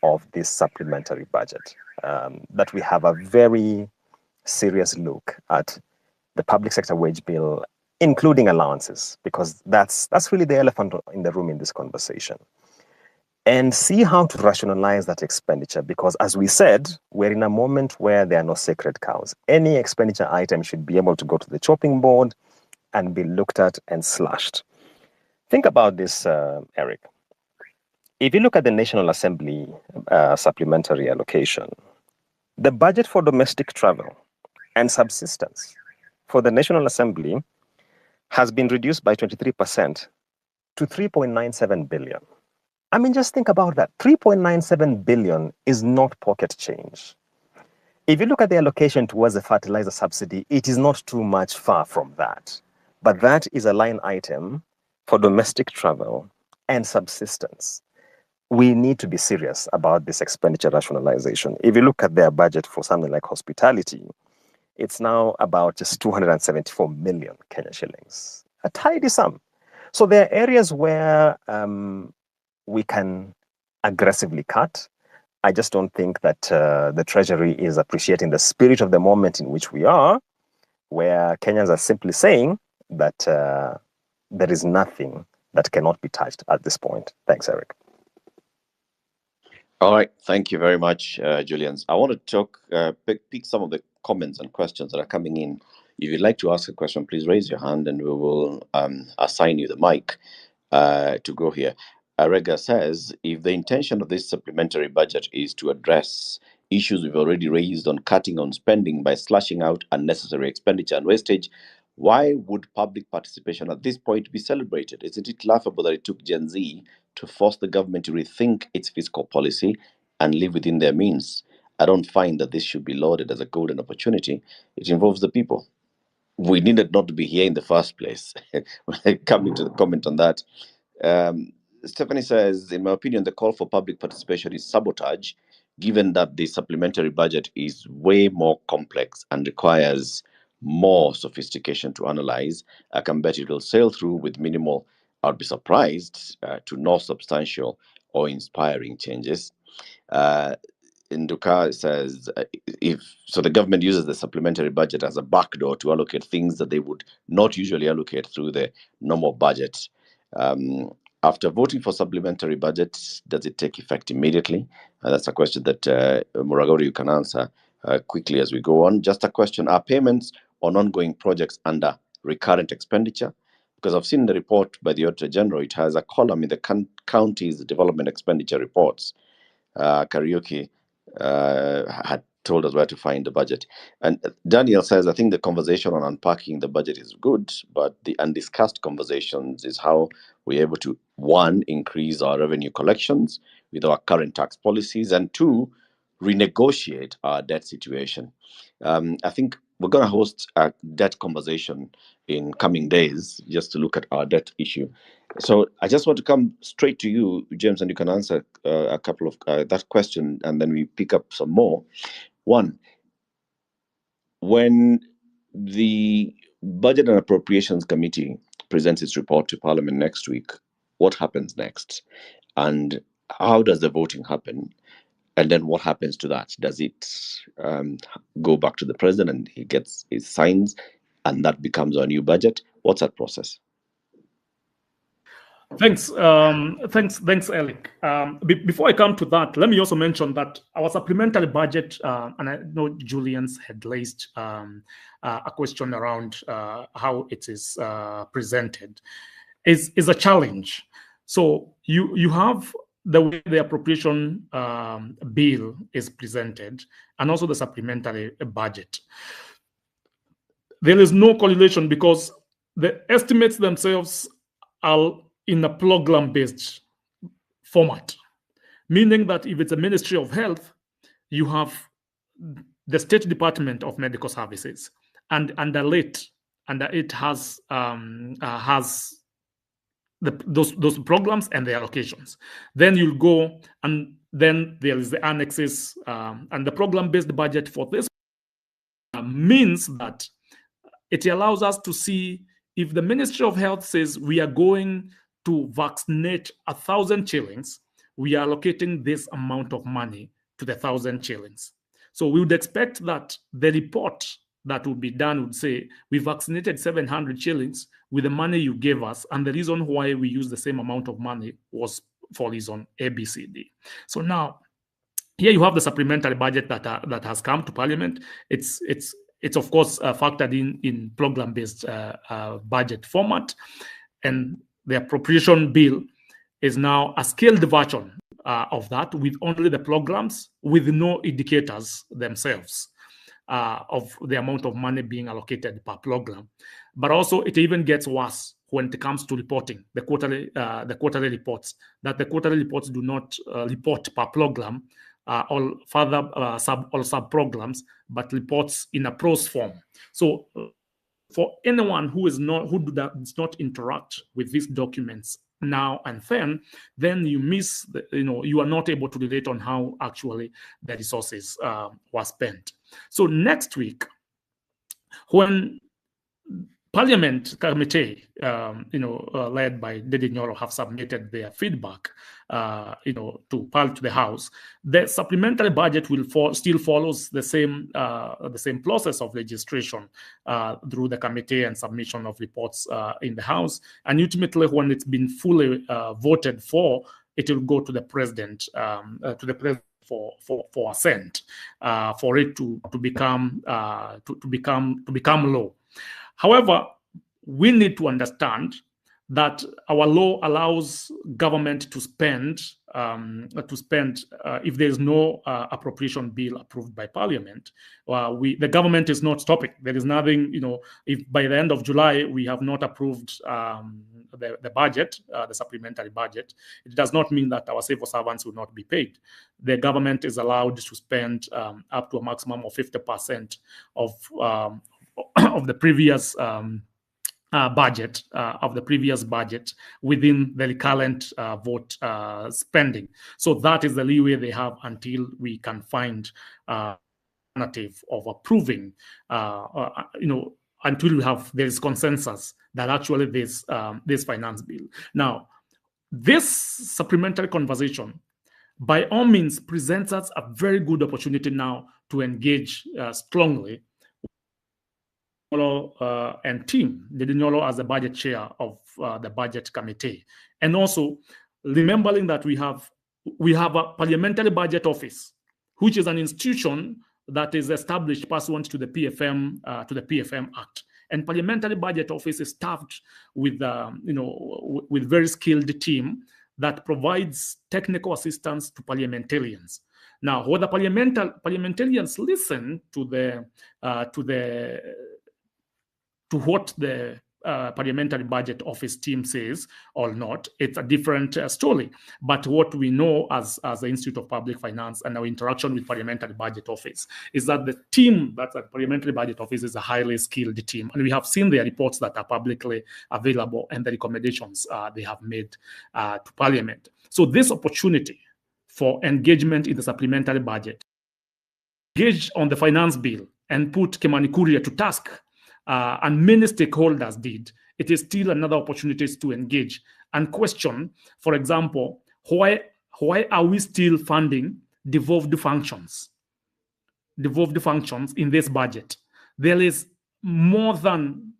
of this supplementary budget, that we have a very serious look at the public sector wage bill, including allowances, because that's really the elephant in the room in this conversation. And see how to rationalize that expenditure, because as we said, we're in a moment where there are no sacred cows. Any expenditure item should be able to go to the chopping board and be looked at and slashed. Think about this, Eric. If you look at the National Assembly supplementary allocation, the budget for domestic travel and subsistence for the National Assembly has been reduced by 23% to 3.97 billion. I mean, just think about that. 3.97 billion is not pocket change. If you look at the allocation towards the fertilizer subsidy, it is not too much far from that. But that is a line item for domestic travel and subsistence. We need to be serious about this expenditure rationalization. If you look at their budget for something like hospitality, it's now about just 274 million Kenya shillings, a tidy sum. So there are areas where we can aggressively cut. I just don't think that the Treasury is appreciating the spirit of the moment in which we are, where Kenyans are simply saying that there is nothing that cannot be touched at this point. Thanks, Eric. All right, thank you very much, Julians. I want to talk, pick some of the comments and questions that are coming in. If you'd like to ask a question, please raise your hand and we will assign you the mic to go here. Rega says, if the intention of this supplementary budget is to address issues we've already raised on cutting on spending by slashing out unnecessary expenditure and wastage, why would public participation at this point be celebrated? Isn't it laughable that it took Gen Z to force the government to rethink its fiscal policy and live within their means? I don't find that this should be lauded as a golden opportunity. It involves the people. We needed not to be here in the first place. When I come into the comment on that, Stephanie says, in my opinion, the call for public participation is sabotage, given that the supplementary budget is way more complex and requires more sophistication to analyze. I can bet it will sail through with minimal, I'd be surprised, to no substantial or inspiring changes. Nduka says, if so, the government uses the supplementary budget as a backdoor to allocate things that they would not usually allocate through the normal budget. After voting for supplementary budget, does it take effect immediately? That's a question that Muragori, you can answer quickly as we go on. Just a question, are payments on ongoing projects under recurrent expenditure? Because I've seen the report by the Auditor General, it has a column in the county's development expenditure reports. Karaoke had told us where to find the budget. And Daniel says, I think the conversation on unpacking the budget is good, but the undiscussed conversations is how we're able to, one, increase our revenue collections with our current tax policies, and two, renegotiate our debt situation. I think we're going to host a debt conversation in coming days just to look at our debt issue. So I just want to come straight to you, James, and you can answer a couple of that question, and then we pick up some more. One, when the Budget and Appropriations Committee presents its report to Parliament next week, what happens next? And how does the voting happen? And then what happens to that? Does it go back to the president and he gets his signs and that becomes our new budget? What's that process? Thanks, Alec. Before I come to that, let me also mention that our supplementary budget, and I know Julian's had raised a question around how it is presented, is a challenge. So you have the way the appropriation bill is presented, and also the supplementary budget. There is no correlation because the estimates themselves are in a program-based format, meaning that if it's a Ministry of Health, you have the State Department of Medical Services, and under it has those programs and the allocations. Then you'll go, and then there is the annexes, and the program-based budget for this means that it allows us to see if the Ministry of Health says we are going to vaccinate 1,000 shillings, we are allocating this amount of money to the 1,000 shillings. So we would expect that the report that would be done would say, we vaccinated 700 shillings with the money you gave us, and the reason why we used the same amount of money was for reason ABCD. So now, here you have the supplementary budget that has come to Parliament. It's of course factored in program-based budget format, and the appropriation bill is now a scaled version of that, with only the programs, with no indicators themselves of the amount of money being allocated per program. But also, it even gets worse when it comes to reporting the quarterly reports. That the quarterly reports do not report per program or further sub programs, but reports in a prose form. So for anyone who does not interact with these documents now and then you miss you are not able to relate on how actually the resources were spent. So next week, when Parliament Committee, led by Dede Nyoro, have submitted their feedback, to the House, the supplementary budget will still follows the same process of registration through the committee and submission of reports in the House, and ultimately, when it's been fully voted for, it will go to the president, for assent, for it to become law. However, we need to understand that our law allows government to spend if there is no appropriation bill approved by Parliament. The government is not stopping. There is nothing, if by the end of July we have not approved the budget, the supplementary budget, it does not mean that our civil servants will not be paid. The government is allowed to spend up to a maximum of 50% of the previous budget within the recurrent vote spending. So that is the leeway they have until we can find alternative of approving, until there is consensus that actually this finance bill. Now, this supplementary conversation by all means presents us a very good opportunity now to engage strongly and team, Dede Nyoro as the budget chair of the budget committee, and also remembering that we have a parliamentary budget office, which is an institution that is established pursuant to the PFM Act, and parliamentary budget office is staffed with with very skilled team that provides technical assistance to parliamentarians. Now, whether parliamentarians listen to what the parliamentary budget office team says or not, it's a different story. But what we know as the Institute of Public Finance and our interaction with parliamentary budget office is that the team that's at parliamentary budget office is a highly skilled team. And we have seen their reports that are publicly available and the recommendations they have made to Parliament. So this opportunity for engagement in the supplementary budget, engage on the finance bill and put Kimani Kuria to task, and many stakeholders did, it is still another opportunity to engage and question, for example, why are we still funding devolved functions in this budget? There is more than,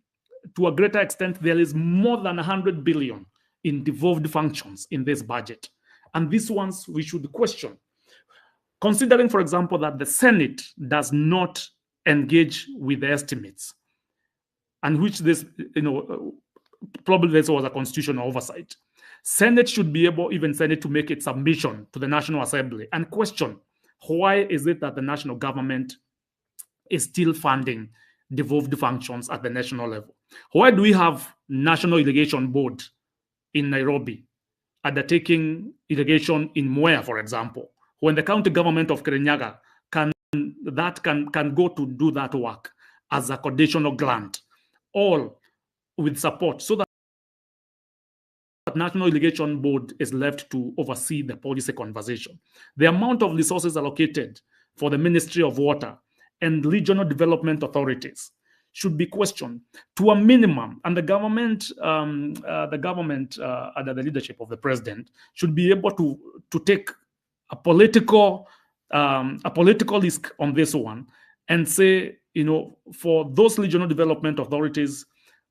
to a greater extent, there is more than 100 billion in devolved functions in this budget. And these ones we should question. Considering, for example, that the Senate does not engage with the estimates, and which this, probably this was a constitutional oversight. Senate should be able, even Senate, to make its submission to the National Assembly and question why is it that the national government is still funding devolved functions at the national level? Why do we have National Irrigation Board in Nairobi undertaking irrigation in Mwea, for example, when the county government of Kirinyaga can go to do that work as a conditional grant, all with support, so that National Irrigation Board is left to oversee the policy conversation. The amount of resources allocated for the Ministry of Water and regional development authorities should be questioned to a minimum, and the government under the leadership of the president should be able to take a political risk on this one and say, for those regional development authorities,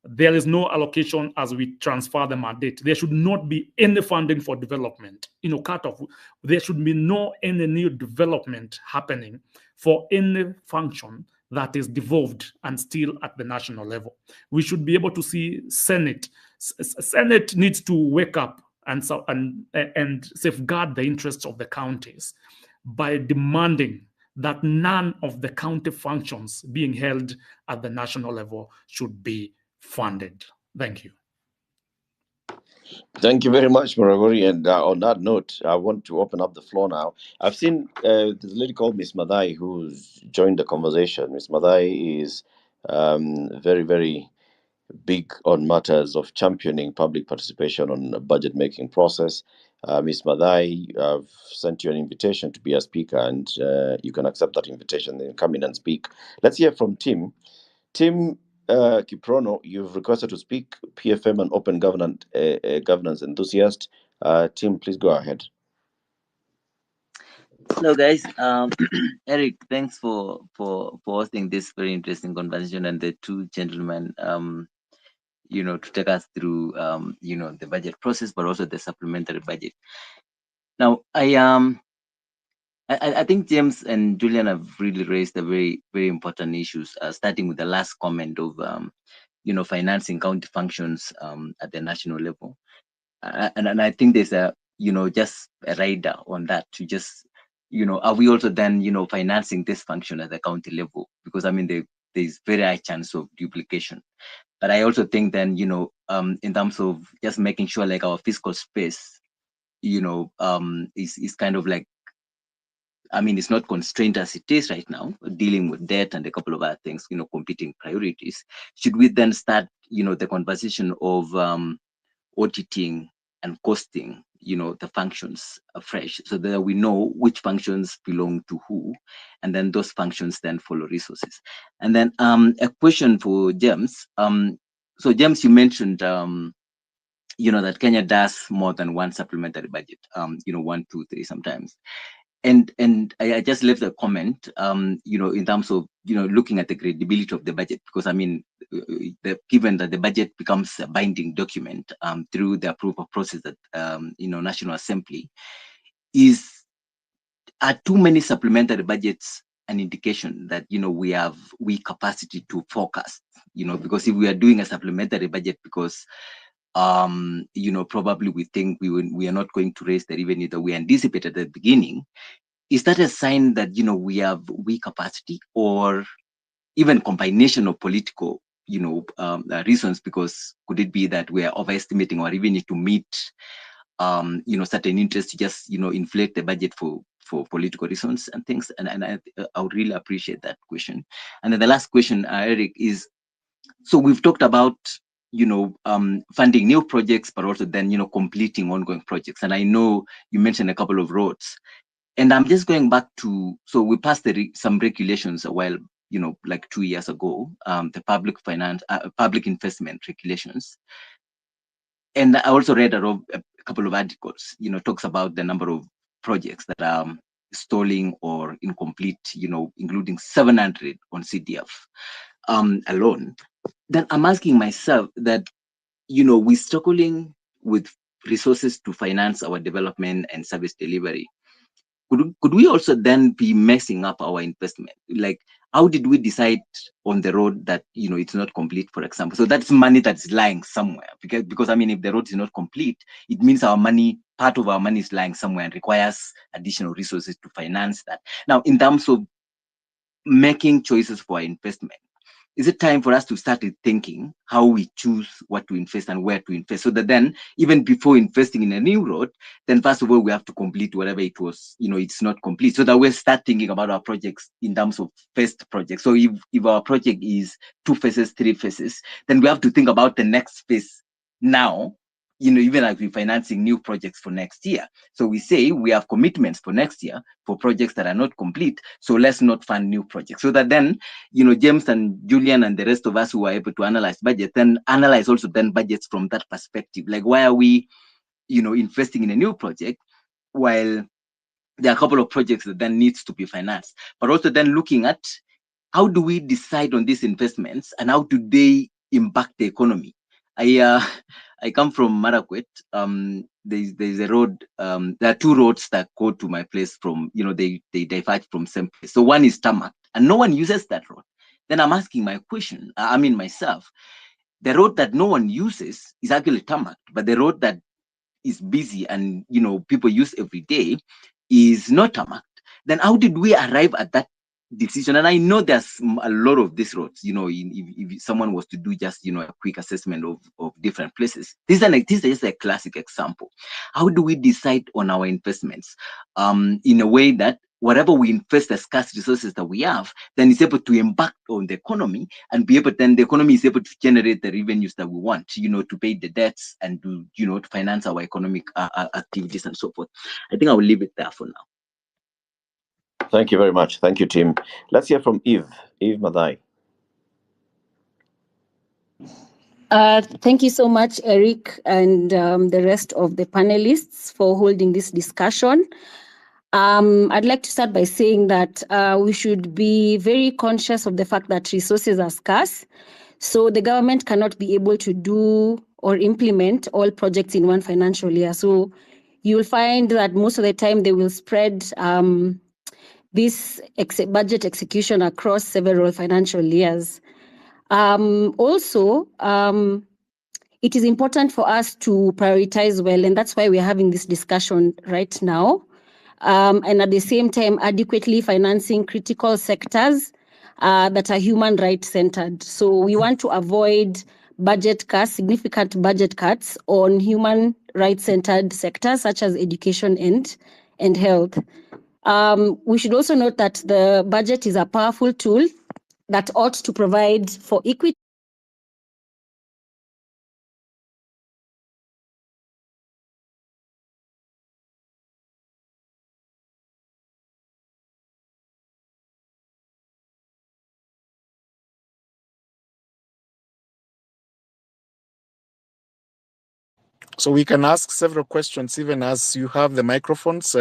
there is no allocation as we transfer the mandate. There should not be any funding for development, cut off. There should be any new development happening for any function that is devolved and still at the national level. We should be able to see Senate needs to wake up and safeguard the interests of the counties by demanding that none of the county functions being held at the national level should be funded. Thank you. Thank you very much, Maragori. And on that note, I want to open up the floor now. I've seen there's a lady called Miss Madai who's joined the conversation. Miss Madai is very, very big on matters of championing public participation on the budget making process. Ms. Madai, I've sent you an invitation to be a speaker, and you can accept that invitation and come in and speak. Let's hear from Tim. Tim Kiprono, you've requested to speak, PFM and open governance enthusiast. Tim, please go ahead. Hello, guys. Eric, thanks for hosting this very interesting conversation, and the two gentlemen, to take us through, the budget process, but also the supplementary budget. Now, I think James and Julian have really raised a very, very important issues, starting with the last comment of, financing county functions at the national level. And I think there's just a rider on that to just, are we also then, financing this function at the county level? Because, there's very high chance of duplication. But I also think then, in terms of just making sure like our fiscal space, is kind of like, it's not constrained as it is right now, dealing with debt and a couple of other things, competing priorities. Should we then start, the conversation of auditing and costing, the functions afresh, so that we know which functions belong to who, and then those functions then follow resources. And then a question for James. So James, you mentioned, that Kenya does more than one supplementary budget, 1, 2, 3 sometimes. And I just left a comment, in terms of, looking at the credibility of the budget, because given that the budget becomes a binding document through the approval process at, National Assembly, are too many supplementary budgets an indication that, we have weak capacity to forecast, because if we are doing a supplementary budget because probably we think we are not going to raise the revenue that we anticipated at the beginning. Is that a sign that, we have weak capacity, or even combination of political, reasons? Because could it be that we are overestimating our revenue to meet, certain interests, to just, inflate the budget for political reasons and things? And I would really appreciate that question. And then the last question, Eric, is, so we've talked about, funding new projects, but also then, completing ongoing projects. And I know you mentioned a couple of roads, and I'm just going back to, so we passed some regulations a while, like 2 years ago, the public investment regulations. And I also read a couple of articles, talks about the number of projects that are stalling or incomplete, including 700 on CDF alone. Then I'm asking myself that, we're struggling with resources to finance our development and service delivery. Could we also then be messing up our investment? Like, how did we decide on the road that, it's not complete, for example? So that's money that's lying somewhere. Because if the road is not complete, it means part of our money is lying somewhere and requires additional resources to finance that. Now, in terms of making choices for our investment, is it time for us to start thinking how we choose what to invest and where to invest, so that then, even before investing in a new road, then first of all, we have to complete whatever it was, it's not complete, so that we start thinking about our projects in terms of phased projects. So if our project is 2 phases, 3 phases, then we have to think about the next phase now, even like we're financing new projects for next year. So we say we have commitments for next year for projects that are not complete. So let's not fund new projects. So that then, James and Julian and the rest of us who are able to analyze budget, then analyze also then budgets from that perspective. Like, why are we, investing in a new project while there are a couple of projects that then needs to be financed, but also then looking at how do we decide on these investments and how do they impact the economy? I come from Marakwet. There's a road. There are two roads that go to my place from, they diverge from same place. So one is tarmac, and no one uses that road. Then I'm asking myself, the road that no one uses is actually tarmac, but the road that is busy and people use every day is not tarmac. Then how did we arrive at that decision? And I know there's a lot of these roads, if someone was to do just a quick assessment of different places, this is just a classic example. How do we decide on our investments in a way that whatever we invest, the scarce resources that we have, then is able to impact on the economy and then the economy is able to generate the revenues that we want, to pay the debts and to finance our economic activities and so forth. I think I will leave it there for now. Thank you very much. Thank you, Tim. Let's hear from Eve Madai. Thank you so much, Eric, and the rest of the panelists for holding this discussion. I'd like to start by saying that we should be very conscious of the fact that resources are scarce. So the government cannot be able to do or implement all projects in one financial year. So you'll find that most of the time they will spread this budget execution across several financial years. Also, it is important for us to prioritize well, and that's why we're having this discussion right now. And at the same time, adequately financing critical sectors that are human rights centered. So we want to avoid significant budget cuts on human rights centered sectors such as education and health. We should also note that the budget is a powerful tool that ought to provide for equity. So we can ask several questions even as you have the microphones.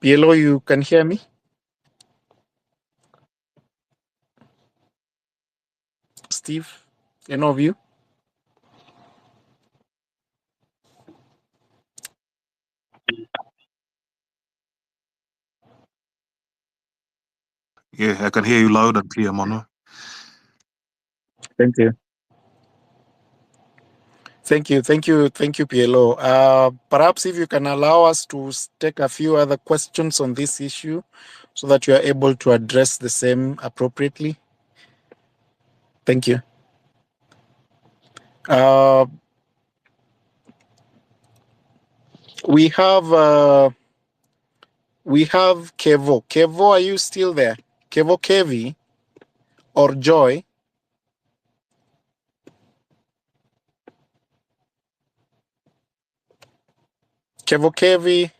PLO, you can hear me? Steve, any of you? Yeah, I can hear you loud and clear, Manu. Thank you. Thank you, PLO. Perhaps if you can allow us to take a few other questions on this issue so that you are able to address the same appropriately. Thank you. We have Kevo. Kevo, are you still there? Kevo Kevi or Joy? Kevo Kevi.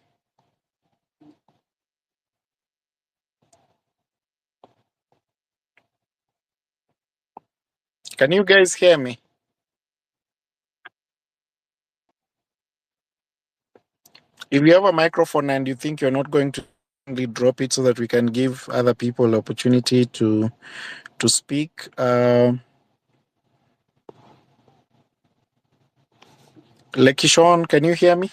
Can you guys hear me? If you have a microphone and you think you're not going to drop it so that we can give other people opportunity to speak. Lekishon, can you hear me?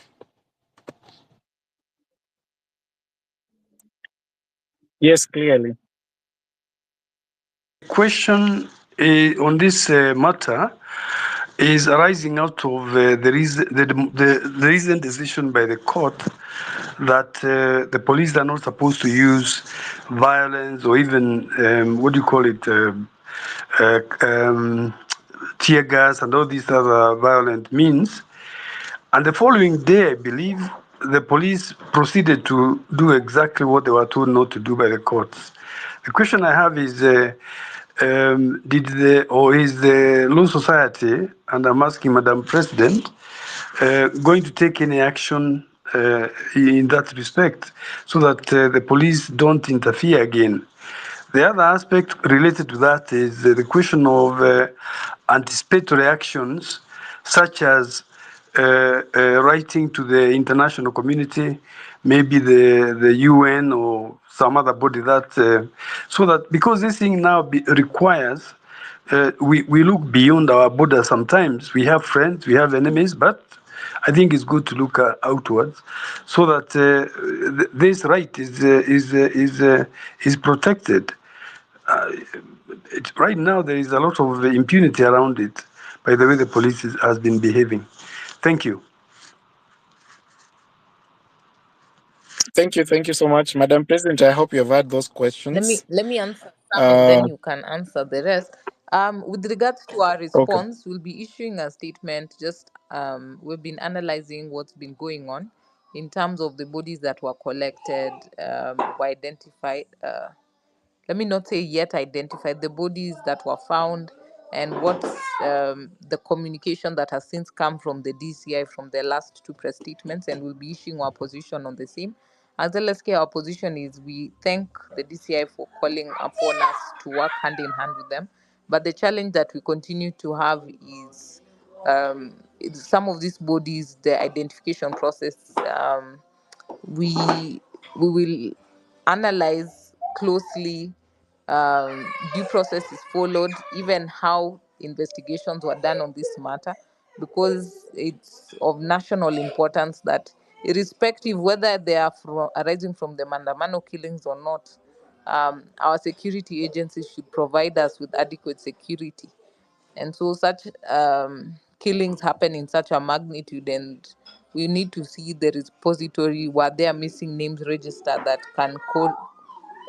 Yes, clearly. Question on this matter is arising out of the recent decision by the court that the police are not supposed to use violence or even tear gas and all these other violent means. And the following day, I believe, the police proceeded to do exactly what they were told not to do by the courts. The question I have is, is the Law Society, and I'm asking Madam President, going to take any action in that respect so that the police don't interfere again? The other aspect related to that is the question of anticipatory actions, such as writing to the international community, maybe the UN or some other body that, so that because this thing now requires, we look beyond our borders sometimes. We have friends, we have enemies, but I think it's good to look outwards, so that this right is protected. Right now there is a lot of impunity around it by the way the police has been behaving. Thank you. Thank you so much, Madam President. I hope you have had those questions. Let me answer some, and then you can answer the rest. With regards to our Okay. response, we'll be issuing a statement. Just we've been analyzing what's been going on in terms of the bodies that were collected, were identified. Let me not say yet identified, the bodies that were found, and what's the communication that has since come from the DCI from their last two press statements, and we'll be issuing our position on the same. As LSK, our position is we thank the DCI for calling upon us to work hand in hand with them. But the challenge that we continue to have is some of these bodies, the identification process, we will analyze closely, due process is followed, even how investigations were done on this matter, because it's of national importance that irrespective whether they are arising from the Mandamano killings or not, our security agencies should provide us with adequate security. And so such killings happen in such a magnitude, and we need to see the repository where there are missing names register that can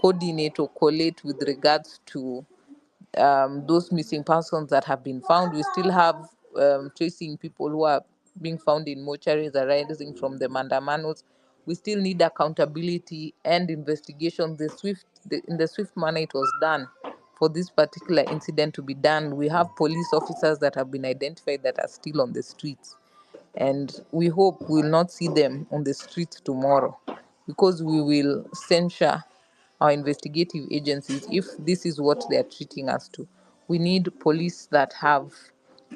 coordinate or collate with regards to those missing persons that have been found. We still have tracing people who are being found in mortuaries arising from the Mandamanos. We still need accountability and investigation. In the swift manner it was done for this particular incident to be done. We have police officers that have been identified that are still on the streets, and we hope we will not see them on the streets tomorrow, because we will censure our investigative agencies if this is what they are treating us to. We need police that have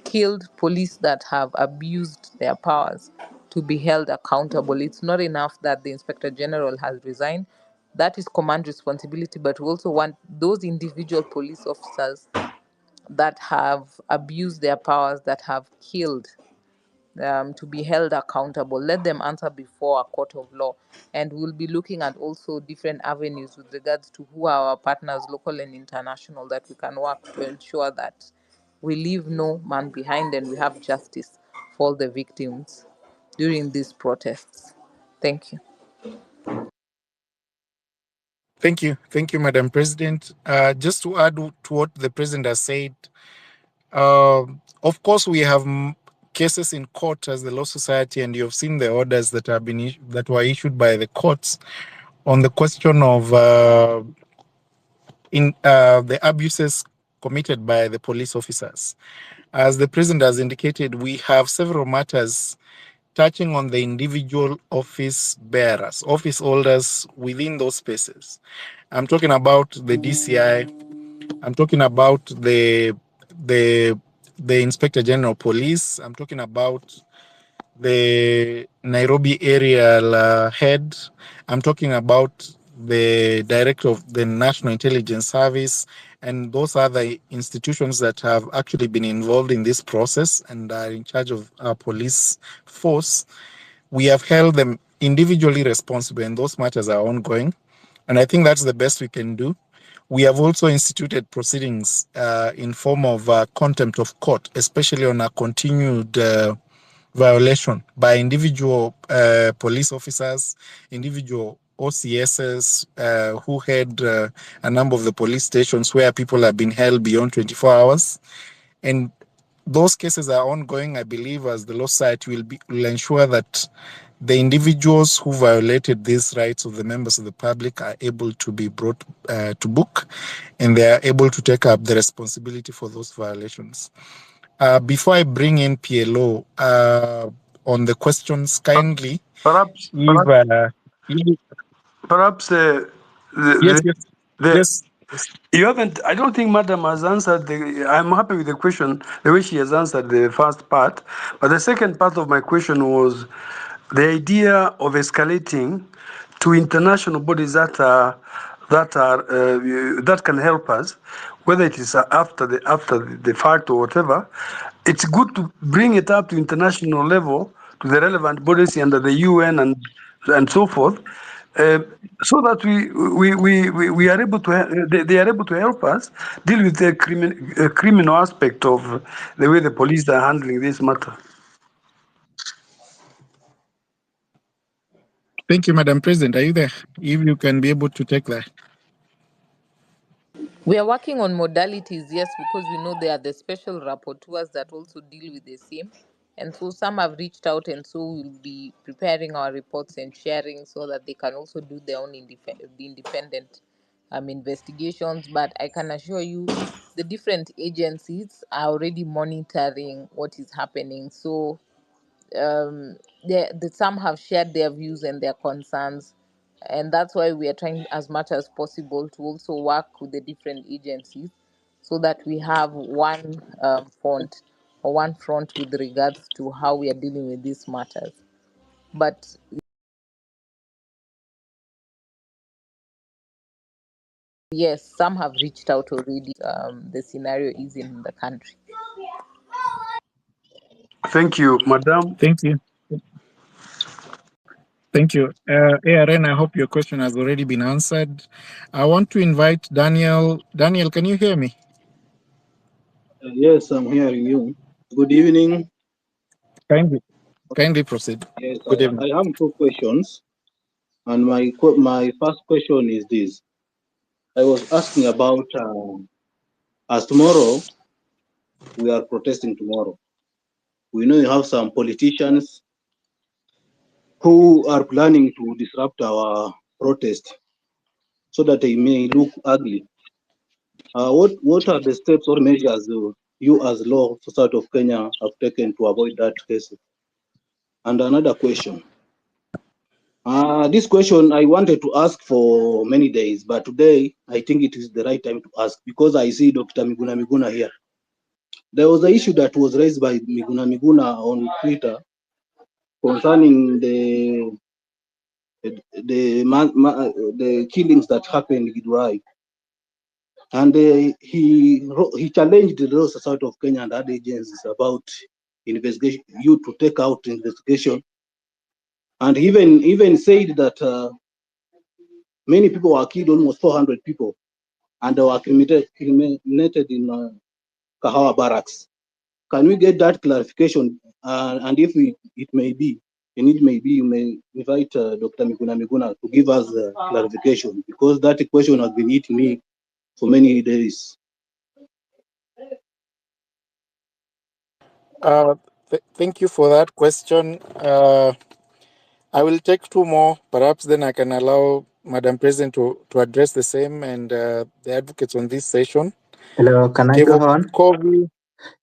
killed, police that have abused their powers to be held accountable. It's not enough that the Inspector General has resigned. That is command responsibility, but we also want those individual police officers that have abused their powers, that have killed, to be held accountable. Let them answer before a court of law. And we'll be looking at also different avenues with regards to who are our partners, local and international, that we can work to ensure that we leave no man behind and we have justice for all the victims during these protests. Thank you. Thank you, Madam President. Just to add to what the President has said, of course, we have cases in court as the Law Society, and you've seen the orders that have been that were issued by the courts on the question of the abuses committed by the police officers. As the President has indicated, we have several matters touching on the individual office bearers, office holders within those spaces. I'm talking about the DCI. I'm talking about the Inspector General of Police. I'm talking about the Nairobi area head. I'm talking about the director of the National Intelligence Service, and those other institutions that have actually been involved in this process and are in charge of our police force. We have held them individually responsible, and those matters are ongoing. And I think that's the best we can do. We have also instituted proceedings in form of contempt of court, especially on a continued violation by individual police officers, individual OCSs who had a number of the police stations where people have been held beyond 24 hours. And those cases are ongoing. I believe as the Law Society will ensure that the individuals who violated these rights of the members of the public are able to be brought to book, and they are able to take up the responsibility for those violations. Before I bring in PLO, on the questions, kindly, Perhaps, yes. You haven't. I don't think Madam has answered. I'm happy with the question, the way she has answered the first part. But the second part of my question was the idea of escalating to international bodies that can help us, whether it is after the fact or whatever. It's good to bring it up to international level, to the relevant bodies under the UN and so forth, so that we are able to they are able to help us deal with the criminal aspect of the way the police are handling this matter. Thank you, Madam President. Are you there? If you can be able to take that. We are working on modalities, yes, because we know there are the special rapporteurs that also deal with the same. And so some have reached out, and so we'll be preparing our reports and sharing so that they can also do their own independent investigations. But I can assure you the different agencies are already monitoring what is happening. So some have shared their views and their concerns, and that's why we are trying as much as possible to also work with the different agencies so that we have one front with regards to how we are dealing with these matters. But yes, some have reached out already. The scenario is in the country. Thank you, Madam. Thank you. Thank you. ARN, I hope your question has already been answered. I want to invite Daniel. Daniel, can you hear me? Yes, I'm hearing you. Good evening. Kindly proceed. Yes, Good evening. I have two questions. And my first question is this. I was asking about, as tomorrow, we are protesting tomorrow. We know you have some politicians who are planning to disrupt our protest so that they may look ugly. What are the steps or measures you as law society of Kenya have taken to avoid that case? And another question. This question I wanted to ask for many days, but today I think it is the right time to ask because I see Dr. Miguna here. There was an issue that was raised by Miguna on Twitter concerning the killings that happened in Githurai. And he challenged the Law Society of Kenya and other agencies about investigation, you to take out investigation, and even said that many people were killed, almost 400 people, and they were criminated in Kahawa barracks. Can we get that clarification? And if it may be, you may invite Dr. Miguna to give us clarification, because that question has been eating me for many days. Thank you for that question. I will take two more. Perhaps then I can allow Madam President to address the same and the advocates on this session. Hello, can I go on? Kovi.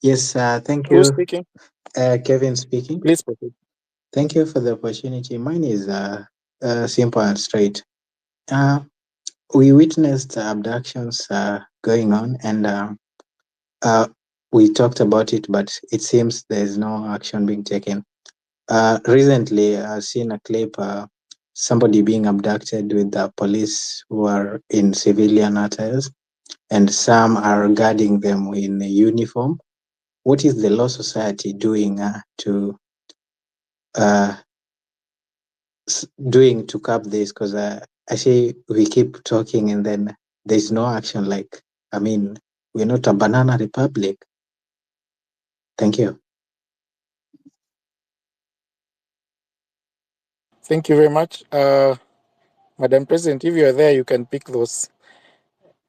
Yes, thank you. Who's speaking? Kevin speaking. Please proceed. Thank you for the opportunity. Mine is simple and straight. We witnessed abductions going on, and we talked about it, but it seems there's no action being taken. Recently, I've seen a clip, somebody being abducted with the police who are in civilian attires, and some are guarding them in a uniform. What is the Law Society doing to curb this? Because I say we keep talking and then there's no action. Like, I mean, we're not a banana republic. Thank you. Thank you very much. Madam President, if you're there, you can pick those,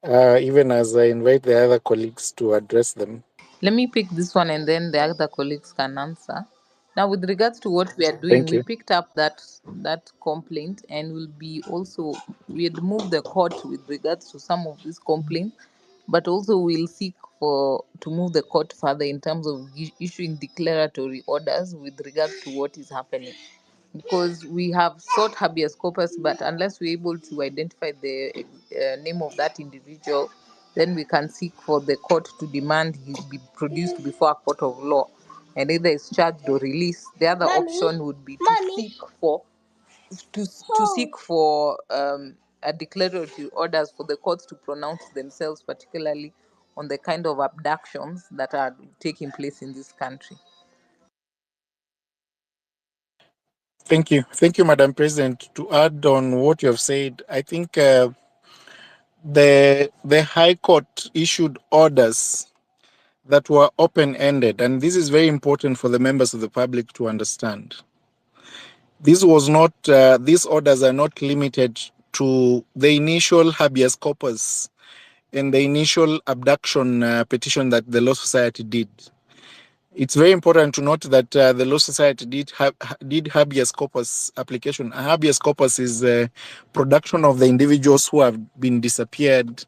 even as I invite the other colleagues to address them. Let me pick this one and then the other colleagues can answer. Now, with regards to what we are doing, Thank we you. picked up that complaint, and we had moved the court with regards to some of these complaints, but also we'll seek to move the court further in terms of issuing declaratory orders with regards to what is happening, because we have sought habeas corpus, but unless we're able to identify the name of that individual, then we can seek for the court to demand he be produced before a court of law and either is charged or released. The other option would be to seek for a declaratory orders for the courts to pronounce themselves, particularly on the kind of abductions that are taking place in this country. Thank you, Madam President. To add on what you have said, I think the High Court issued orders that were open-ended, and this is very important for the members of the public to understand. This was not; these orders are not limited to the initial habeas corpus and the initial abduction petition that the Law Society did. It's very important to note that the Law Society did habeas corpus application. A habeas corpus is a production of the individuals who have been disappeared,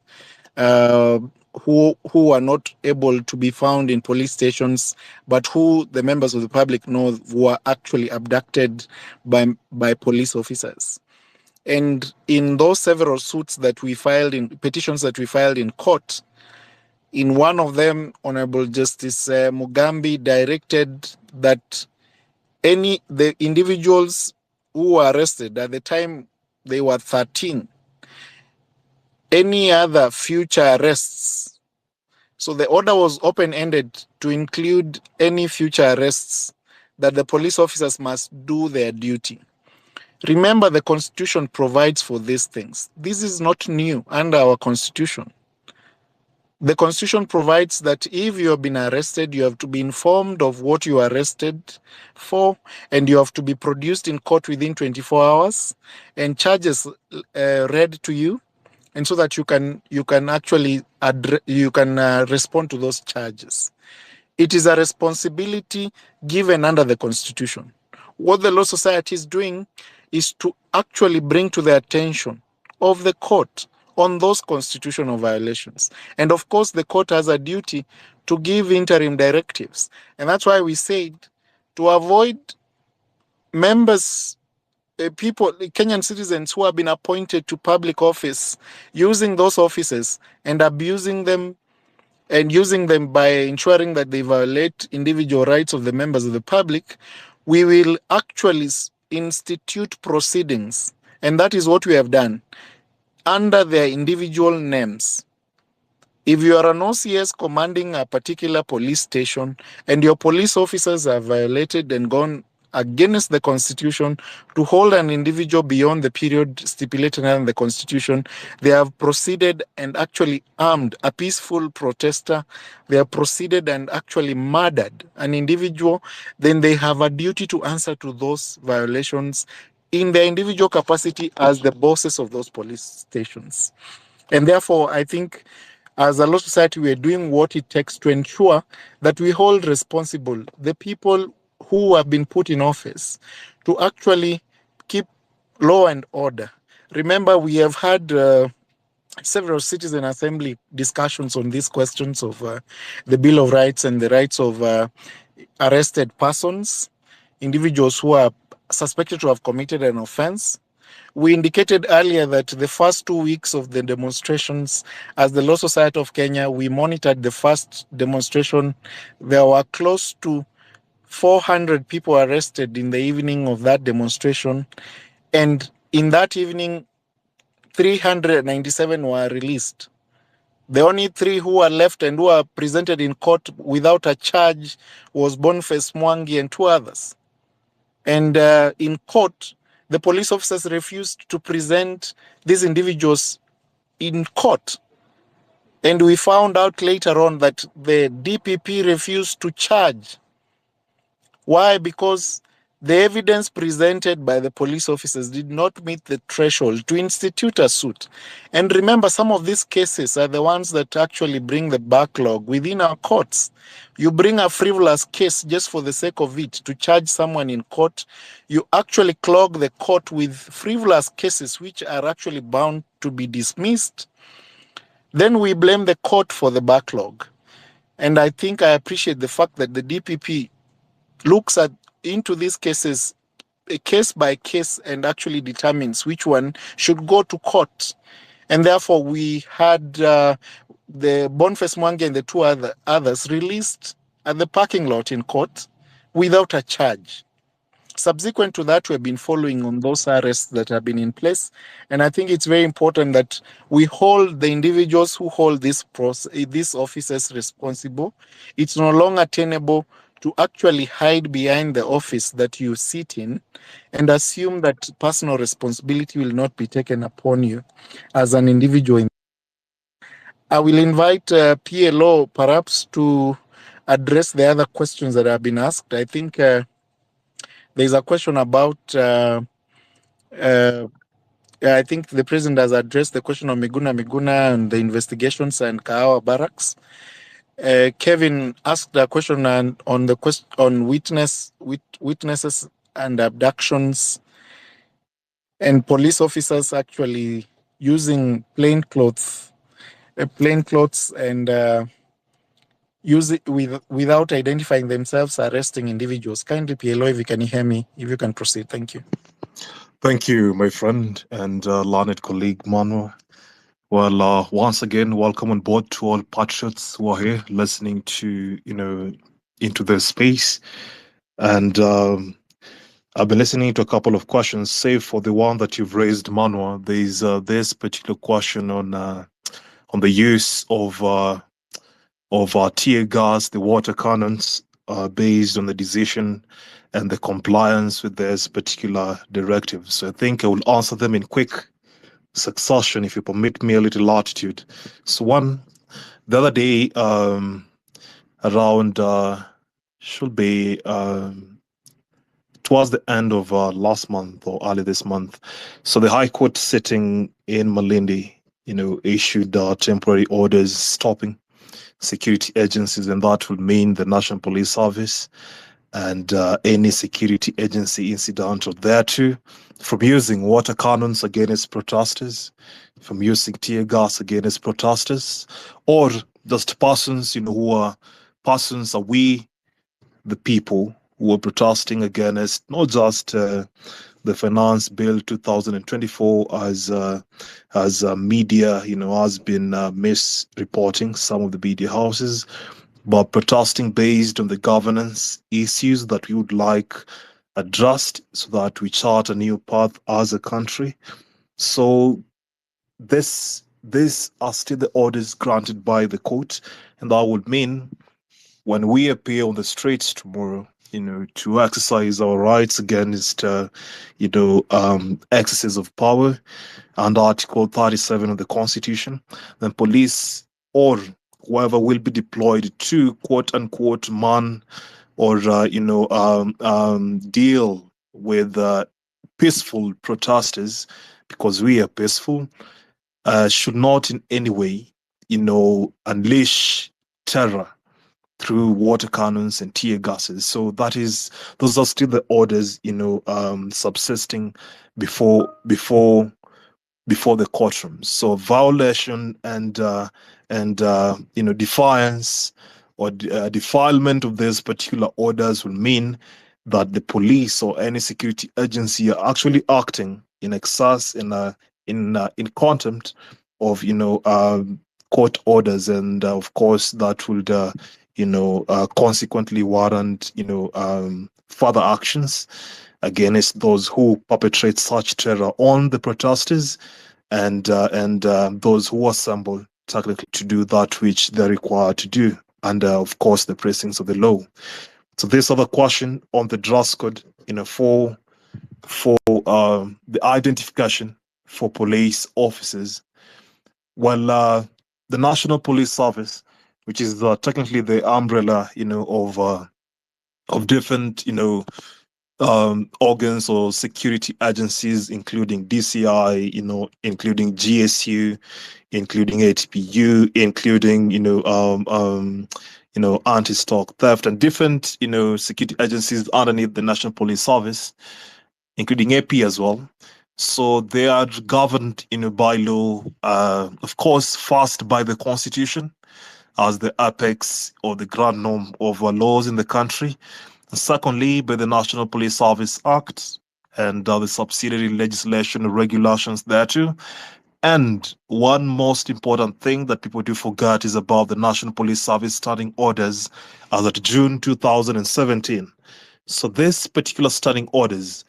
who are not able to be found in police stations, but who the members of the public know were actually abducted by police officers. And in those several suits that we filed in petitions that we filed in court, in one of them, Honorable Justice Mugambi directed that the individuals who were arrested at the time they were 13, any other future arrests. So the order was open-ended to include any future arrests, that the police officers must do their duty. Remember, the Constitution provides for these things. This is not new under our Constitution. The Constitution provides that if you have been arrested, you have to be informed of what you are arrested for, and you have to be produced in court within 24 hours, and charges read to you, and so that you can actually respond to those charges. It is a responsibility given under the Constitution. What the Law Society is doing is to actually bring to the attention of the court on those constitutional violations. And of course, the court has a duty to give interim directives. And that's why we said, to avoid members, people, Kenyan citizens who have been appointed to public office, using those offices and abusing them and using them by ensuring that they violate individual rights of the members of the public, we will actually institute proceedings. And that is what we have done under their individual names. If you are an OCS commanding a particular police station and your police officers have violated and gone against the Constitution to hold an individual beyond the period stipulated in the Constitution, they have proceeded and actually armed a peaceful protester. They have proceeded and actually murdered an individual. Then they have a duty to answer to those violations in their individual capacity as the bosses of those police stations. And therefore, I think as a Law Society, we are doing what it takes to ensure that we hold responsible the people who have been put in office to actually keep law and order. Remember, we have had several citizen assembly discussions on these questions of the Bill of Rights and the rights of arrested persons, individuals who are suspected to have committed an offense. We indicated earlier that the first 2 weeks of the demonstrations, as the Law Society of Kenya, we monitored the first demonstration. There were close to 400 people arrested in the evening of that demonstration. And in that evening, 397 were released. The only 3 who were left and who are presented in court without a charge was Boniface Mwangi and 2 others. And in court, the police officers refused to present these individuals in court. And we found out later on that the DPP refused to charge. Why? Because the evidence presented by the police officers did not meet the threshold to institute a suit. And remember, some of these cases are the ones that actually bring the backlog within our courts. You bring a frivolous case just for the sake of it to charge someone in court. You actually clog the court with frivolous cases which are actually bound to be dismissed. Then we blame the court for the backlog. And I think I appreciate the fact that the DPP looks into these cases case by case and actually determines which one should go to court. And therefore, we had the Boniface Mwangi and the two others released at the parking lot in court without a charge. Subsequent to that, we've been following on those arrests that have been in place. And I think it's very important that we hold the individuals who hold these offices responsible. It's no longer tenable to actually hide behind the office that you sit in and assume that personal responsibility will not be taken upon you as an individual. I will invite PLO perhaps to address the other questions that have been asked. I think there's a question about, I think the president has addressed the question of Miguna and the investigations and Kahawa Barracks. Kevin asked a question on the question on witnesses and abductions and police officers actually using plain clothes and use it without identifying themselves, arresting individuals. Kindly, PLO, if you can hear me, if you can proceed. Thank you. Thank you, my friend and learned colleague Manuel. Well, once again, welcome on board to all patriots who are here listening to, into the space. And I've been listening to a couple of questions, save for the one that you've raised, Manuel. There's this particular question on the use of tear gas, the water cannons, based on the decision and the compliance with this particular directive. So I think I will answer them in quick succession, if you permit me a little latitude. So one, the other day, around should be towards the end of last month or early this month. So the High Court sitting in Malindi, issued temporary orders stopping security agencies, and that would mean the National Police Service and any security agency incidental thereto, from using water cannons against protesters, from using tear gas against protesters, or just persons, who are we, the people who are protesting against not just the Finance Bill 2024 as media, has been misreporting some of the media houses, but protesting based on the governance issues that we would like addressed so that we chart a new path as a country. So these are still the orders granted by the court, and that would mean when we appear on the streets tomorrow, to exercise our rights against, excesses of power and Article 37 of the Constitution, then police or whoever will be deployed to quote unquote man or deal with peaceful protesters, because we are peaceful, should not in any way unleash terror through water cannons and tear gases. So those are still the orders subsisting before the courtroom. So violation and defiance or defilement of these particular orders will mean that the police or any security agency are actually acting in excess, in contempt of court orders, and of course that would consequently warrant further actions against those who perpetrate such terror on the protesters and those who assemble technically to do that which they're required to do under, of course, the precincts of the law. So this other question on the dress code, for the identification for police officers. Well, the National Police Service, which is technically the umbrella, of different, organs or security agencies, including DCI, including GSU, including ATPU, including anti-stock theft, and different security agencies underneath the National Police Service, including AP as well. So they are governed by law, of course, first by the Constitution as the apex or the grand norm of laws in the country. Secondly, by the National Police Service Act and the subsidiary legislation and regulations thereto. And one most important thing that people do forget is about the National Police Service Standing Orders as at June 2017. So this particular standing orders,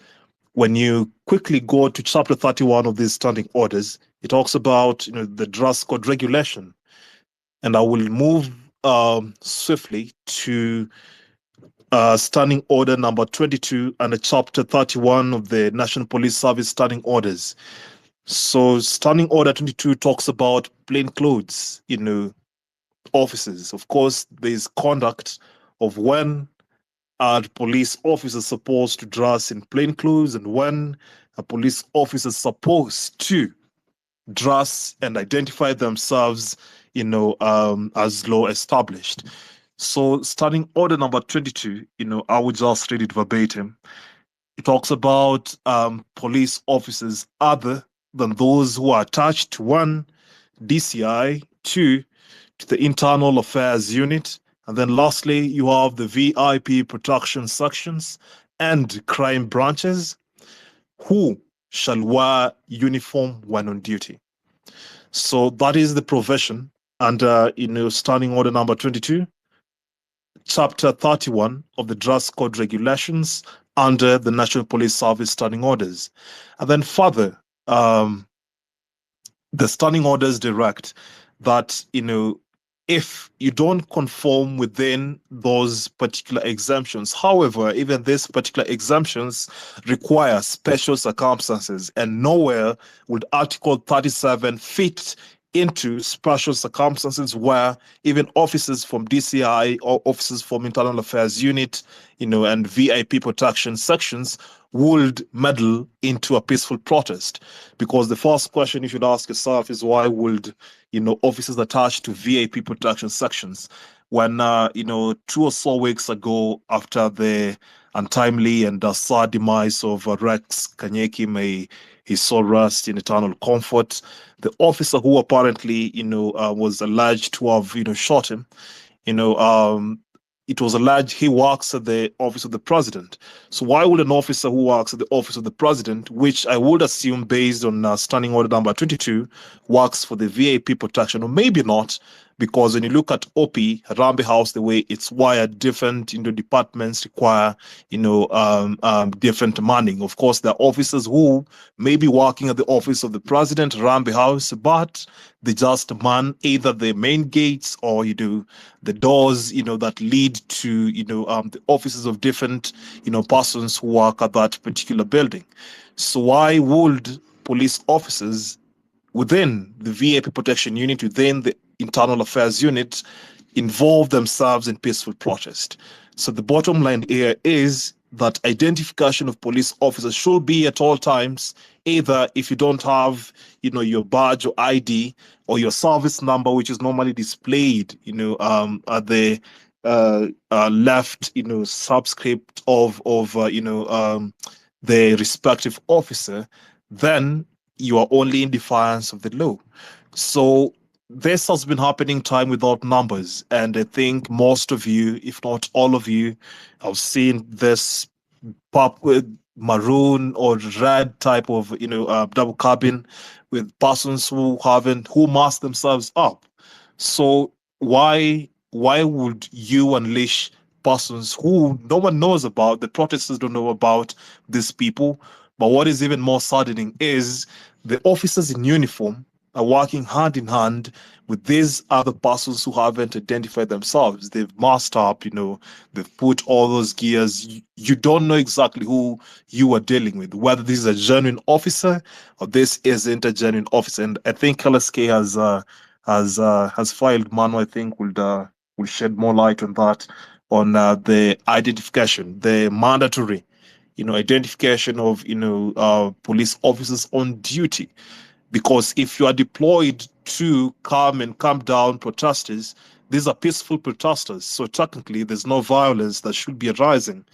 when you quickly go to chapter 31 of these standing orders, it talks about the dress code regulation. And I will move swiftly to Standing Order number 22 and Chapter 31 of the National Police Service Standing Orders. So Standing Order 22 talks about plainclothes, officers. Of course, there's conduct of when are police officers supposed to dress in plainclothes and when a police officer is supposed to dress and identify themselves, as law established. So Standing Order number 22, I would just read it verbatim. It talks about police officers other than those who are attached to 1, DCI, 2, to the Internal Affairs Unit, and then lastly, you have the VIP protection sections and crime branches who shall wear uniform when on duty. So that is the provision under Standing Order number 22, Chapter 31 of the Dress Code Regulations under the National Police Service Standing Orders. And then further, the Standing Orders direct that, if you don't conform within those particular exemptions, however, even these particular exemptions require special circumstances, and nowhere would Article 37 fit into special circumstances where even officers from DCI or officers from Internal Affairs Unit, and VIP protection sections would meddle into a peaceful protest. Because the first question you should ask yourself is why would, officers attached to VIP protection sections when, 2 or so weeks ago after the untimely and sad demise of Rex Kanyeki, may his soul rest in eternal comfort, the officer who apparently, was alleged to have, shot him, it was alleged he works at the office of the president. So why would an officer who works at the office of the president, which I would assume based on Standing Order number 22, works for the VIP protection, or maybe not, because when you look at OP, Harambee House, the way it's wired, different departments require different manning. Of course, there are officers who may be working at the office of the president, Harambee House, but they just man either the main gates or the doors that lead to the offices of different persons who work at that particular building. So why would police officers within the VIP protection unit, within the Internal Affairs Unit, involve themselves in peaceful protest? So the bottom line here is that identification of police officers should be at all times, either if you don't have, your badge or ID or your service number, which is normally displayed, at the left, subscript of the respective officer, then you are only in defiance of the law. So this has been happening time without numbers, and I think most of you, if not all of you, have seen this maroon or red type of double cabin with persons who mask themselves up. So why would you unleash persons who no one knows about? The protesters don't know about these people. But what is even more saddening is the officers in uniform are working hand in hand with these other persons who haven't identified themselves. They've masked up, they've put all those gears. You don't know exactly who you are dealing with, whether this is a genuine officer or this isn't a genuine officer. And I think LSK has filed. Manu, I think, will shed more light on that, on the identification, the mandatory identification of, police officers on duty. Because if you are deployed to calm and calm down protesters, these are peaceful protesters. So technically, there's no violence that should be arising.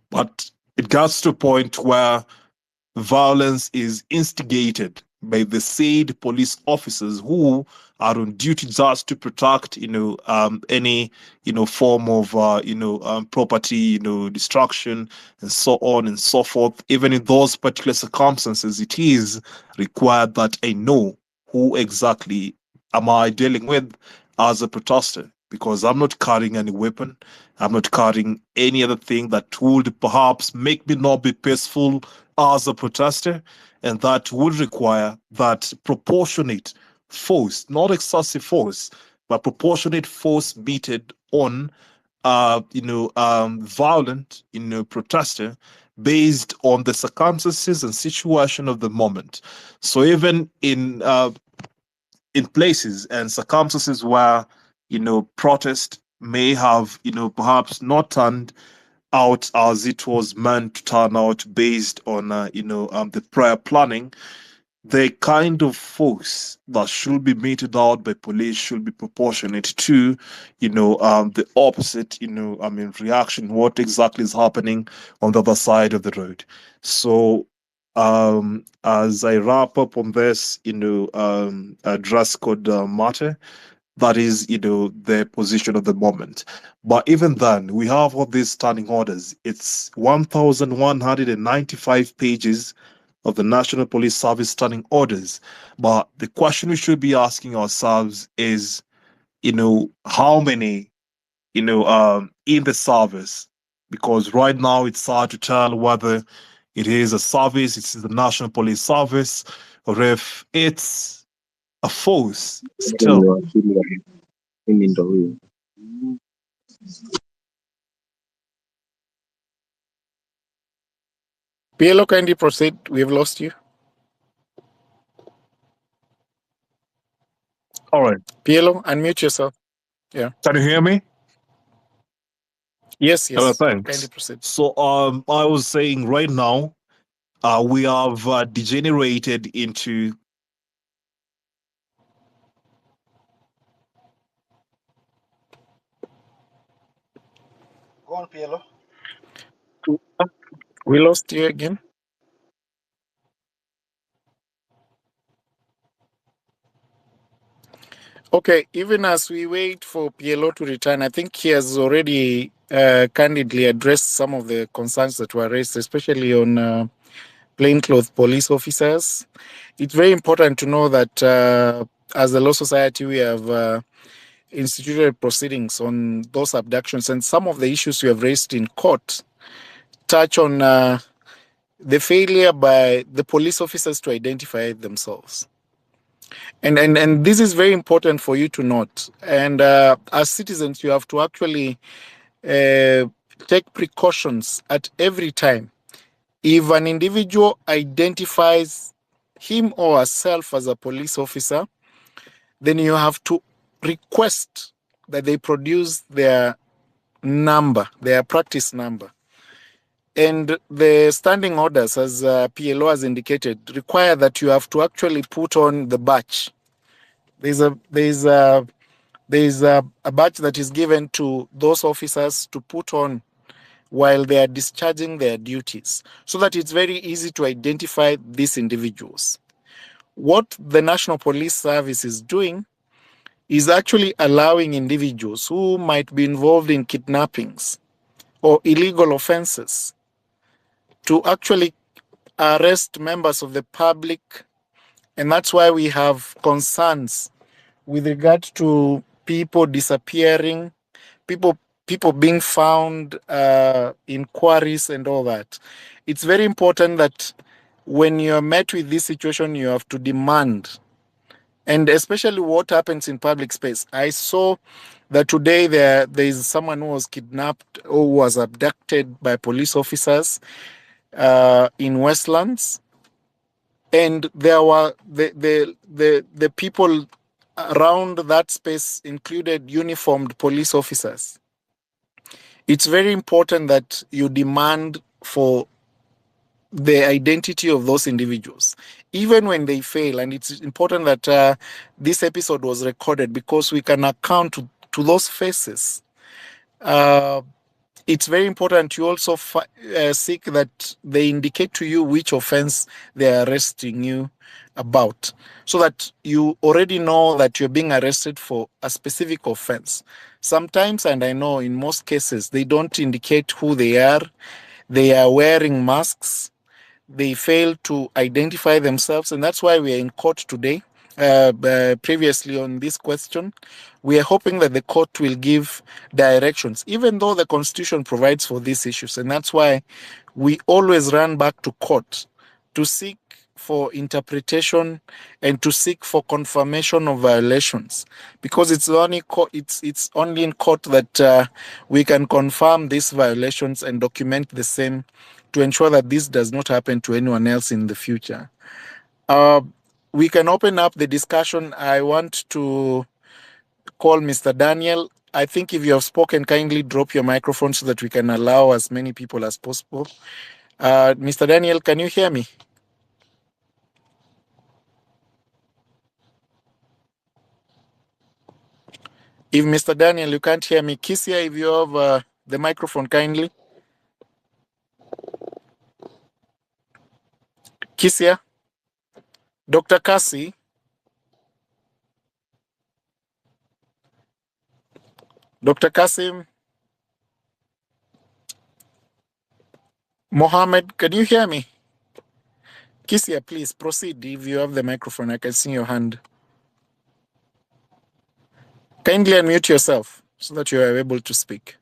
But it gets to a point where violence is instigated by the said police officers who are on duty just to protect, any, form of, property, destruction, and so on and so forth. Even in those particular circumstances, it is required that I know who exactly am I dealing with as a protester, because I'm not carrying any weapon. I'm not carrying any other thing that would perhaps make me not be peaceful as a protester, and that would require that proportionate force, not excessive force, but proportionate force meted on, violent, protester based on the circumstances and situation of the moment. So even in places and circumstances where, protest may have, perhaps not turned out as it was meant to turn out based on, the prior planning, the kind of force that should be meted out by police should be proportionate to, the opposite, reaction, what exactly is happening on the other side of the road. So, as I wrap up on this, dress code matter, that is, the position of the moment. But even then, we have all these standing orders. It's 1,195 pages of the National Police Service standing orders. But the question we should be asking ourselves is, how many, in the service? Because right now it's hard to tell whether it is a service, it's the National Police Service, or if it's a force still. PLO, kindly proceed. We have lost you. All right. PLO, unmute yourself. Yeah. Can you hear me? Yes, Hello, yes. Kindly thanks. proceed. So, I was saying right now, we have degenerated into. Go on, PLO. We lost you again. Okay, even as we wait for PLO to return, I think he has already candidly addressed some of the concerns that were raised, especially on plainclothes police officers. It's very important to know that as a law society, we have instituted proceedings on those abductions, and some of the issues you have raised in court touch on the failure by the police officers to identify themselves. And this is very important for you to note. And as citizens, you have to actually take precautions at every time. If an individual identifies him or herself as a police officer, then you have to request that they produce their number, their practice number. And the standing orders, as PLO has indicated, require that you have to actually put on the badge. There's a badge that is given to those officers to put on while they are discharging their duties, so that it's very easy to identify these individuals. What the National Police Service is doing is actually allowing individuals who might be involved in kidnappings or illegal offenses to actually arrest members of the public. And that's why we have concerns with regard to people disappearing, people being found in quarries and all that. It's very important that when you're met with this situation, you have to demand, and especially what happens in public space. I saw that today there is someone who was kidnapped or who was abducted by police officers in Westlands, and there were the people around that space included uniformed police officers. It's very important that you demand for the identity of those individuals, even when they fail. And it's important that this episode was recorded because we can account to those faces. It's very important you also seek that they indicate to you which offense they are arresting you about, so that you already know that you're being arrested for a specific offense. Sometimes, and I know in most cases, they don't indicate who they are. They are wearing masks. They fail to identify themselves, and that's why we are in court today. Previously on this question, we are hoping that the court will give directions, even though the Constitution provides for these issues. And that's why we always run back to court to seek for interpretation and to seek for confirmation of violations, because it's only in court that we can confirm these violations and document the same to ensure that this does not happen to anyone else in the future. We can open up the discussion. I want to call Mr. Daniel. I think if you have spoken, kindly drop your microphone so that we can allow as many people as possible. Mr. Daniel, can you hear me? If Mr. Daniel, you can't hear me, Kisia, if you have the microphone, kindly. Kisia? Dr. Kasi? Dr. Kasim? Mohammed, can you hear me? Kisia, please proceed. If you have the microphone, I can see your hand. Kindly unmute yourself so that you are able to speak.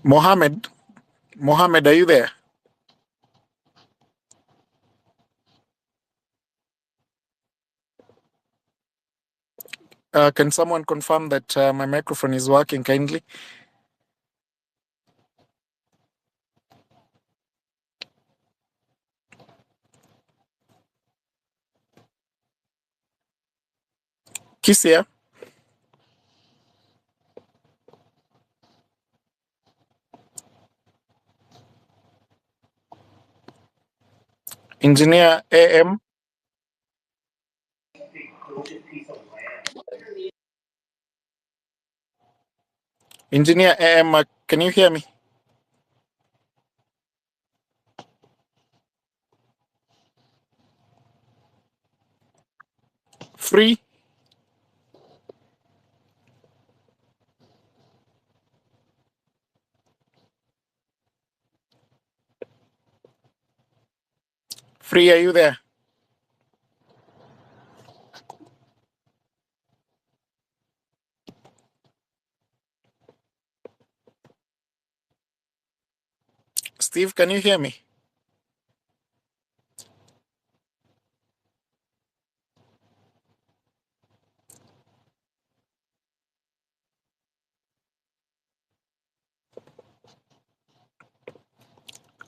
Mohammed, are you there? Can someone confirm that my microphone is working kindly? Kisia? Engineer AM? Engineer AM, can you hear me? Free? Free, are you there? Steve, can you hear me?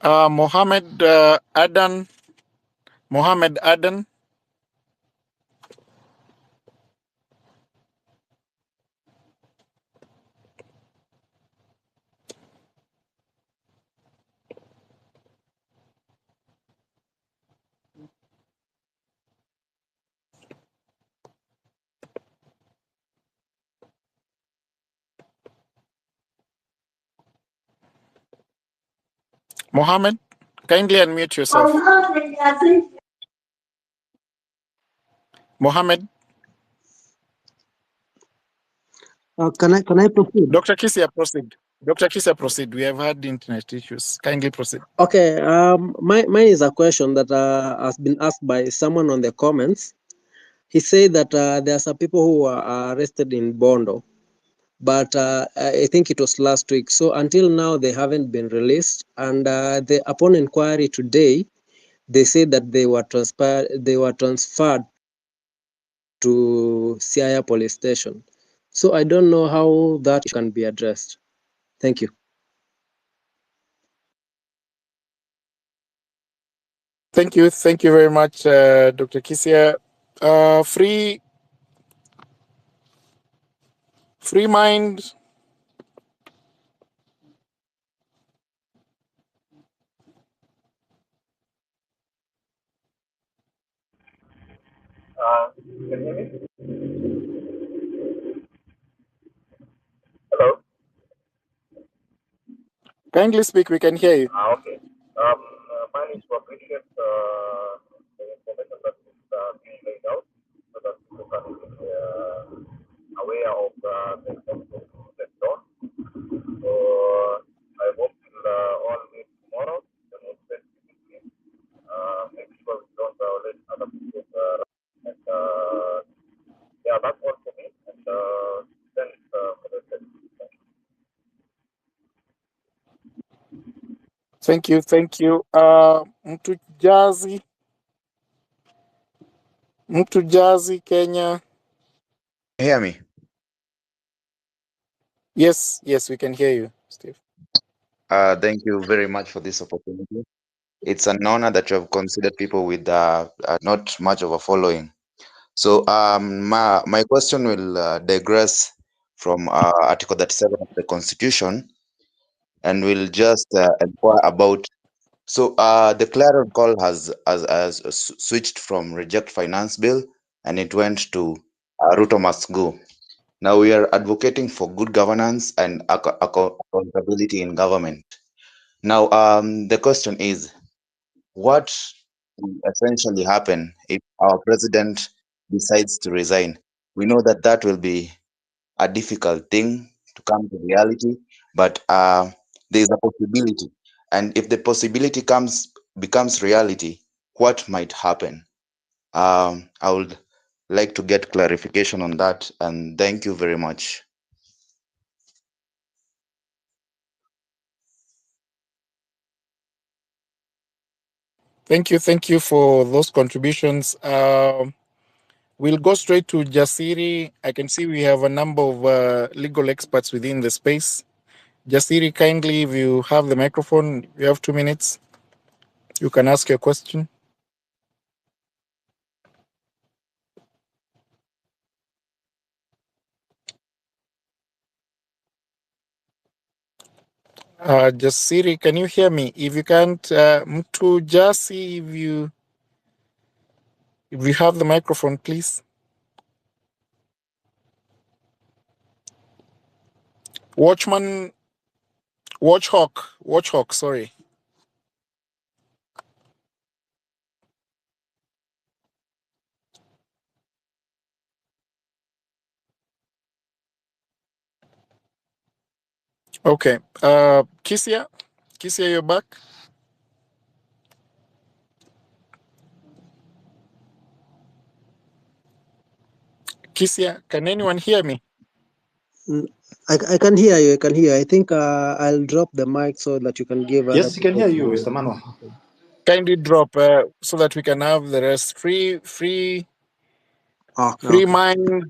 Mohammed Adan? Mohammed Adan? Mohammed, kindly unmute yourself. Mohammed? Can I proceed? Dr. Kisia, proceed. Dr. Kisia, proceed. We have had internet issues. Kindly proceed. Okay. Mine is a question that has been asked by someone on the comments. He said that there are some people who are arrested in Bondo, but I think it was last week. So until now, they haven't been released. And upon inquiry today, they said that they were transferred to Siaya police station. So I don't know how that can be addressed. Thank you. Thank you. Thank you very much, Dr. Kisia. Free mind. Can you hear me? Hello? Kindly speak, we can hear you. Okay. Mine is to appreciate the information that is being laid out so that people can be aware of the responsibilities that done. So I hope we'll all meet tomorrow and we'll spend make sure we don't violate other people's and yeah, that's all for me. And thanks for the session. Thank you, thank you. Mtu Jazi, Kenya. Hear me? Yes, we can hear you, Steve. Thank you very much for this opportunity. It's an honor that you have considered people with not much of a following. So my question will digress from Article 37 of the Constitution, and will just inquire about. So the clarion call has switched from reject finance bill, and it went to Ruto must go. Now we are advocating for good governance and accountability in government. Now, the question is, what will essentially happen if our president decides to resign? We know that that will be a difficult thing to come to reality, but there is a possibility. And if the possibility becomes reality, what might happen? I would like to get clarification on that, and thank you very much. Thank you for those contributions. We'll go straight to Jasiri. I can see we have a number of legal experts within the space. Jasiri, kindly, if you have the microphone, you have 2 minutes. You can ask your question. Jasiri, can you hear me? If you can't, Mtu Jasi, if you have the microphone, please. Watchhawk, sorry. Okay. Kisia, you're back. Kisia, can anyone hear me? I can hear you. I can hear. I think I'll drop the mic so that you can give. Yes, you can hear you, Mr. Manuel. Kindly drop so that we can have the rest. Free mind.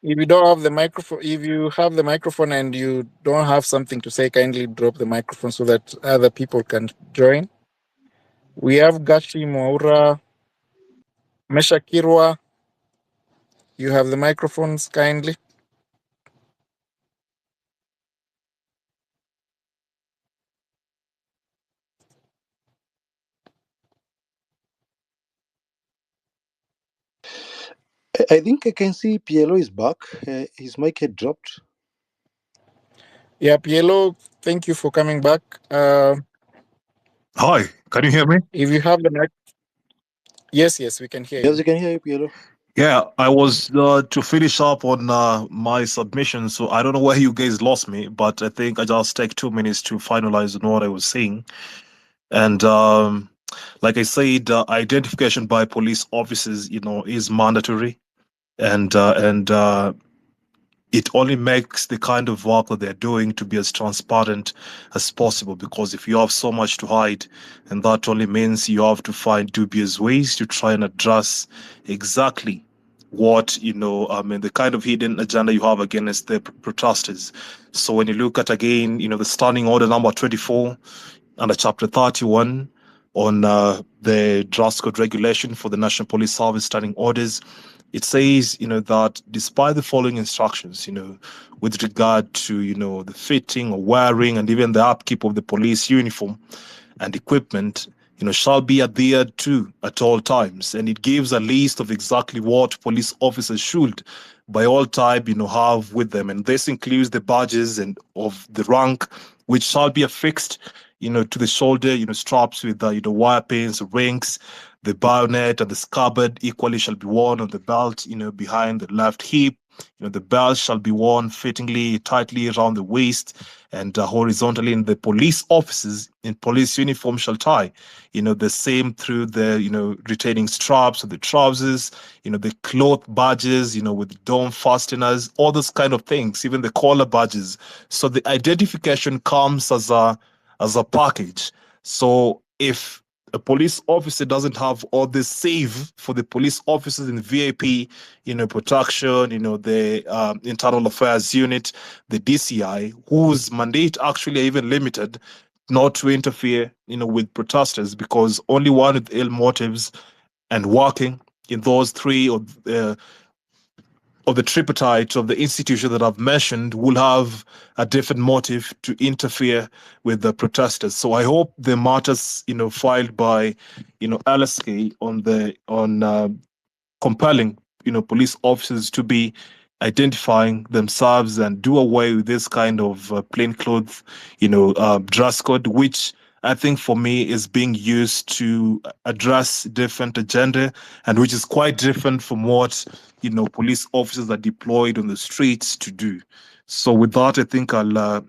If you don't have the microphone, if you have the microphone and you don't have something to say, kindly drop the microphone so that other people can join. We have Gashi Mwaura, Meshakirwa. You have the microphones, kindly. I think I can see PLO is back. His mic had dropped. Yeah, PLO, thank you for coming back. Hi, can you hear me? If you have the mic. Yes, we can hear you. Yes, you can hear you, PLO. Yeah, I was to finish up on my submission, so I don't know where you guys lost me, but I think I just take 2 minutes to finalize on what I was saying. And like I said, identification by police officers, is mandatory, and it only makes the kind of work that they're doing to be as transparent as possible, because if you have so much to hide, and that only means you have to find dubious ways to try and address exactly what, the kind of hidden agenda you have against the protesters. So when you look at, again, the Standing Order number 24 under Chapter 31 on the dress code regulation for the National Police Service Standing Orders, It says, that despite the following instructions, with regard to, the fitting or wearing and even the upkeep of the police uniform and equipment, shall be adhered to at all times. And it gives a list of exactly what police officers should, by all type, have with them. And this includes the badges and of the rank, which shall be affixed, to the shoulder, straps with, wire pins, rings. The bayonet and the scabbard equally shall be worn on the belt, behind the left hip. The belt shall be worn fittingly, tightly around the waist and horizontally in the police officers in police uniform shall tie, the same through the, retaining straps of the trousers, the cloth badges, with dome fasteners, all those kind of things, even the collar badges. So the identification comes as a package. So if a police officer doesn't have all this save for the police officers in VIP, protection, the internal affairs unit, the DCI, whose mandate actually are even limited not to interfere, with protesters, because only one with ill motives and working in those three of the tripartite of the institution that I've mentioned will have a different motive to interfere with the protesters. So I hope the matters, filed by, LSK on compelling, police officers to be identifying themselves and do away with this kind of plainclothes, dress code, which I think for me is being used to address different agenda and which is quite different from what, police officers are deployed on the streets to do. So with that, I think I'll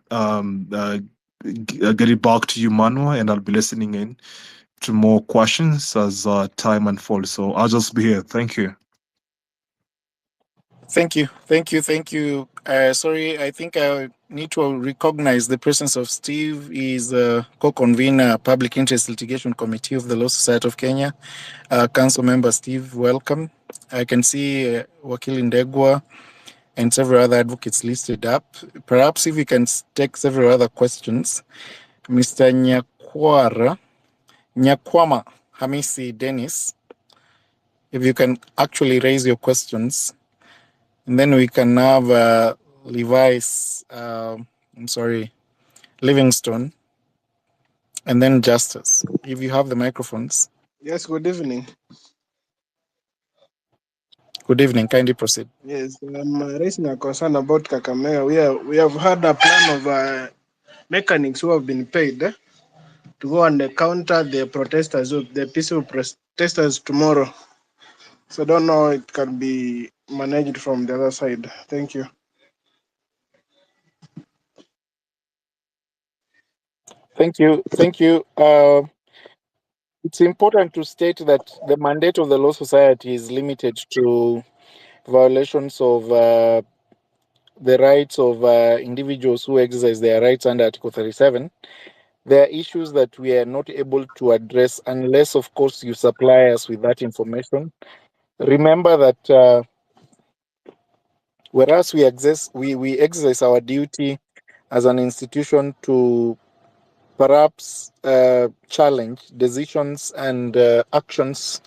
get it back to you, Manuel, and I'll be listening in to more questions as time unfolds. So I'll just be here. Thank you. Thank you. Sorry, I think I need to recognize the presence of Steve. He's a co-convener, Public Interest Litigation Committee of the Law Society of Kenya. Council member Steve, welcome. I can see Wakil Ndegwa and several other advocates listed up. Perhaps if we can take several other questions. Mr. Nyakwama Hamisi Dennis, if you can actually raise your questions. And then we can have Livingston, and then Justice. If you have the microphones. Yes, good evening. Good evening, kindly proceed. Yes, I'm raising a concern about Kakamega. We have had a plan of mechanics who have been paid to go and counter the protesters, the peaceful protesters tomorrow. So I don't know it can be managed from the other side. Thank you. Thank you. It's important to state that the mandate of the Law Society is limited to violations of the rights of individuals who exercise their rights under Article 37. There are issues that we are not able to address unless, of course, you supply us with that information. Remember that whereas we exercise our duty as an institution to perhaps challenge decisions and actions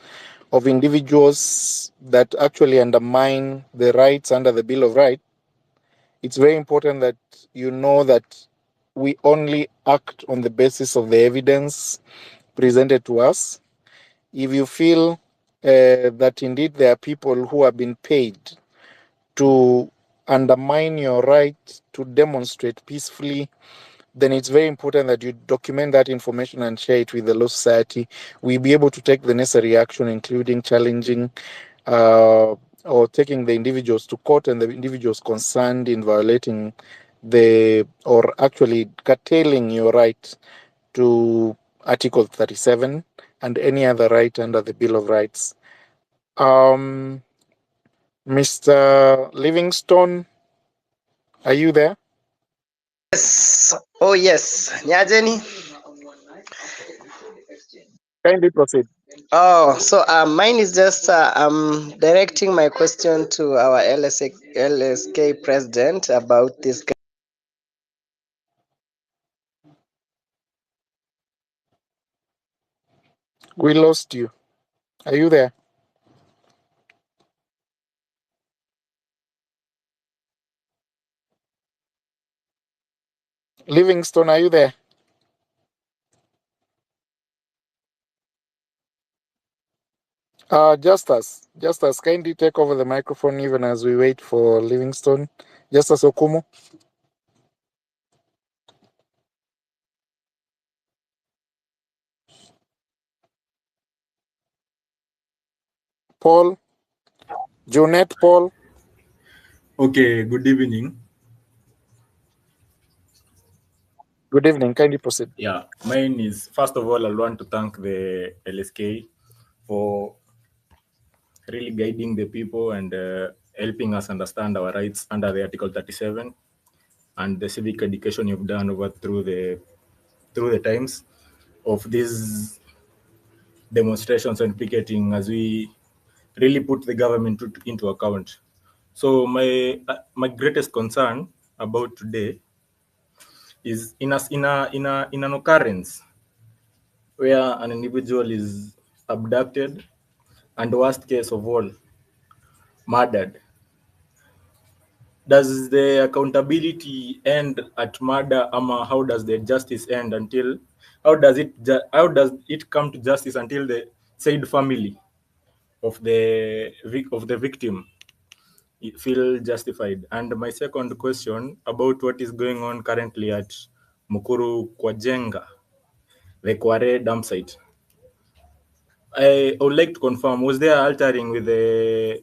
of individuals that actually undermine the rights under the Bill of Rights, it's very important that you know that we only act on the basis of the evidence presented to us. If you feel that indeed there are people who have been paid to undermine your right to demonstrate peacefully, then it's very important that you document that information and share it with the Law Society. We'll be able to take the necessary action, including challenging or taking the individuals to court and the individuals concerned in violating or actually curtailing your right to Article 37 and any other right under the Bill of Rights. Mr. Livingston, are you there? Yes. Oh, yes. Nyajeni. Kindly proceed. Oh, so mine is just I'm directing my question to our LSK president about this. We lost you. Are you there? Livingstone, are you there? Justus, kindly take over the microphone even as we wait for Livingstone. Justus Okumu. Paul. Junette Paul. Okay, good evening. Good evening, kindly proceed. Yeah, mine is, first of all, I want to thank the LSK for really guiding the people and helping us understand our rights under the Article 37 and the civic education you've done over through the times of these demonstrations and picketing as we really put the government into account. So my greatest concern about today is in an occurrence where an individual is abducted and, worst case of all, murdered. Does the accountability end at murder, how does the justice end until, how does it come to justice until the said family of the victim feel justified? And my second question about what is going on currently at Mukuru Kwajenga, the Kware dump site. I would like to confirm, was there altering with the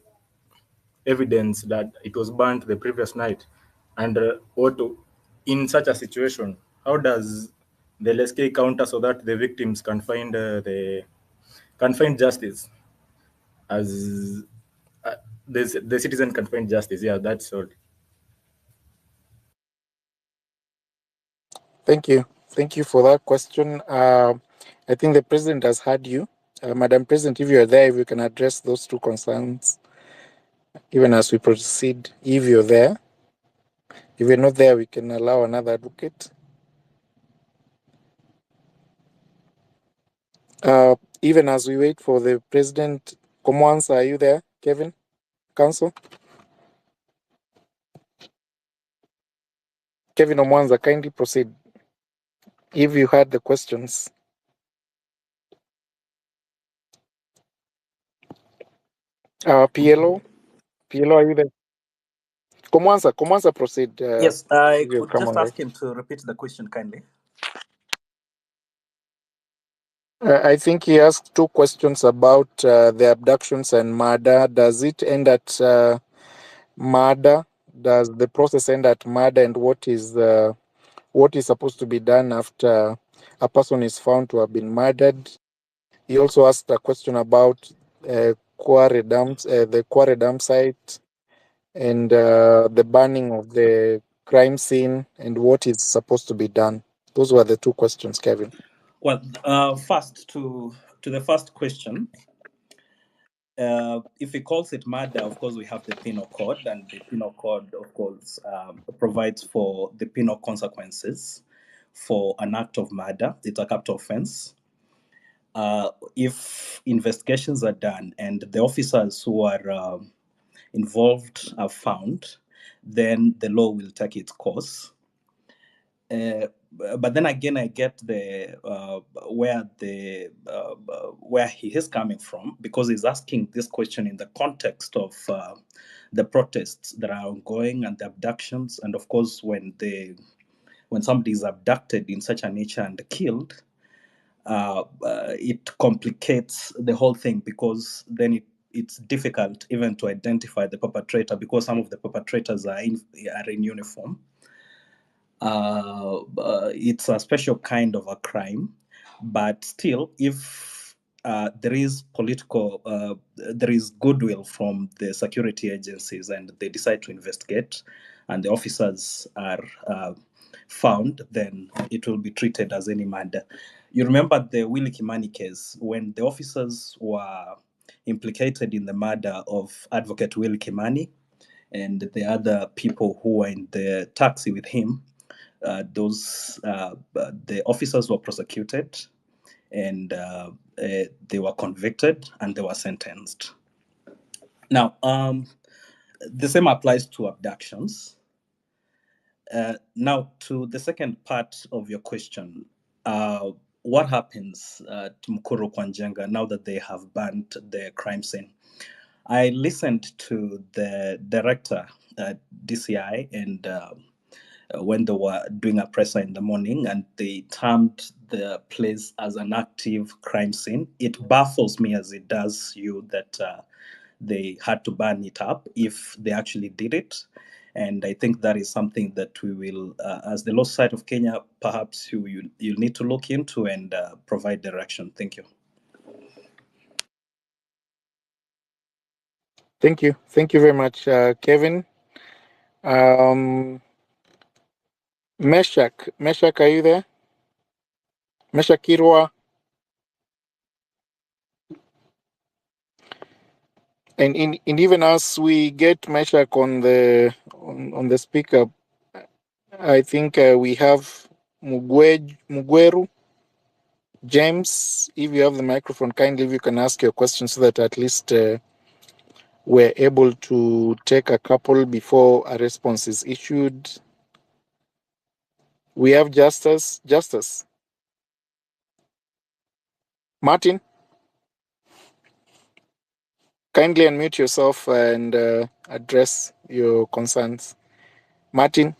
evidence that it was burnt the previous night? And in such a situation, how does the LSK counter so that the victims can find justice as the citizen can find justice? Yeah, that's all. Thank you for that question. I think the president has heard you. Madam President, if you're there, if you can address those two concerns, even as we proceed, if you're there. If you're not there, we can allow another advocate. Even as we wait for the president, Komwansa, are you there? Kevin, counsel? Kevin Omwanza, kindly proceed. If you heard the questions. PLO, are you there? Komwansa, proceed. Yes, I if you could come just on ask him to repeat the question kindly. I think he asked two questions about the abductions and murder. Does it end at murder? Does the process end at murder? And what is supposed to be done after a person is found to have been murdered? He also asked a question about Kware Dams, the Kware Dam site, and the burning of the crime scene, and what is supposed to be done. Those were the two questions, Kevin. Well, first to the first question, if he calls it murder, of course, we have the penal code, and the penal code, of course, provides for the penal consequences for an act of murder. It's a capital offense. If investigations are done and the officers who are involved are found, then the law will take its course. But then again, I get the where he is coming from, because he's asking this question in the context of the protests that are ongoing and the abductions, and of course, when somebody is abducted in such a nature and killed, it complicates the whole thing, because then it's difficult even to identify the perpetrator, because some of the perpetrators are in uniform. It's a special kind of a crime, but still, if there is there is goodwill from the security agencies and they decide to investigate and the officers are found, then it will be treated as any murder. You remember the Willie Kimani case, when the officers were implicated in the murder of Advocate Willie Kimani and the other people who were in the taxi with him. The officers were prosecuted, and they were convicted, and they were sentenced. Now, the same applies to abductions. Now, to the second part of your question, what happens to Mukuru Kwanjenga now that they have banned the crime scene? I listened to the director at DCI and when they were doing a presser in the morning, and they termed the place as an active crime scene. It baffles me as it does you that they had to burn it up if they actually did it. And I think that is something that we will, as the Law Society of Kenya, perhaps you need to look into and provide direction. Thank you. Thank you. Thank you very much, Kevin. Meshach, are you there? Meshach Kirwa. And even as we get Meshach on the speaker, I think we have Mugweru. James, if you have the microphone, kindly if you can ask your question so that at least we're able to take a couple before a response is issued. We have Justice. Martin, kindly unmute yourself and address your concerns. Martin.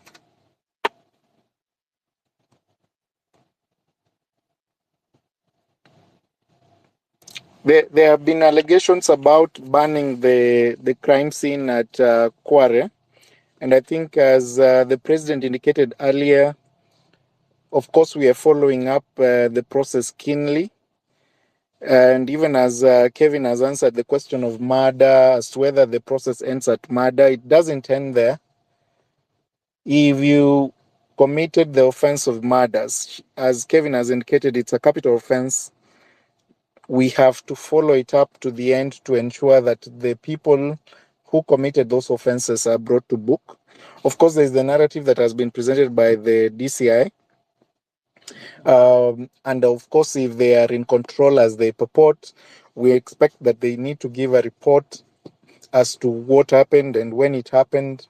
There have been allegations about banning the crime scene at Kware. And I think as the president indicated earlier, of course, we are following up the process keenly. And even as Kevin has answered the question of murder, as to whether the process ends at murder, it doesn't end there. If you committed the offense of murders, as Kevin has indicated, it's a capital offense. We have to follow it up to the end to ensure that the people who committed those offenses are brought to book. Of course, there's the narrative that has been presented by the DCI. And of course, if they are in control as they purport, we expect that they need to give a report as to what happened and when it happened,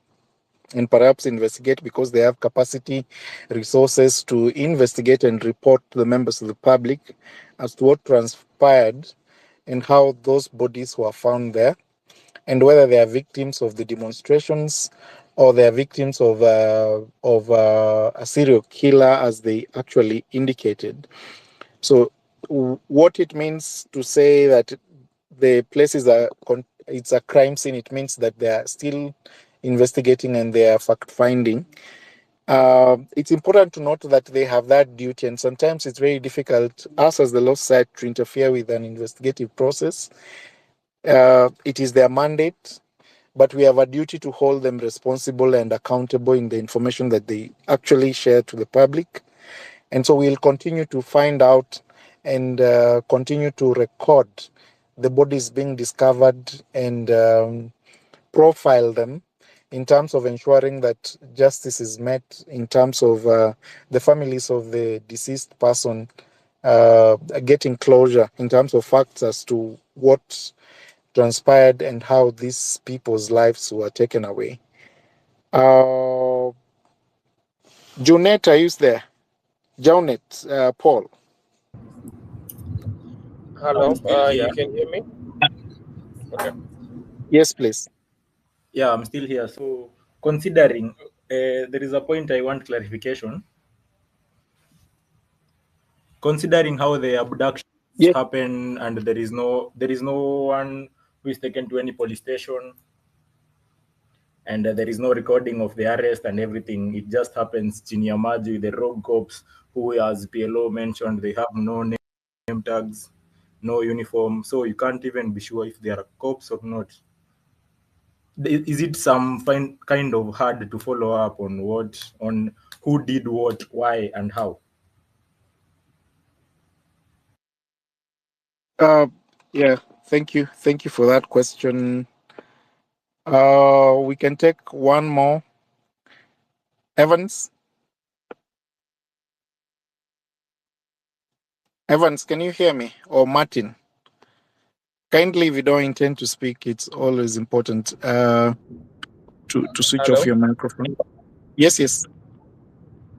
and perhaps investigate, because they have capacity, resources to investigate and report to the members of the public as to what transpired and how those bodies were found there, and whether they are victims of the demonstrations or they are victims of a serial killer, as they actually indicated. So what it means to say that the place is it's a crime scene, it means that they are still investigating and they are fact-finding. It's important to note that they have that duty, and sometimes it's very difficult, us as the law society, to interfere with an investigative process. It is their mandate, but we have a duty to hold them responsible and accountable in the information that they actually share to the public. And so we'll continue to find out and continue to record the bodies being discovered and profile them in terms of ensuring that justice is met, in terms of the families of the deceased person getting closure in terms of facts as to what transpired and how these people's lives were taken away. Junet, are you there? Jaunet, Paul. Hello, Still here. you can hear me? Okay. Yes, please. Yeah, I'm still here. So, considering there is a point I want clarification. Considering how the abductions happen and there is no one who is taken to any police station, and there is no recording of the arrest and everything, it just happens chini ya maji with the rogue cops who, as PLO mentioned, they have no name tags, no uniform, so you can't even be sure if they are cops or not. Is it some kind of hard to follow up on who did what, why, and how? Yeah, thank you for that question. We can take one more. Evans, can you hear me? Or Martin? Kindly, if you don't intend to speak, it's always important to switch off your microphone. Yes.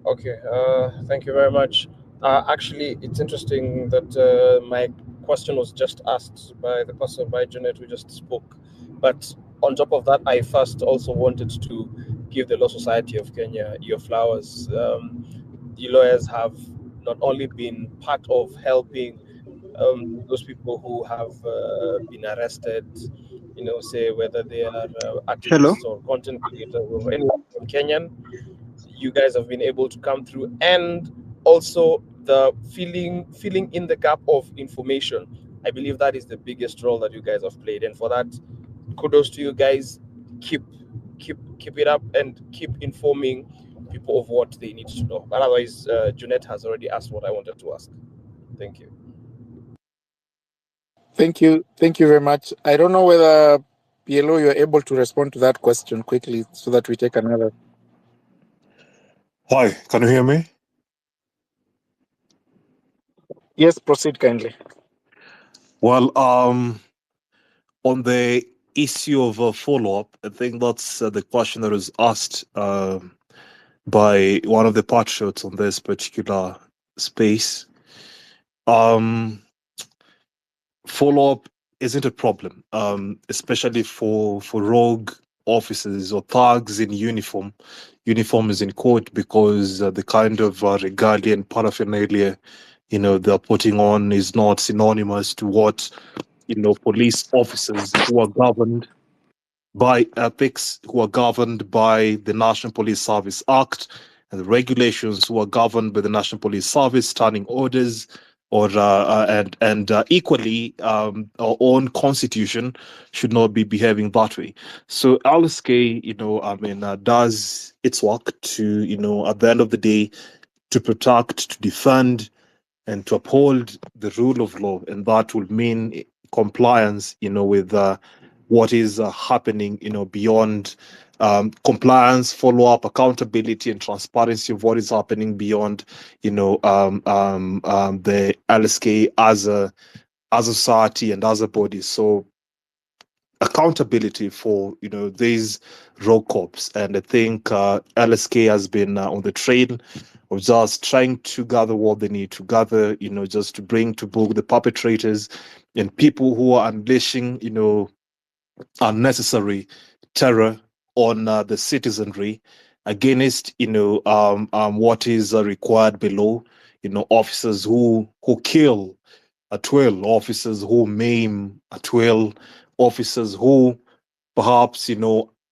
Okay, thank you very much. Actually, it's interesting that my question was just asked by the person, by Janet, who just spoke. But on top of that, I first also wanted to give the Law Society of Kenya your flowers. The lawyers have not only been part of helping those people who have been arrested, say whether they are Hello. activists or content creators or anyone in Kenyan, you guys have been able to come through, and also the filling in the gap of information. I believe that is the biggest role that you guys have played, and for that, kudos to you guys. Keep it up and keep informing people of what they need to know. But otherwise, Junet has already asked what I wanted to ask. Thank you. Thank you very much. I don't know whether PLO you're able to respond to that question quickly so that we take another. Hi, can you hear me? Yes, proceed kindly. Well, on the issue of follow-up, I think that's the question that was asked by one of the patriots on this particular space. Follow-up isn't a problem, especially for rogue officers or thugs in uniform. Uniform is in court because the kind of regalia and paraphernalia, they're putting on is not synonymous to what, police officers who are governed by ethics, who are governed by the National Police Service Act and the regulations, who are governed by the National Police Service standing orders, or and equally our own constitution should not be behaving that way. So LSK, does its work to, at the end of the day, to protect, to defend, and to uphold the rule of law, and that will mean compliance, with what is happening, beyond compliance, follow-up, accountability, and transparency of what is happening beyond, the LSK as a society and as a body. So accountability for these rogue cops, and I think LSK has been on the trail of just trying to gather what they need to gather, just to bring to book the perpetrators and people who are unleashing unnecessary terror on the citizenry against what is required below, officers who kill at will, officers who maim at will, officers who perhaps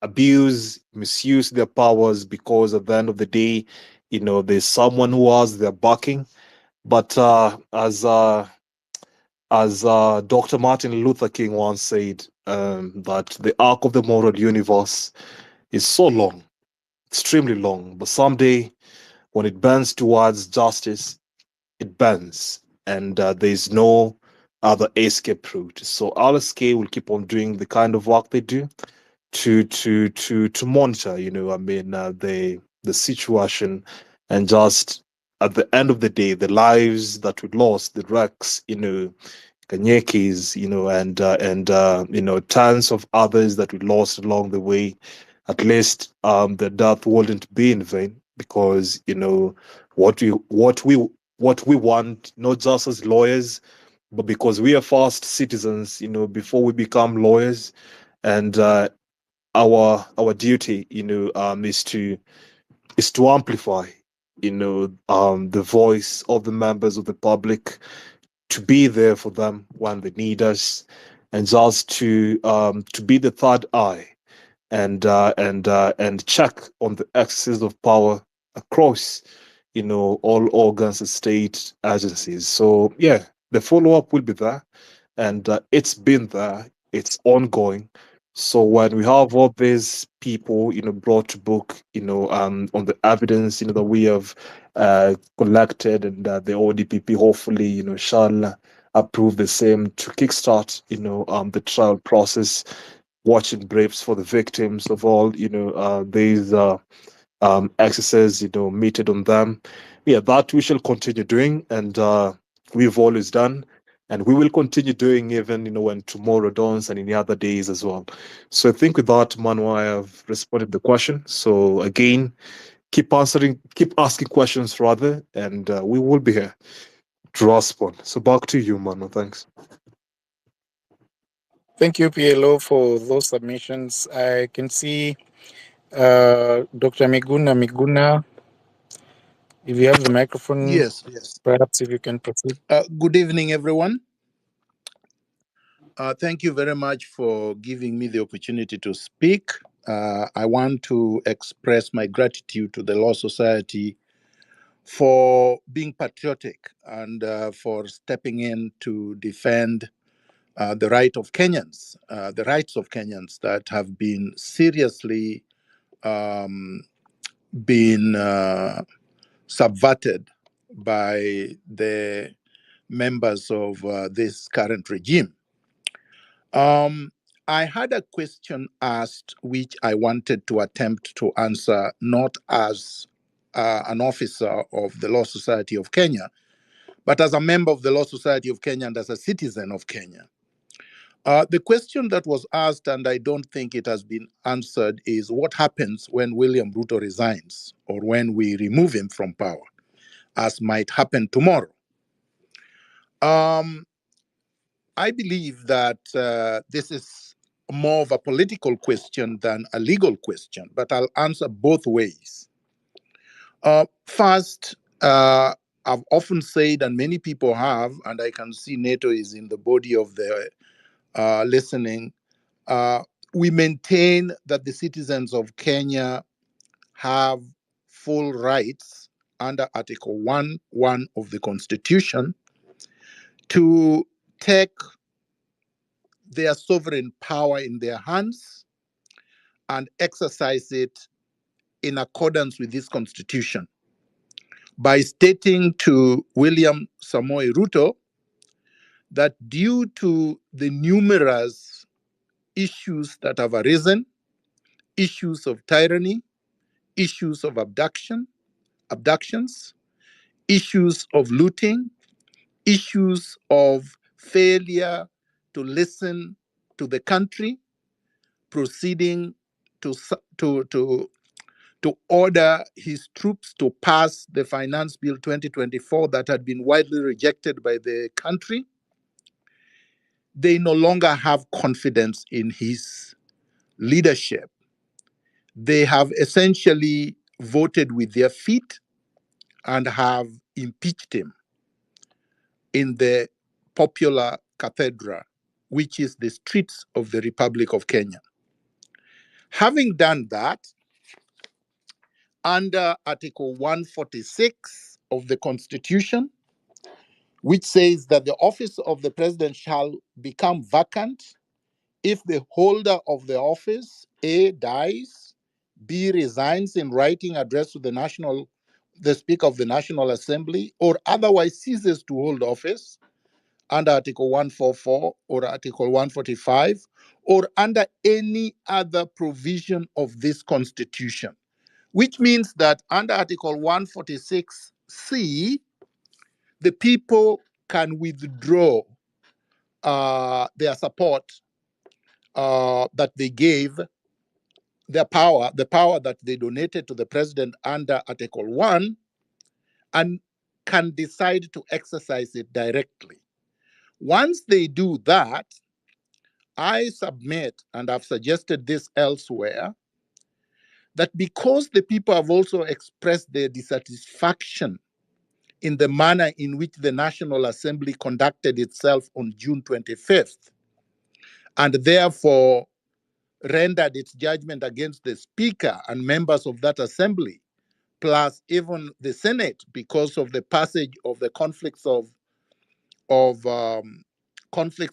abuse, misuse their powers, because at the end of the day, there's someone who has their backing. But as Dr. Martin Luther King once said, that the arc of the moral universe is so long, extremely long, but someday when it bends towards justice, it bends, and there's no other escape route. So LSK will keep on doing the kind of work they do to monitor, the situation, and just at the end of the day, the lives that we lost, the wrecks, Kanyekis, and tons of others that we lost along the way. At least the death wouldn't be in vain, because what we want, not just as lawyers, but because we are first citizens, before we become lawyers, and our duty, is to amplify, the voice of the members of the public, to be there for them when they need us, and just to be the third eye, and check on the excesses of power across, all organs and state agencies. So yeah, the follow-up will be there, and it's been there, it's ongoing. So when we have all these people, brought to book, on the evidence, that we have collected, and the ODPP hopefully, shall approve the same to kickstart, the trial process, watching briefs for the victims of all, these excesses, meted on them. Yeah, that we shall continue doing, and we've always done, and we will continue doing, even when tomorrow dawns, and in the other days as well. So I think with that, Manu, I have responded to the question. So again, keep asking questions rather, and we will be here to respond. So back to you, Mano. Thanks. Thank you, PLO, for those submissions. I can see Dr. Miguna, if you have the microphone, Yes. perhaps if you can proceed. Good evening, everyone. Thank you very much for giving me the opportunity to speak. I want to express my gratitude to the Law Society for being patriotic and for stepping in to defend the rights of Kenyans that have been seriously been subverted by the members of this current regime. I had a question asked which I wanted to attempt to answer, not as an officer of the Law Society of Kenya, but as a member of the Law Society of Kenya and as a citizen of Kenya. The question that was asked, and I don't think it has been answered, is what happens when William Ruto resigns or when we remove him from power, as might happen tomorrow. I believe that this is more of a political question than a legal question, but I'll answer both ways. First, I've often said, and many people have, and I can see NATO is in the body of the listening, we maintain that the citizens of Kenya have full rights under Article 1.1 of the Constitution to take their sovereign power in their hands and exercise it in accordance with this Constitution by stating to William Samoei Ruto that due to the numerous issues that have arisen, issues of tyranny, issues of abductions, issues of looting, issues of failure to listen to the country, proceeding to order his troops to pass the Finance Bill 2024 that had been widely rejected by the country. They no longer have confidence in his leadership. They have essentially voted with their feet and have impeached him in the popular cathedral, which is the streets of the Republic of Kenya. Having done that, under Article 146 of the Constitution, which says that the office of the president shall become vacant if the holder of the office, A, dies, B, resigns in writing address to the Speaker of the National Assembly, or otherwise ceases to hold office under Article 144 or Article 145, or under any other provision of this Constitution. Which means that under Article 146C, the people can withdraw their support that they gave, the power that they donated to the president under Article 1, and can decide to exercise it directly. Once they do that, I submit, and I've suggested this elsewhere, that because the people have also expressed their dissatisfaction in the manner in which the National Assembly conducted itself on June 25th, and therefore rendered its judgment against the Speaker and members of that assembly, plus even the Senate, because of the passage of the conflicts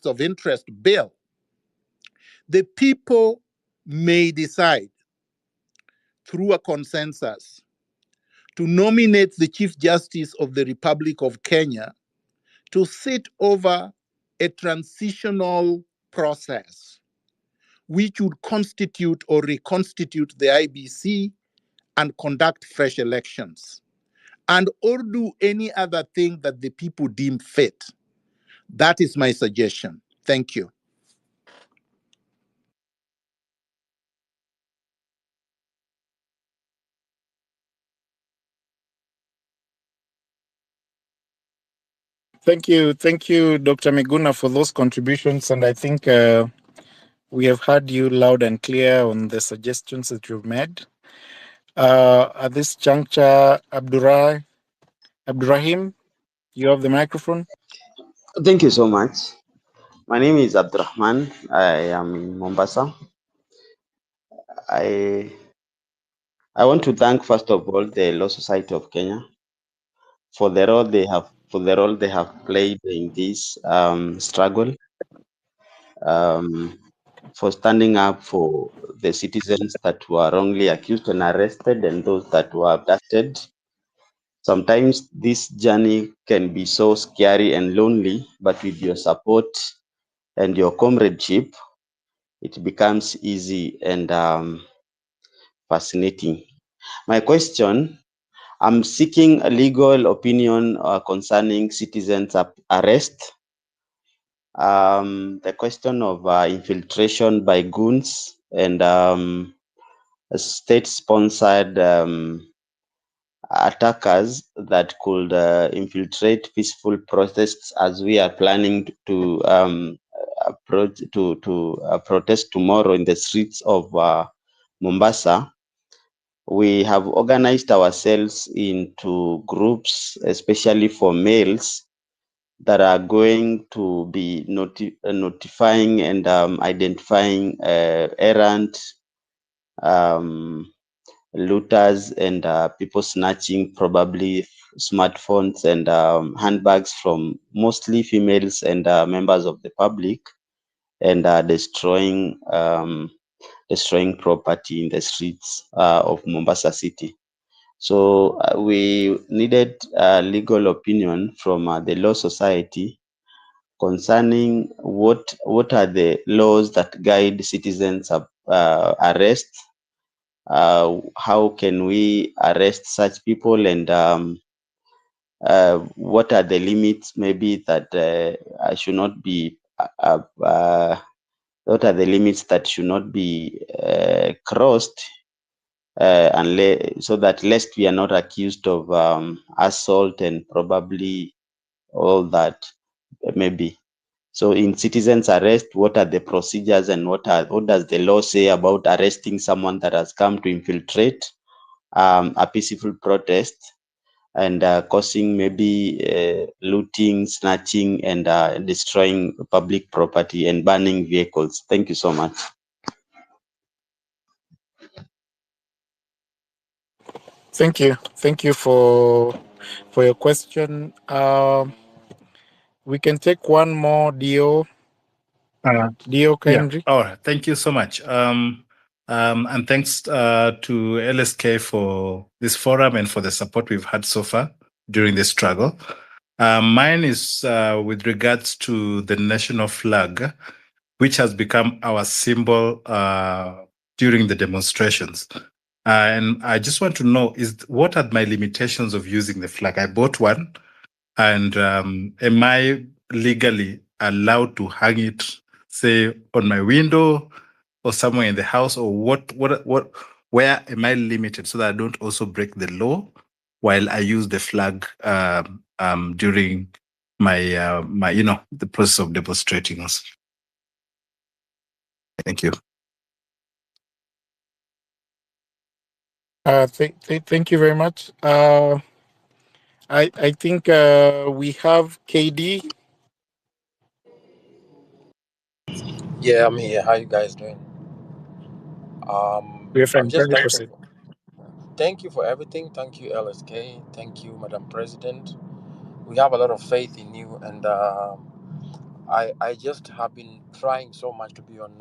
of interest bill, the people may decide through a consensus to nominate the Chief Justice of the Republic of Kenya to sit over a transitional process which would constitute or reconstitute the IBC and conduct fresh elections, and or do any other thing that the people deem fit. That is my suggestion. Thank you. Thank you, Dr. Miguna, for those contributions. And I think we have heard you loud and clear on the suggestions that you've made. At this juncture, Abdurrahim, you have the microphone. Thank you so much. My name is Abdurrahman. I am in Mombasa. I want to thank first of all the Law Society of Kenya for the role they have played in this struggle, for standing up for the citizens that were wrongly accused and arrested and those that were abducted. Sometimes this journey can be so scary and lonely, but with your support and your comradeship, it becomes easy and fascinating. My question, I'm seeking a legal opinion concerning citizens' arrest. The question of infiltration by goons and state-sponsored attackers that could infiltrate peaceful protests, as we are planning to protest tomorrow in the streets of Mombasa. We have organized ourselves into groups, especially for males, that are going to be notifying and identifying errant looters and people snatching probably smartphones and handbags from mostly females and members of the public, and destroying property in the streets of Mombasa City. So we needed a legal opinion from the Law Society concerning what are the laws that guide citizens arrest. How can we arrest such people, and what are the limits maybe that should not be what are the limits that should not be crossed, so that lest we are not accused of assault and probably all that maybe. So in citizens arrest, what are the procedures and what does the law say about arresting someone that has come to infiltrate a peaceful protest and causing maybe looting, snatching, and destroying public property and burning vehicles? Thank you so much. Thank you for your question. We can take one more, Dio. Dio Kendrick. Yeah. Thank you so much. And thanks to LSK for this forum and for the support we've had so far during this struggle. Mine is with regards to the national flag, which has become our symbol during the demonstrations. And I just want to know, what are my limitations of using the flag? I bought one, and am I legally allowed to hang it, say, on my window or somewhere in the house, or where am I limited so that I don't also break the law while I use the flag during my the process of demonstrating us? Thank you. Thank you very much. I think we have KD. Yeah, I'm here. How you guys doing? We're fine. I'm just Kindly thankful. proceed. Thank you for everything. Thank you, LSK. Thank you, Madam President. We have a lot of faith in you, and I just have been trying so much to be on,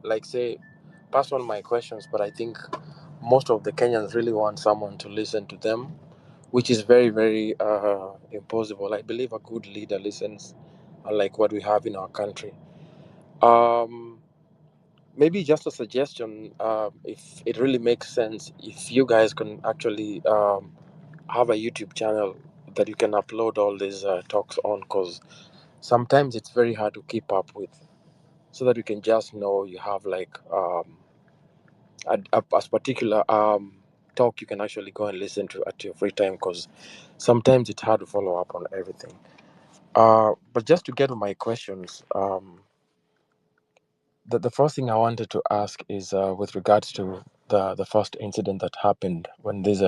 like say, pass on my questions. But I think most of the Kenyans really want someone to listen to them, which is very, very impossible. I believe a good leader listens, unlike what we have in our country. Maybe just a suggestion, if it really makes sense, if you guys can actually have a YouTube channel that you can upload all these talks on, because sometimes it's very hard to keep up with, so that you can just know you have like a particular talk, you can actually go and listen to at your free time, because sometimes it's hard to follow up on everything. But just to get to my questions, the first thing I wanted to ask is with regards to the first incident that happened when these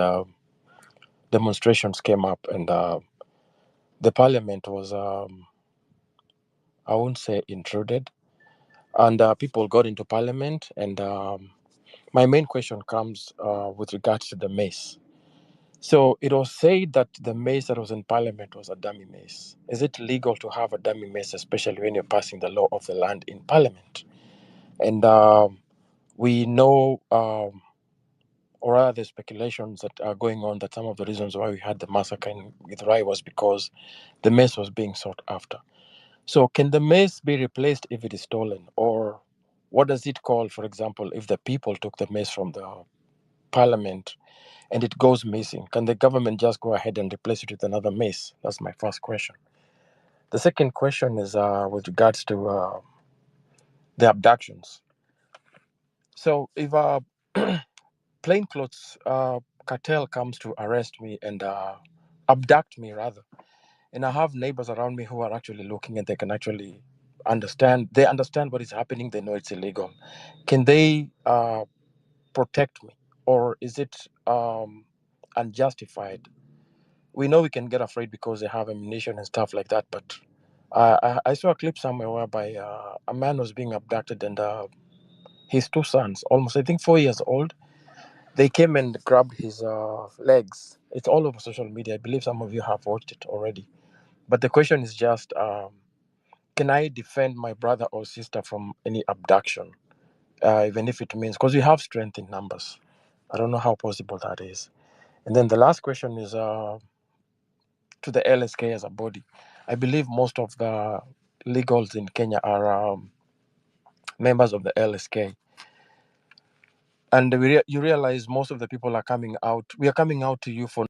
demonstrations came up, and the parliament was, I won't say intruded, and people got into parliament. And my main question comes with regards to the mace. So it was said that the mace that was in parliament was a dummy mace. Is it legal to have a dummy mace, especially when you're passing the law of the land in parliament? And we know, or rather, the speculations that are going on, that some of the reasons why we had the massacre in Githurai was because the mace was being sought after. So can the mace be replaced if it is stolen? Or what does it call, for example, if the people took the mace from the parliament and it goes missing? Can the government just go ahead and replace it with another mace? That's my first question. The second question is with regards to the abductions. So if a plainclothes cartel comes to arrest me and abduct me, rather, and I have neighbors around me who are actually looking, and they can actually understand what is happening, they know it's illegal, can they protect me, or is it unjustified? We know we can get afraid because they have ammunition and stuff like that, but I saw a clip somewhere whereby a man was being abducted, and his two sons, almost I think 4 years old, they came and grabbed his legs. It's all over social media. I believe some of you have watched it already. But the question is just, can I defend my brother or sister from any abduction, even if it means, because we have strength in numbers. I don't know how possible that is. And then the last question is to the LSK as a body. I believe most of the legals in Kenya are members of the LSK. And you realize most of the people are coming out. We are coming out to you for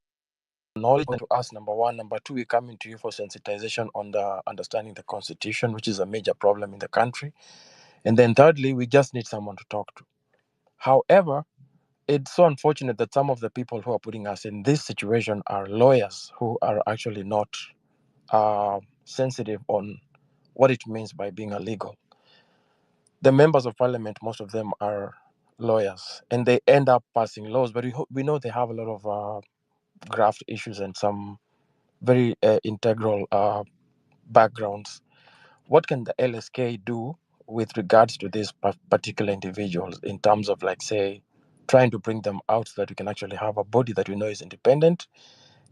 knowledge, to us, number one. Number two, we're coming to you for sensitization on the understanding the constitution, which is a major problem in the country. And then thirdly, we just need someone to talk to. However, it's so unfortunate that some of the people who are putting us in this situation are lawyers who are actually not sensitive on what it means by being illegal. The members of parliament, most of them are lawyers, and they end up passing laws, but we know they have a lot of graft issues and some very integral backgrounds. What can the LSK do with regards to these particular individuals in terms of, like, say, trying to bring them out so that we can actually have a body that we know is independent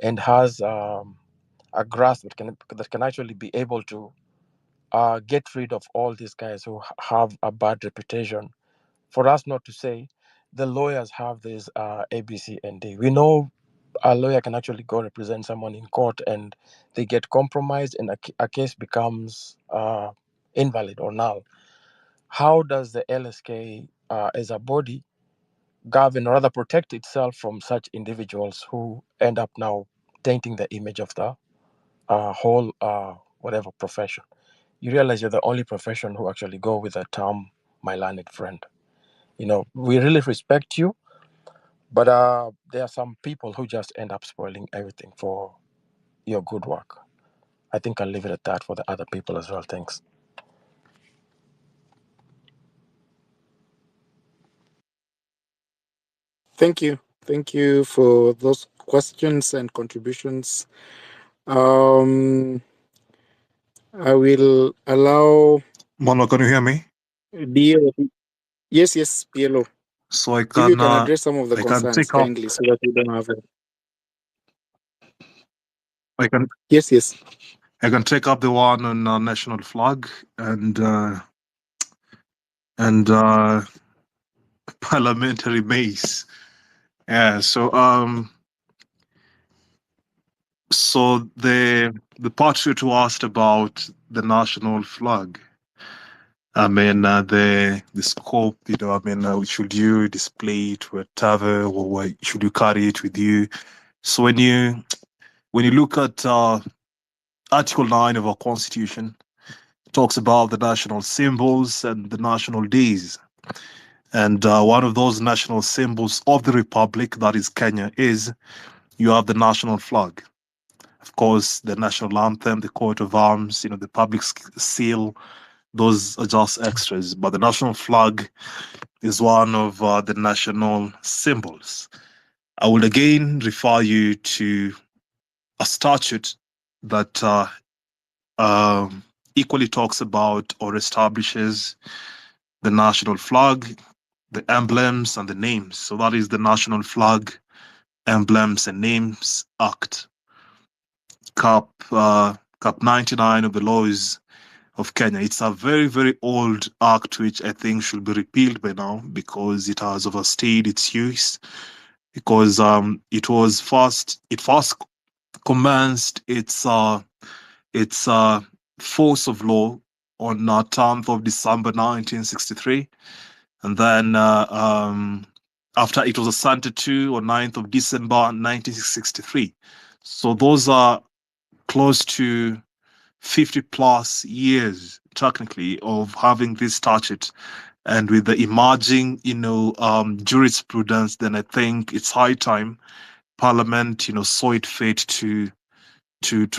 and has a grasp that can actually be able to get rid of all these guys who have a bad reputation? For us not to say the lawyers have this ABC and D. We know a lawyer can actually go represent someone in court and they get compromised and a case becomes invalid or null. How does the LSK as a body govern or rather protect itself from such individuals who end up now tainting the image of the whole whatever profession? You realize you're the only profession who actually go with the term "my learned friend." You know, we really respect you, but there are some people who just end up spoiling everything for your good work. I think I'll leave it at that for the other people as well. Thanks. Thank you. Thank you for those questions and contributions. I will allow Mono, can you hear me? Dio. Yes, PLO. So I If you can can address some of the I can concerns take up kindly so that we don't have it. I can Yes. I can take up the one on national flag and parliamentary mace. Yeah. So the patriot who asked about the national flag. I mean, the scope, should you display it whatever, or should you carry it with you? So when you look at Article 9 of our Constitution, it talks about the national symbols and the national days. And one of those national symbols of the Republic, that is Kenya, is you have the national flag. Of course, the national anthem, the coat of arms, the public seal, those are just extras. But the national flag is one of the national symbols. I would again refer you to a statute that equally talks about or establishes the national flag, the emblems, and the names. So that is the National Flag, Emblems, and Names Act, Cap 99 of the laws of Kenya. It's a very, very old act which I think should be repealed by now because it has overstayed its use. Because it first commenced its force of law on 10th of December 1963, and then after it was assented to on 9th of December 1963. So those are close to 50 plus years technically of having this statute, and with the emerging jurisprudence, then I think it's high time Parliament saw it fit to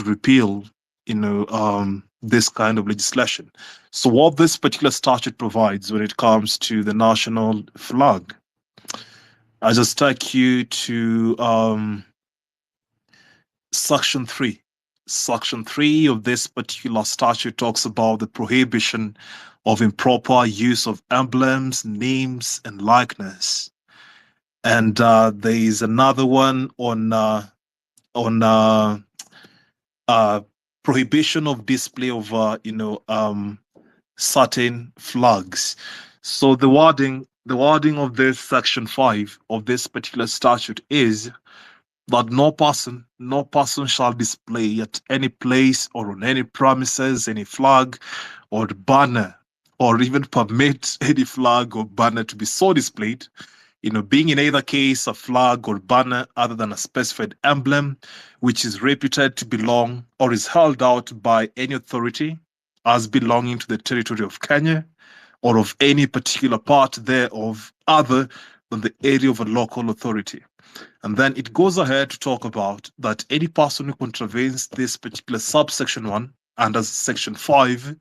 repeal this kind of legislation. So what this particular statute provides when it comes to the national flag, I just take you to Section 3. Section 3 of this particular statute talks about the prohibition of improper use of emblems, names, and likeness. And there is another one on prohibition of display of certain flags. So the wording of this Section 5 of this particular statute is that no person shall display at any place or on any premises any flag or banner, or even permit any flag or banner to be so displayed, being in either case a flag or banner other than a specified emblem which is reputed to belong or is held out by any authority as belonging to the territory of Kenya or of any particular part thereof other than the area of a local authority. And then it goes ahead to talk about that any person who contravenes this particular subsection 1 under section 5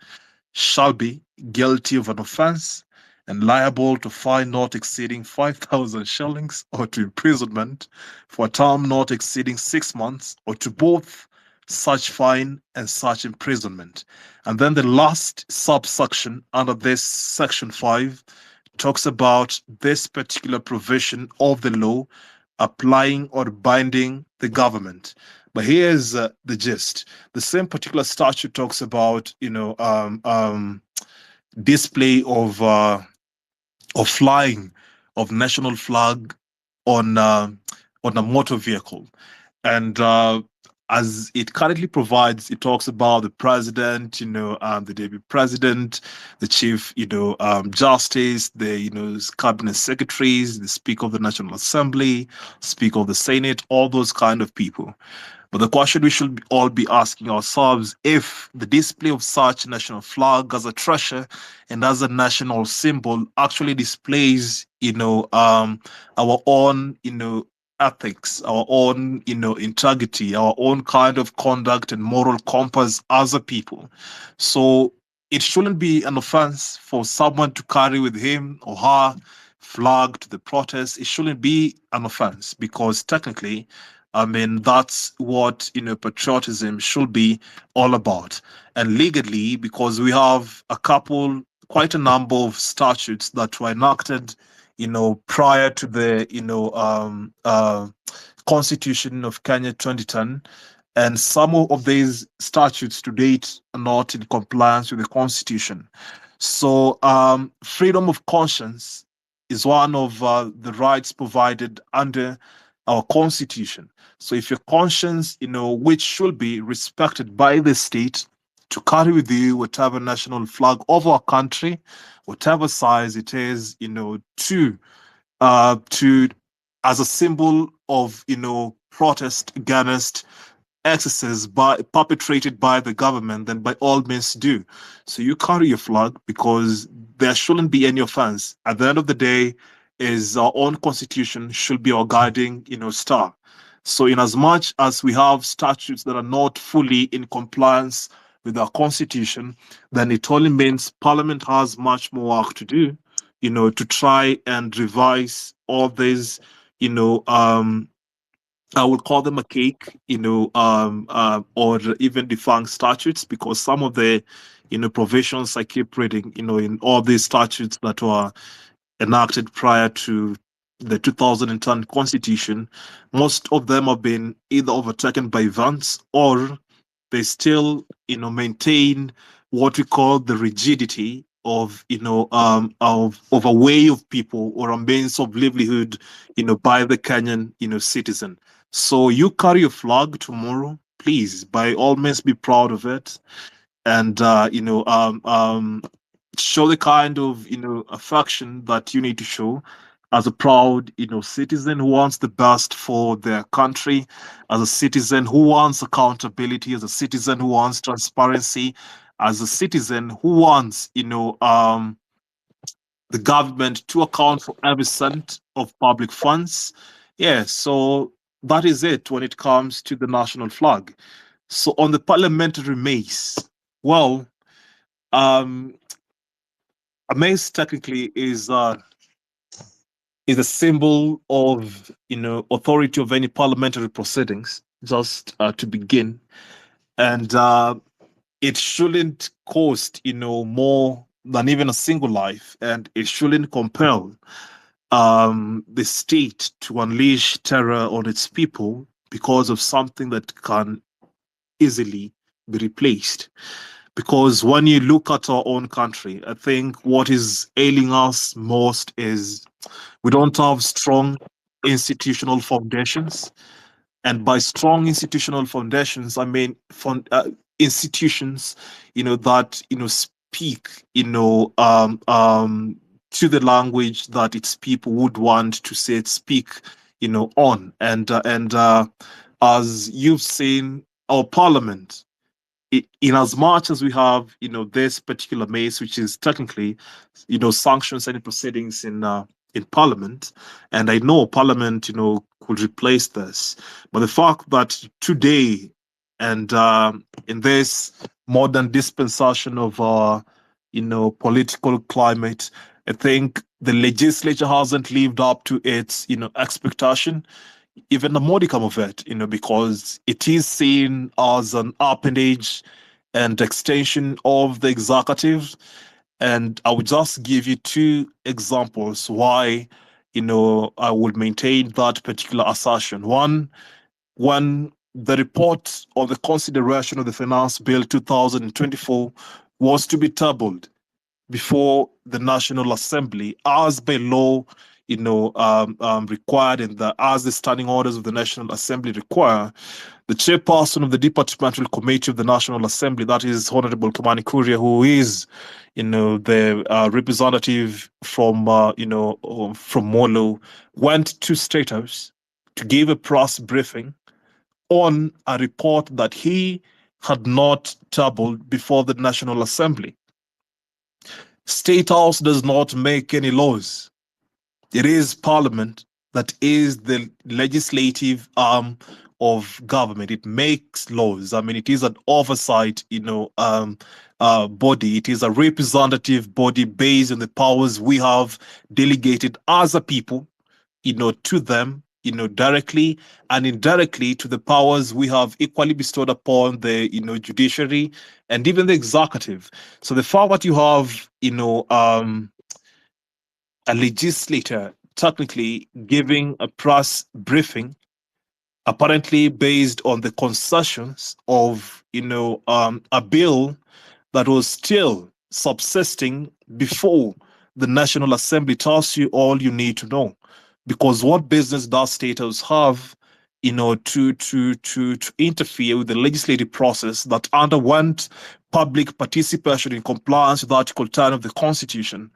shall be guilty of an offense and liable to fine not exceeding 5,000 shillings or to imprisonment for a term not exceeding 6 months or to both such fine and such imprisonment. And then the last subsection under this section 5 talks about this particular provision of the law applying or binding the government. But here's the gist. The same particular statute talks about, display of flying of national flag on a motor vehicle, and as it currently provides, it talks about the president, the deputy president, the chief, justice, the cabinet secretaries, the speaker of the National Assembly, speaker of the Senate, all those kind of people. But the question we should all be asking ourselves, if the display of such national flag as a treasure and as a national symbol actually displays, our own, ethics, our own, integrity, our own kind of conduct and moral compass as a people. So it shouldn't be an offense for someone to carry with him or her flag to the protest. It shouldn't be an offense because technically, that's what, patriotism should be all about. And legally, because we have quite a number of statutes that were enacted, prior to the, Constitution of Kenya 2010, and some of these statutes to date are not in compliance with the Constitution. So freedom of conscience is one of the rights provided under our Constitution. So if your conscience, which should be respected by the state, to carry with you whatever national flag of our country, whatever size it is, to as a symbol of, protest against excesses perpetrated by the government, then by all means do. So you carry your flag because there shouldn't be any offense. At the end of the day, is our own constitution should be our guiding, star. So in as much as we have statutes that are not fully in compliance with our constitution, then it only means Parliament has much more work to do, to try and revise all these, I would call them a cake, or even defunct statutes, because some of the, provisions I keep reading, in all these statutes that were enacted prior to the 2010 constitution, most of them have been either overtaken by events or they still, maintain what we call the rigidity of, of a way of people or a means of livelihood, by the Kenyan, citizen. So you carry your flag tomorrow, please, by all means, be proud of it, and show the kind of affection that you need to show as a proud citizen who wants the best for their country, as a citizen who wants accountability, as a citizen who wants transparency, as a citizen who wants the government to account for every cent of public funds. Yeah, so that is it when it comes to the national flag. So on the parliamentary mace, well, a mace technically is a symbol of authority of any parliamentary proceedings. Just to begin, and it shouldn't cost more than even a single life, and it shouldn't compel the state to unleash terror on its people because of something that can easily be replaced. Because when you look at our own country, I think what is ailing us most is we don't have strong institutional foundations. And by strong institutional foundations, I mean institutions, that speak, to the language that its people would want to say it speak, on. And as you've seen, our parliament, in as much as we have, this particular mace, which is technically, sanctions any proceedings in Parliament, and I know Parliament, could replace this, but the fact that today, and in this modern dispensation of political climate, I think the legislature hasn't lived up to its expectation, even a modicum of it, because it is seen as an appendage and extension of the executive. And I would just give you two examples why, I would maintain that particular assertion. One, when the report of the consideration of the Finance Bill 2024 was to be tabled before the National Assembly, as by law, required, and as the standing orders of the National Assembly require, the chairperson of the Departmental Committee of the National Assembly, that is Honorable Kimani Kuria, who is, the representative from, from Molo, went to State House to give a press briefing on a report that he had not tabled before the National Assembly. State House does not make any laws. It is Parliament that is the legislative arm of government. It makes laws. I mean, it is an oversight, body. It is a representative body based on the powers we have delegated as a people, to them, directly and indirectly to the powers we have equally bestowed upon the, judiciary and even the executive. So the fact that you have, a legislator technically giving a press briefing, apparently based on the concessions of, a bill that was still subsisting before the National Assembly, tells you all you need to know. Because what business does State House have, to interfere with the legislative process that underwent public participation in compliance with Article 10 of the Constitution?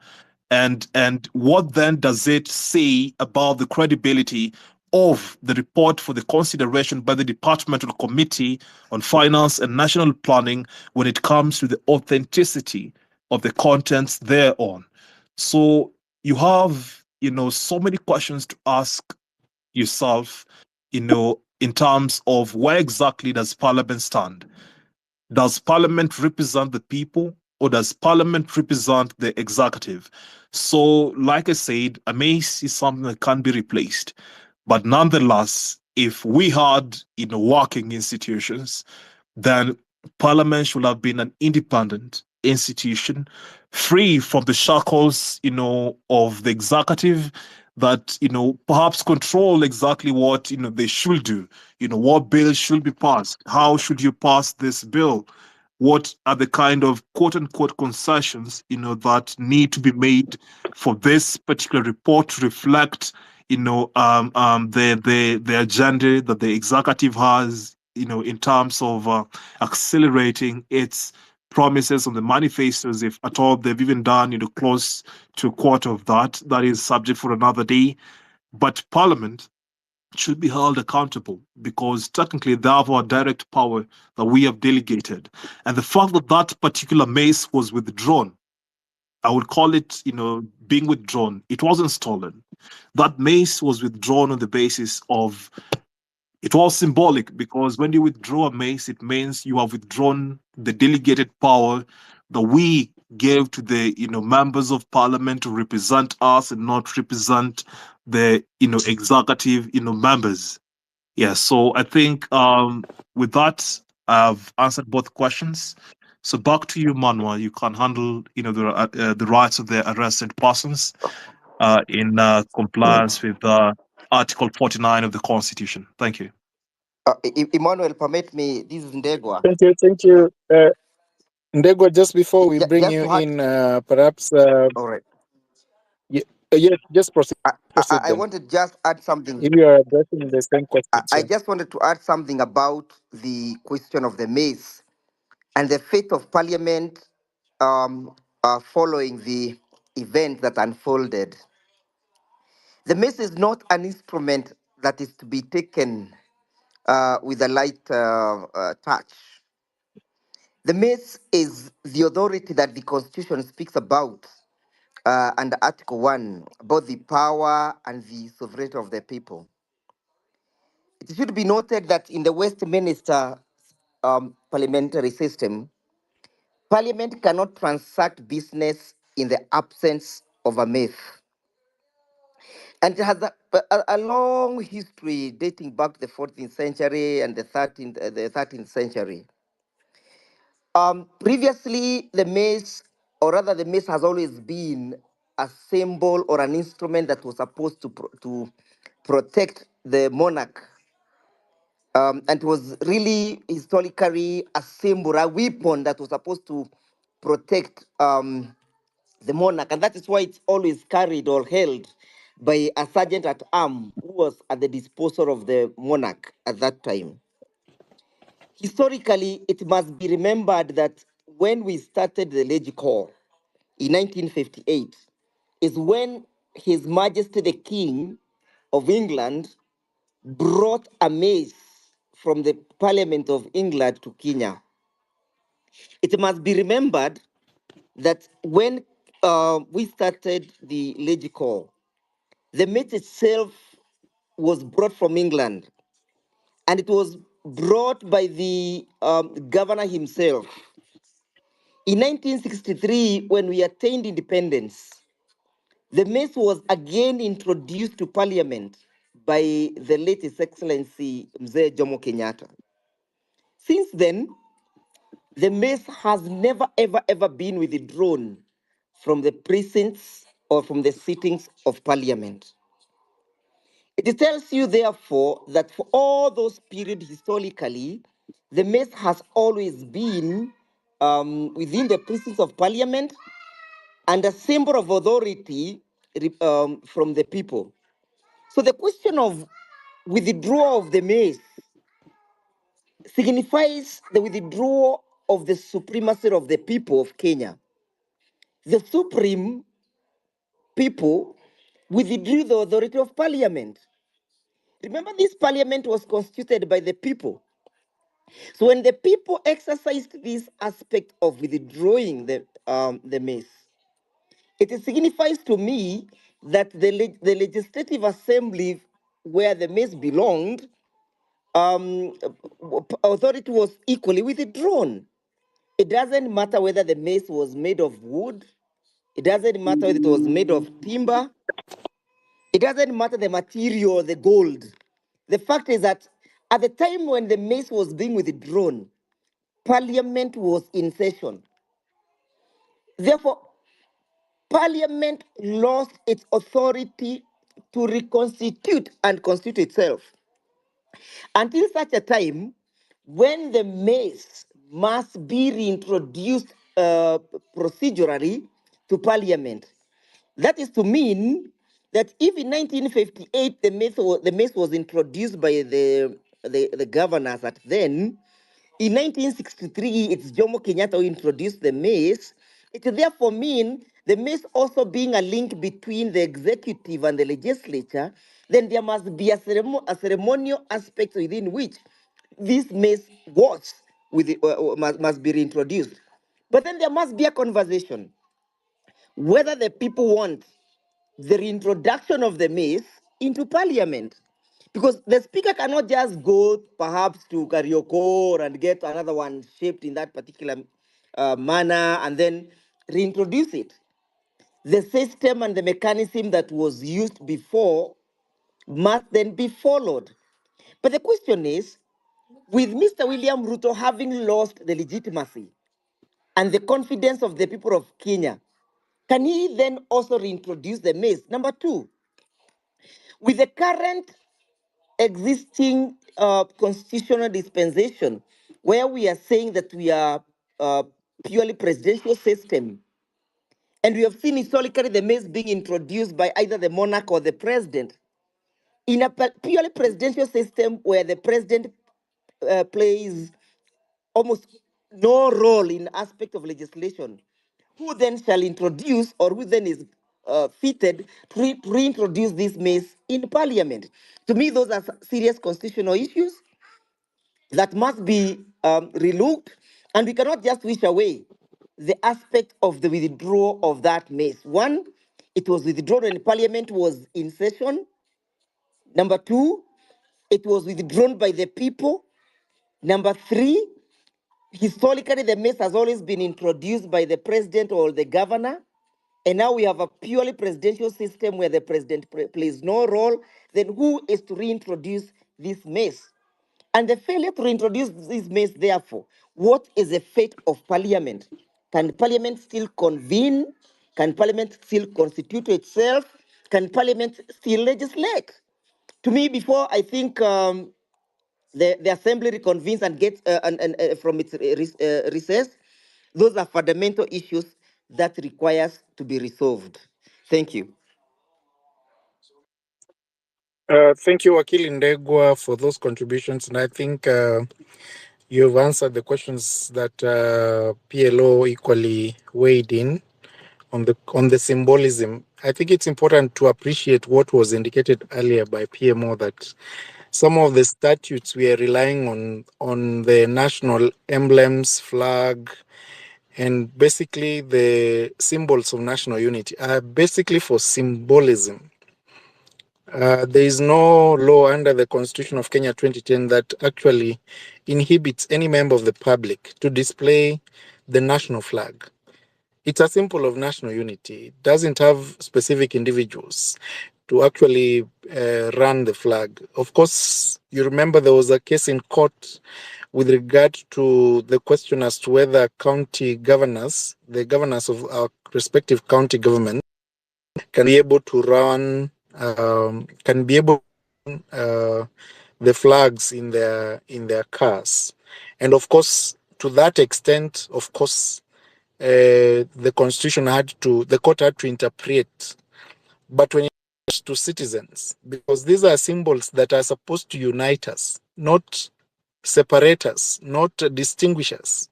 And what then does it say about the credibility of the report for the consideration by the Departmental Committee on Finance and National Planning when it comes to the authenticity of the contents thereon. So you have, so many questions to ask yourself, in terms of where exactly does Parliament stand? Does Parliament represent the people, or does Parliament represent the executive? So, like I said, a mace is something that can be replaced. But nonetheless, if we had, working institutions, then Parliament should have been an independent institution, free from the shackles, of the executive that, perhaps control exactly what, they should do. What bill should be passed? How should you pass this bill? What are the kind of quote unquote concessions, that need to be made for this particular report to reflect, the agenda that the executive has, in terms of accelerating its promises on the manifestos, if at all they've even done, close to a quarter of that. That is subject for another day. But Parliament should be held accountable because technically they have our direct power that we have delegated. And the fact that that particular mace was withdrawn, I would call it, being withdrawn. It wasn't stolen. That mace was withdrawn on the basis of, it was symbolic, because when you withdraw a mace, it means you have withdrawn the delegated power that we gave to the, members of Parliament to represent us and not represent the, executive, members. Yeah, so I think with that, I've answered both questions. So back to you, Manuel. You can handle, the rights of the arrested persons in compliance with Article 49 of the Constitution. Thank you. Emmanuel, permit me. This is Ndegwa. Thank you. Ndegwa, just before we bring Just you to add, in, perhaps. all right. Yes, just proceed. Proceed I then. wanted to just add something. If you are addressing the same question, I just wanted to add something about the question of the mace and the fate of Parliament following the event that unfolded. The mace is not an instrument that is to be taken with a light touch. The mace is the authority that the Constitution speaks about under Article 1 about the power and the sovereignty of the people. It should be noted that in the Westminster parliamentary system, Parliament cannot transact business in the absence of a mace. And it has a long history dating back to the 14th century and the 13th century. Previously, the mace, or rather the mace has always been a symbol or an instrument that was supposed to protect the monarch. And it was really historically a symbol, a weapon that was supposed to protect the monarch. And that is why it's always carried or held by a sergeant at arms who was at the disposal of the monarch at that time. Historically, it must be remembered that when we started the Legis Corps in 1958 is when His Majesty the King of England brought a mace from the Parliament of England to Kenya. It must be remembered that when we started the Legis Corps, the mace itself was brought from England, and it was brought by the governor himself. In 1963, when we attained independence, the mace was again introduced to Parliament by the late His Excellency Mzee Jomo Kenyatta. Since then, the mace has never, ever been withdrawn from the precincts or from the sittings of Parliament. It tells you, therefore, that for all those periods historically, the mace has always been within the precincts of Parliament and a symbol of authority from the people. So the question of withdrawal of the mace signifies the withdrawal of the supremacy of the people of Kenya. The supreme people withdrew the authority of Parliament. Remember, this parliament was constituted by the people. So when the people exercised this aspect of withdrawing the mace, it signifies to me that the legislative assembly where the mace belonged, authority was equally withdrawn. It doesn't matter whether the mace was made of wood. It doesn't matter whether it was made of timber. It doesn't matter the material, the gold. The fact is that at the time when the mace was being withdrawn, Parliament was in session. Therefore, Parliament lost its authority to reconstitute and constitute itself until such a time when the mace must be reintroduced procedurally to Parliament. That is to mean that if in 1958 the mace was introduced by the governors at then, in 1963 it's Jomo Kenyatta who introduced the mace. It therefore mean the mace also being a link between the executive and the legislature, then there must be a ceremonial aspect within which this mace was must be reintroduced. But then there must be a conversation whether the people want the reintroduction of the mace into Parliament. Because the speaker cannot just go perhaps to Karioko and get another one shaped in that particular manner and then reintroduce it. The system and the mechanism that was used before must then be followed. But the question is, with Mr. William Ruto having lost the legitimacy and the confidence of the people of Kenya, can he then also reintroduce the mace? Number two, with the current existing constitutional dispensation, where we are saying that we are purely presidential system, and we have seen historically the mace being introduced by either the monarch or the president, in a purely presidential system where the president plays almost no role in aspect of legislation, who then shall introduce or who then is fitted to reintroduce this mace in Parliament? To me, those are serious constitutional issues that must be relooked, and we cannot just wish away the aspect of the withdrawal of that mace. One, it was withdrawn when Parliament was in session. Number two, it was withdrawn by the people. Number three, historically, the mace has always been introduced by the president or the governor. And now we have a purely presidential system where the president plays no role. Then who is to reintroduce this mace? And the failure to reintroduce this mace, therefore, what is the fate of Parliament? Can Parliament still convene? Can Parliament still constitute itself? Can Parliament still legislate? To me, before I think the assembly reconvenes and gets from its recess, those are fundamental issues that requires to be resolved. Thank you. Thank you, Wakili Ndegwa, for those contributions. And I think you've answered the questions that PLO equally weighed in on the symbolism. I think it's important to appreciate what was indicated earlier by PMO, that some of the statutes we are relying on the national emblems, flag, and basically the symbols of national unity are basically for symbolism. There is no law under the Constitution of Kenya 2010 that actually inhibits any member of the public to display the national flag. It's a symbol of national unity. It doesn't have specific individuals to actually run the flag. Of course, you remember there was a case in court with regard to the question as to whether county governors, the governors of our respective county government, can be able to run, the flags in their cars. And of course, to that extent, of course, the court had to interpret. But when it comes to citizens, because these are symbols that are supposed to unite us, not separate us, not distinguish us.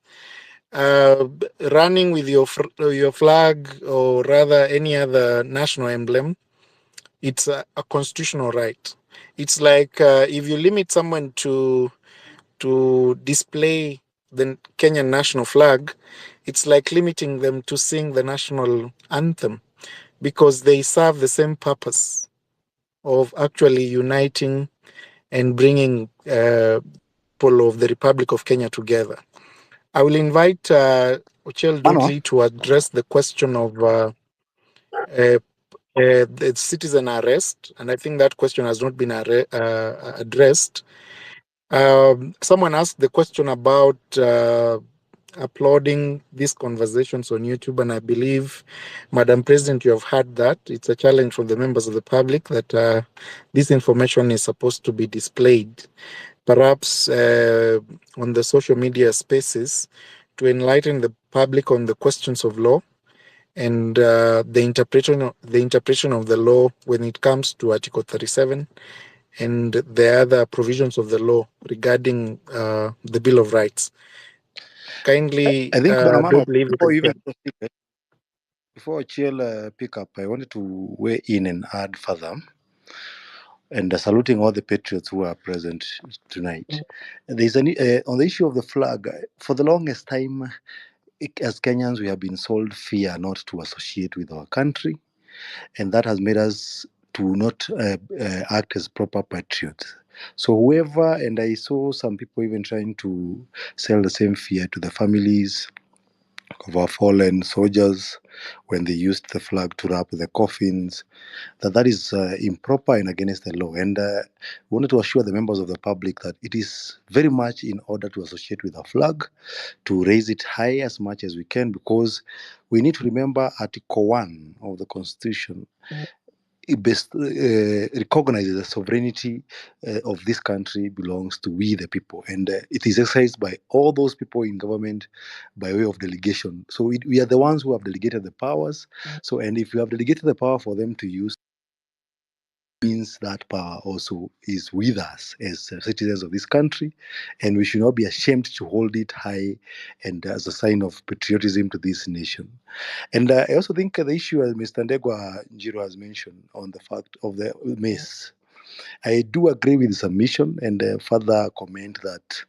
Running with your flag, or rather any other national emblem, it's a constitutional right. It's like if you limit someone to display the Kenyan national flag, it's like limiting them to sing the national anthem, because they serve the same purpose of actually uniting and bringing people of the Republic of Kenya together. I will invite Ochel Dudley to address the question of the citizen arrest, and I think that question has not been addressed. Someone asked the question about uploading these conversations on YouTube, and I believe, Madam President, you have heard that. It's a challenge from the members of the public that this information is supposed to be displayed, perhaps on the social media spaces, to enlighten the public on the questions of law and the interpretation of the law when it comes to Article 37 and the other provisions of the law regarding the Bill of Rights. Kindly, I think, Banamano, don't leave before you it. even proceed, before Chiel pick up, I wanted to weigh in and add further, and saluting all the patriots who are present tonight. There's on the issue of the flag. For the longest time, as Kenyans, we have been sold fear not to associate with our country, and that has made us to not act as proper patriots. So whoever, and I saw some people even trying to sell the same fear to the families of our fallen soldiers when they used the flag to wrap the coffins, that is improper and against the law. And we wanted to assure the members of the public that it is very much in order to associate with our flag, to raise it high as much as we can, because we need to remember Article 1 of the Constitution. It recognizes the sovereignty of this country belongs to we the people, and it is exercised by all those people in government by way of delegation. So we are the ones who have delegated the powers. So, and if you have delegated the power for them to use, means that power also is with us as citizens of this country, and we should not be ashamed to hold it high and as a sign of patriotism to this nation. And I also think the issue, as Mr. Ndegwa Njiro has mentioned, on the fact of the mace, I do agree with the submission and further comment that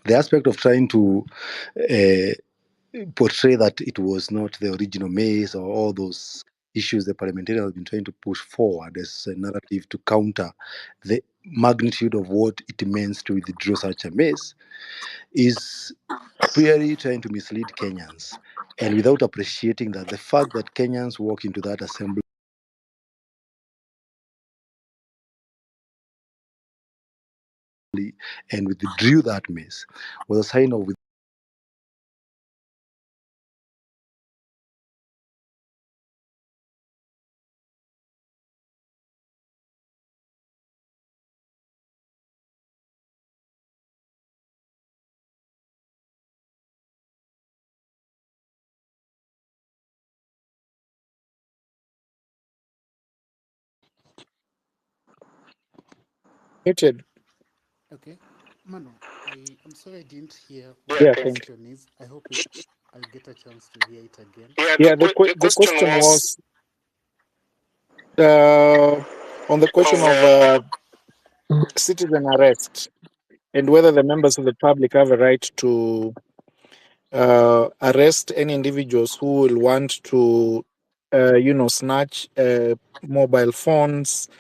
the aspect of trying to portray that it was not the original mace or all those issues the parliamentarians have been trying to push forward as a narrative to counter the magnitude of what it means to withdraw such a mace is clearly trying to mislead Kenyans, and without appreciating that the fact that Kenyans walk into that assembly and withdrew that mace was a sign of Muted. Okay. Mano, I'm sorry I didn't hear what Yeah, the thank you. question is. I hope I'll get a chance to hear it again. Yeah, the question was on the question of citizen arrest and whether the members of the public have a right to arrest any individuals who will want to, snatch mobile phones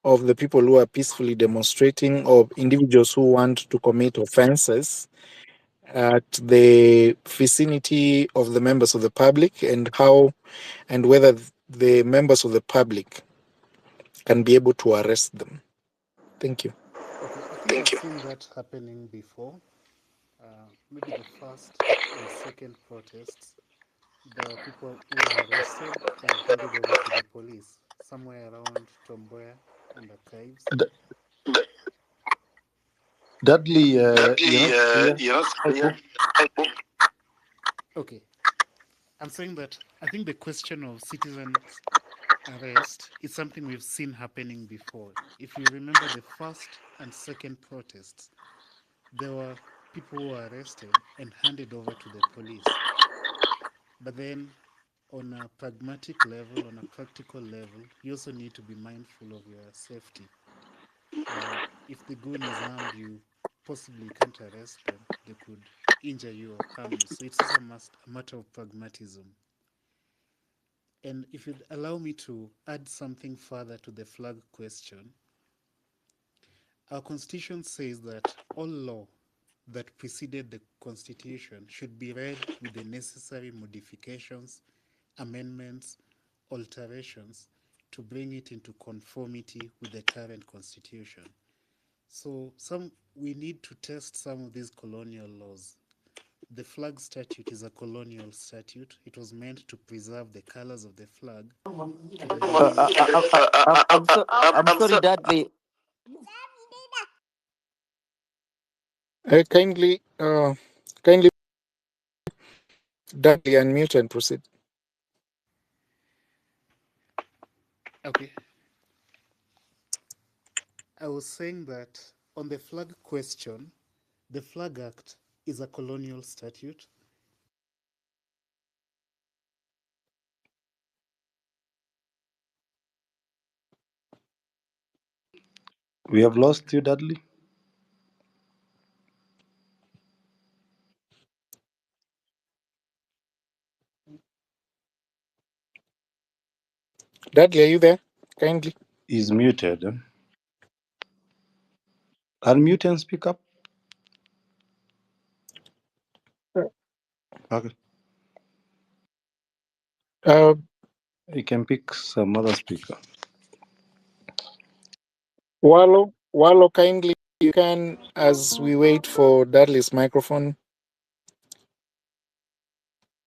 of the people who are peacefully demonstrating, or individuals who want to commit offenses at the vicinity of the members of the public, and how and whether the members of the public can be able to arrest them. Thank you. Okay, I think I've seen that happening before. Maybe the first and second protests, there were people who were arrested and handed over to the police somewhere around Tomboya and Archives. Dudley, you're Dudley, not clear. you're not clear. Okay, I'm saying that I think the question of citizens arrest is something we've seen happening before. If you remember the first and second protests, there were people who were arrested and handed over to the police. But then, on a pragmatic level, on a practical level, you also need to be mindful of your safety. if the goon is armed, you possibly can't arrest them. They could injure you or harm you. So it's also a matter of pragmatism. And if you'd allow me to add something further to the flag question, our constitution says that all law that preceded the constitution should be read with the necessary modifications, amendments, alterations to bring it into conformity with the current constitution. So we need to test some of these colonial laws. The flag statute is a colonial statute. It was meant to preserve the colors of the flag to the use. I'm sorry, Dudley. Kindly, Dudley, unmute and proceed. Okay. I was saying that on the flag question, the Flag Act is a colonial statute. We have lost you, Dudley. Dudley, are you there? Kindly. He's muted. Unmute and speak up. Okay. You can pick some other speaker. Wallo, kindly, you can, as we wait for Dudley's microphone.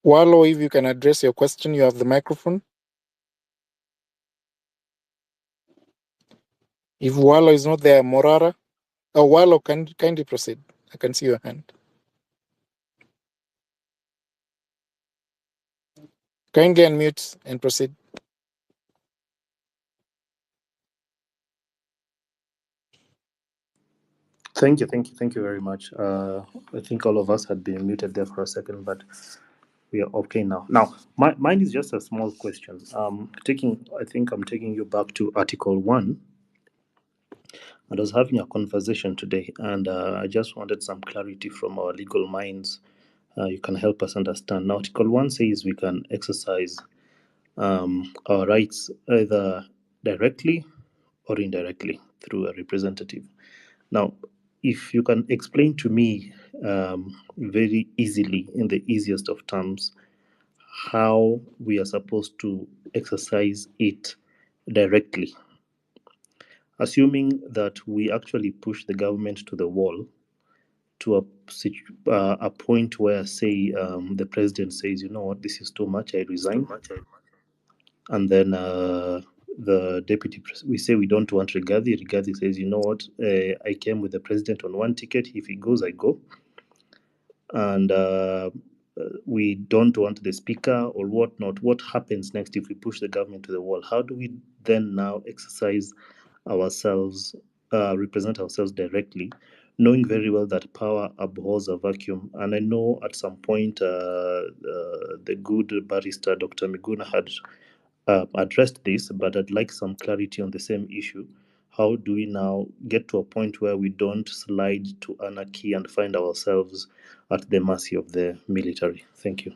Wallo, if you can address your question, you have the microphone. If Wallo is not there, Morara. Oh, Wallo, kindly proceed. I can see your hand. Kindly unmute and proceed. Thank you very much. I think all of us had been muted there for a second, but we are okay now. Now, mine is just a small question. I think I'm taking you back to Article 1. I was having a conversation today, and I just wanted some clarity from our legal minds. You can help us understand. Now, Article 1 says we can exercise our rights either directly or indirectly through a representative. Now, if you can explain to me very easily, in the easiest of terms, how we are supposed to exercise it directly, assuming that we actually push the government to the wall to a point where, say, the president says, you know what, this is too much, I resign. And then the deputy, we say we don't want Rigathi. Rigathi says, you know what, I came with the president on one ticket. If he goes, I go. And we don't want the speaker or whatnot. What happens next if we push the government to the wall? How do we then now exercise ourselves, represent ourselves directly, knowing very well that power abhors a vacuum? And I know at some point the good barrister Dr. Miguna had addressed this, but I'd like some clarity on the same issue. How do we now get to a point where we don't slide to anarchy and find ourselves at the mercy of the military? Thank you.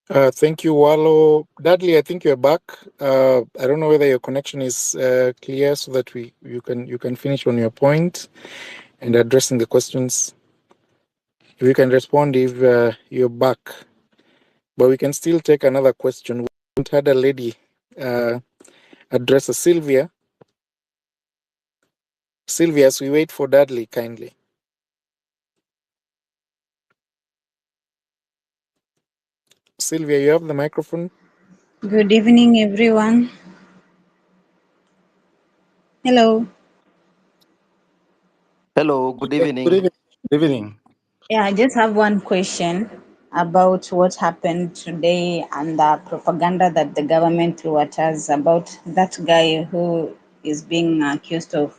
Thank you, Wallo. Dudley, I think you're back. I don't know whether your connection is clear so that you can finish on your point and addressing the questions. If you can respond if you're back. But we can still take another question. We haven't had a lady address Sylvia. Sylvia, as we wait for Dudley, kindly. Sylvia, you have the microphone. Good evening, everyone. Hello. Hello, good evening. Good evening. Yeah, I just have one question about what happened today and the propaganda that the government threw at us about that guy who is being accused of,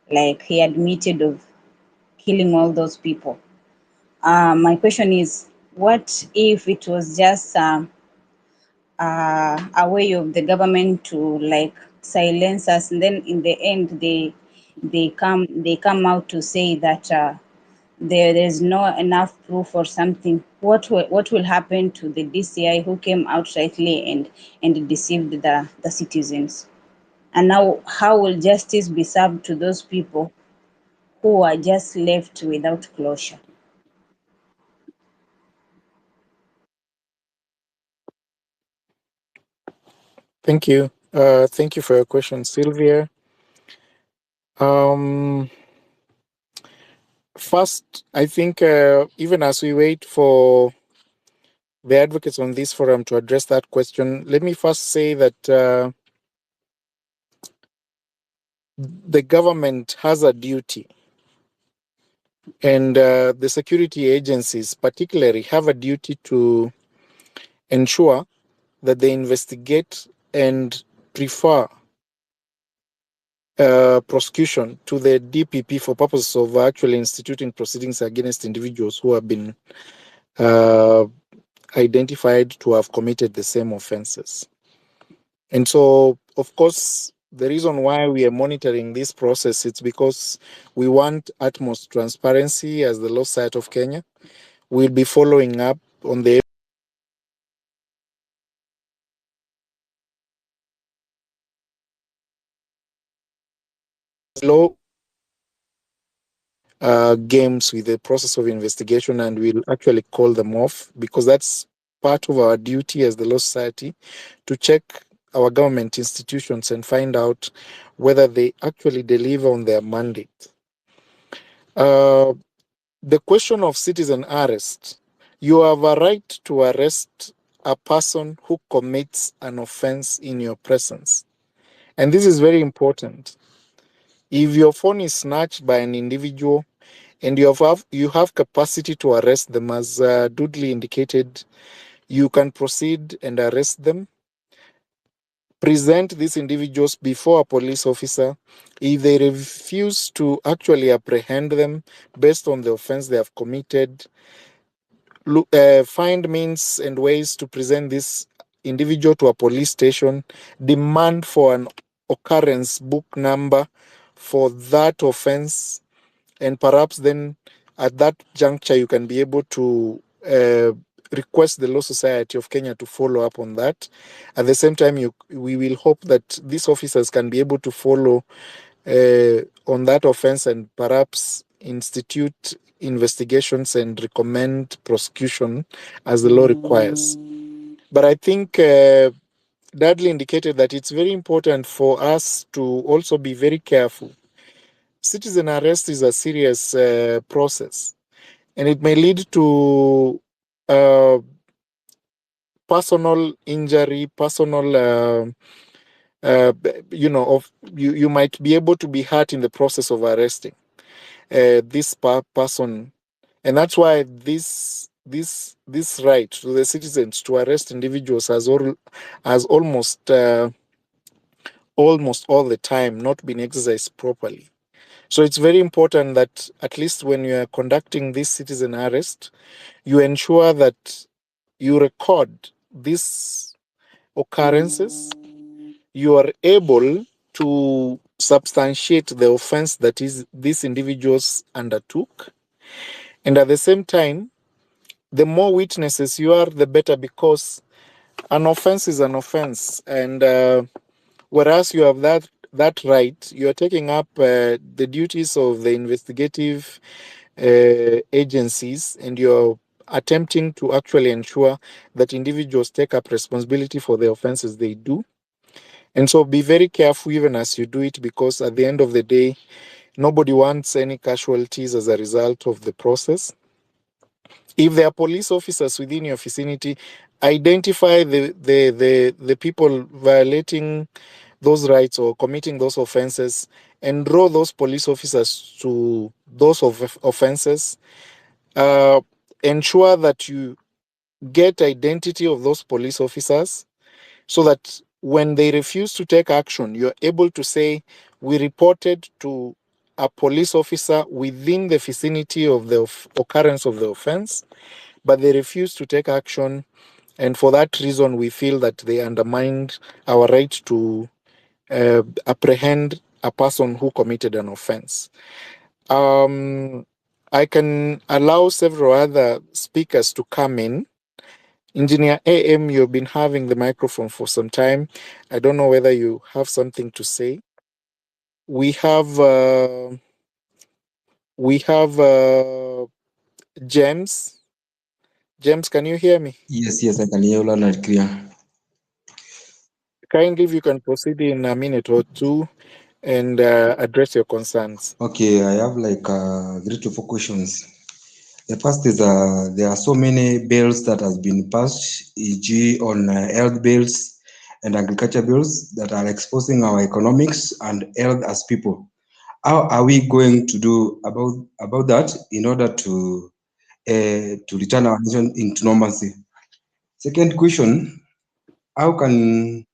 he admitted of killing all those people. My question is, what if it was just a way of the government to silence us, and then in the end they come out to say that there's no enough proof or something. What will happen to the DCI who came outrightly and deceived the citizens? And now how will justice be served to those people who are just left without closure? Thank you. Thank you for your question, Sylvia. First, I think even as we wait for the advocates on this forum to address that question, let me first say that the government has a duty, and the security agencies particularly have a duty to ensure that they investigate and prefer prosecution to the DPP for purposes of actually instituting proceedings against individuals who have been identified to have committed the same offenses. And so, of course, the reason why we are monitoring this process is because we want utmost transparency as the Law Society of Kenya. We'll be following up on the law games with the process of investigation, and we'll actually call them off because that's part of our duty as the Law Society to check our government institutions and find out whether they actually deliver on their mandate. The question of citizen arrest, you have a right to arrest a person who commits an offense in your presence. And this is very important. If your phone is snatched by an individual and you have capacity to arrest them, as Dudley indicated, you can proceed and arrest them, present these individuals before a police officer. If they refuse to actually apprehend them based on the offense they have committed, find means and ways to present this individual to a police station, demand for an occurrence book number for that offense, and perhaps then at that juncture you can be able to request the Law Society of Kenya to follow up on that. At the same time, we will hope that these officers can be able to follow on that offense and perhaps institute investigations and recommend prosecution as the law requires. But I think Dudley indicated that it's very important for us to also be very careful. Citizen arrest is a serious process, and it may lead to personal injury, personal you might be able to be hurt in the process of arresting this person, and that's why this right to the citizens to arrest individuals has almost all the time not been exercised properly. So it's very important that at least when you are conducting this citizen arrest, you ensure that you record these occurrences, you are able to substantiate the offense that is these individuals undertook. And at the same time, the more witnesses you are, the better, because an offense is an offense. And whereas you have that right, you are taking up the duties of the investigative agencies, and you're attempting to actually ensure that individuals take up responsibility for the offenses they do. And so be very careful even as you do it, because at the end of the day, nobody wants any casualties as a result of the process. If there are police officers within your vicinity, identify the people violating those rights or committing those offenses and draw those police officers to those offenses. Ensure that you get identity of those police officers so that when they refuse to take action, you're able to say, we reported to a police officer within the vicinity of the occurrence of the offense, but they refused to take action. And for that reason, we feel that they undermined our right to apprehend a person who committed an offense. I can allow several other speakers to come in. Engineer AM, you've been having the microphone for some time. I don't know whether you have something to say. We have James. James, can you hear me? Yes, I can hear you loud and clear. Kindly, if you can proceed in a minute or two and address your concerns. Okay, I have like 3 to 4 questions. The first is there are so many bills that has been passed, e.g. on health bills and agriculture bills that are exposing our economics and health as people. How are we going to do about that in order to return our nation into normalcy? Second question, how can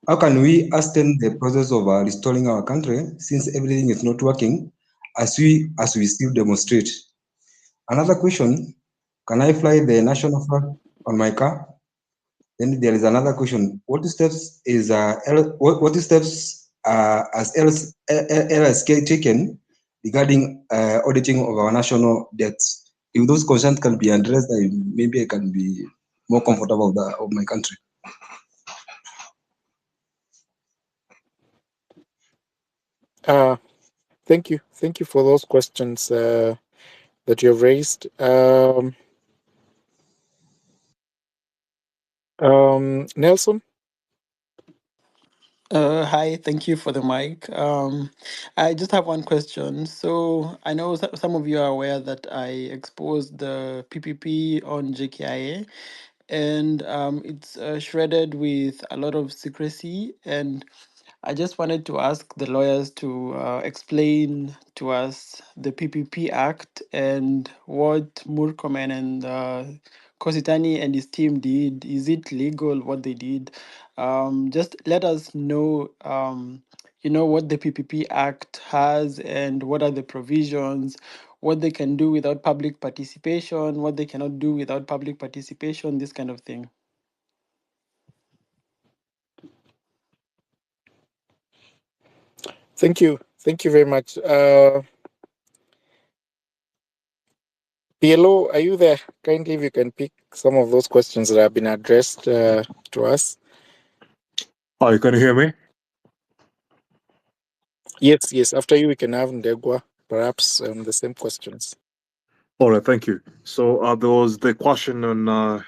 we hasten the process of restoring our country since everything is not working as we still demonstrate? Another question, can I fly the national flag on my car? Then there is another question, what steps is what steps has LSK taken regarding auditing of our national debts? If those concerns can be addressed, maybe I can be more comfortable of my country. Thank you. Thank you for those questions that you have raised. Nelson? Hi, thank you for the mic. I just have one question. So I know some of you are aware that I exposed the PPP on JKIA, and it's shredded with a lot of secrecy. And I just wanted to ask the lawyers to explain to us the PPP Act and what Murkomen and Kositani and his team did. Is it legal what they did? Just let us know, what the PPP Act has and what are the provisions, what they can do without public participation, what they cannot do without public participation, this kind of thing. Thank you. Thank you very much. PLO, are you there? Kindly, if you can pick some of those questions that have been addressed to us. Hi, can you hear me? Yes. After you, we can have Ndegwa, perhaps the same questions. All right, thank you. So there was the question on.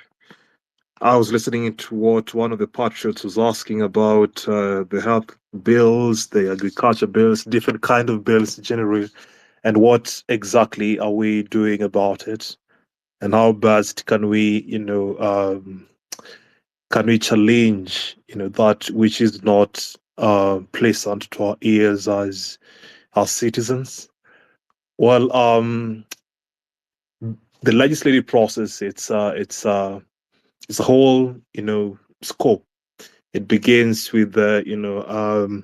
I was listening to what one of the patriots was asking about the health bills, the agriculture bills, different kind of bills generally, and what exactly are we doing about it, and how best can we, can we challenge, that which is not pleasant to our ears as citizens. Well, the legislative process, it's a whole, scope. It begins with the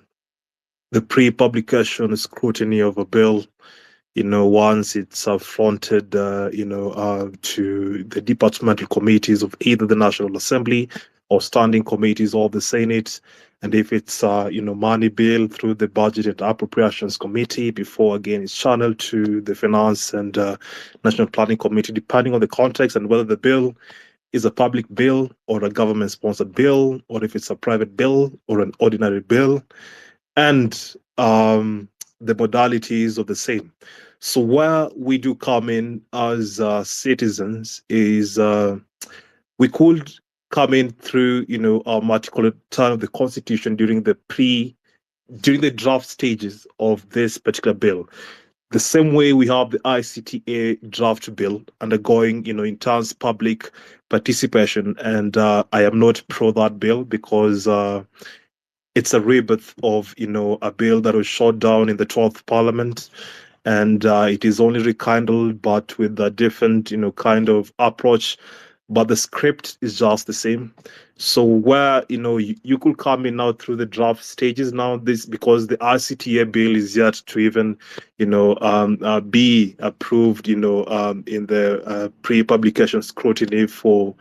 pre-publication scrutiny of a bill. Once it's fronted, to the departmental committees of either the National Assembly or standing committees of the Senate, and if it's money bill through the Budget and Appropriations Committee, before again it's channeled to the Finance and National Planning Committee, depending on the context and whether the bill is a public bill or a government-sponsored bill, or if it's a private bill or an ordinary bill, and the modalities of the same. So where we do come in as citizens is we could come in through articulate turn of the Constitution during the draft stages of this particular bill. The same way we have the ICTA draft bill undergoing, intense public participation, and I am not pro that bill because it's a rebirth of, a bill that was shot down in the 12th Parliament, and it is only rekindled, but with a different, kind of approach. But the script is just the same. So where you could come in now through the draft stages now, this because the RCTA bill is yet to even be approved in the pre-publication scrutiny for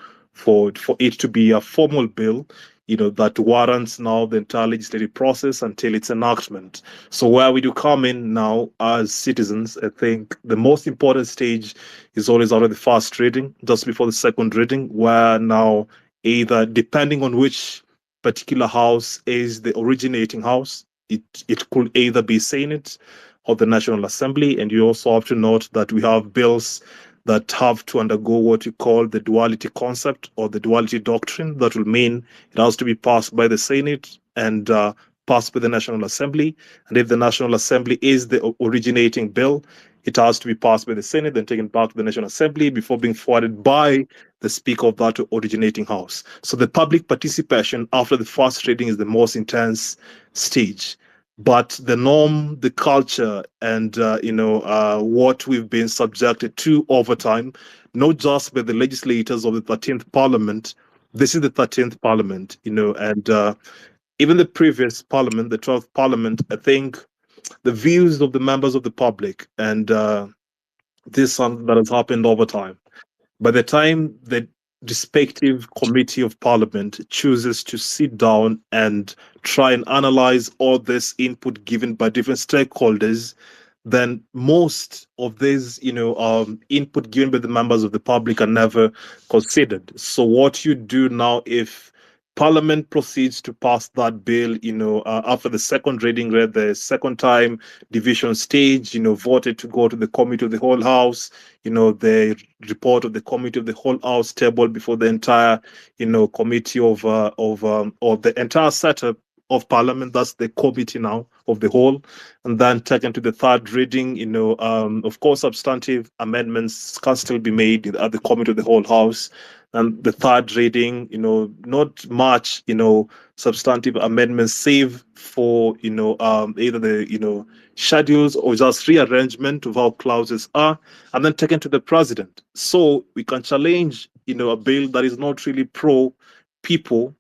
it to be a formal bill. that warrants now the entire legislative process until its enactment. So where we do come in now as citizens, I think the most important stage is always out of the first reading, just before the second reading, where now either depending on which particular house is the originating house, it could either be Senate or the National Assembly. And you also have to note that we have bills that have to undergo what you call the duality concept or the duality doctrine. That will mean it has to be passed by the Senate and passed by the National Assembly. And if the National Assembly is the originating bill, it has to be passed by the Senate, then taken back to the National Assembly before being forwarded by the Speaker of that originating house. So the public participation after the first reading is the most intense stage. But the norm, the culture, and what we've been subjected to over time, not just by the legislators of the 13th Parliament. This is the 13th Parliament, and even the previous Parliament, the 12th Parliament. I think the views of the members of the public, and this is something that has happened over time. By the time the respective committee of parliament chooses to sit down and try and analyze all this input given by different stakeholders, then most of this, input given by the members of the public are never considered. So what you do now, if Parliament proceeds to pass that bill, after the second reading, read the second time division stage, voted to go to the committee of the whole house, the report of the committee of the whole house table before the entire, committee of the entire setup of Parliament. That's the committee now of the whole, and then taken to the third reading. Of course, substantive amendments can still be made at the committee of the whole house. And the third reading, not much, substantive amendments, save for, either the, schedules or just rearrangement of how clauses are, and then taken to the president. So we can challenge, a bill that is not really pro people,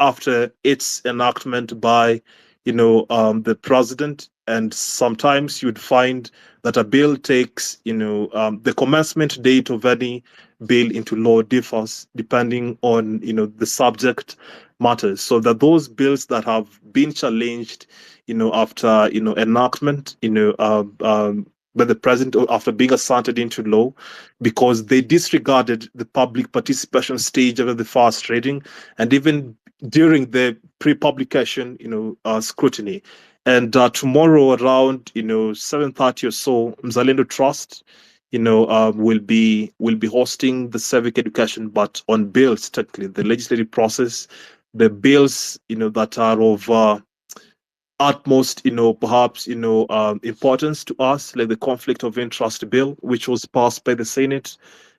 after its enactment by, the president. And sometimes you'd find that a bill takes, the commencement date of any bill into law differs depending on the subject matters. So that those bills that have been challenged, after enactment, by the president or after being asserted into law, because they disregarded the public participation stage of the first reading, and even during the pre-publication, scrutiny. And tomorrow around 7:30 or so, Mzalendo Trust, will be hosting the civic education, but on bills, technically the legislative process, the bills that are of utmost perhaps importance to us, like the conflict of interest bill, which was passed by the Senate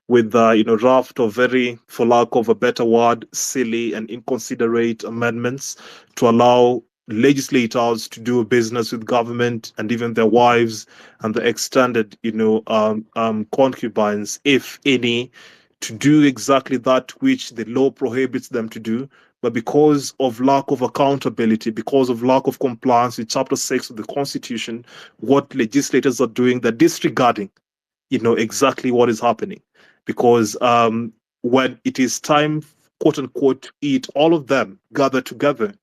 with raft of very, for lack of a better word, silly and inconsiderate amendments to allow legislators to do business with government and even their wives and the extended concubines, if any, to do exactly that which the law prohibits them to do. But because of lack of accountability, because of lack of compliance with Chapter 6 of the Constitution, what legislators are doing, they're disregarding, exactly what is happening. Because when it is time, quote unquote, to eat, all of them gather together.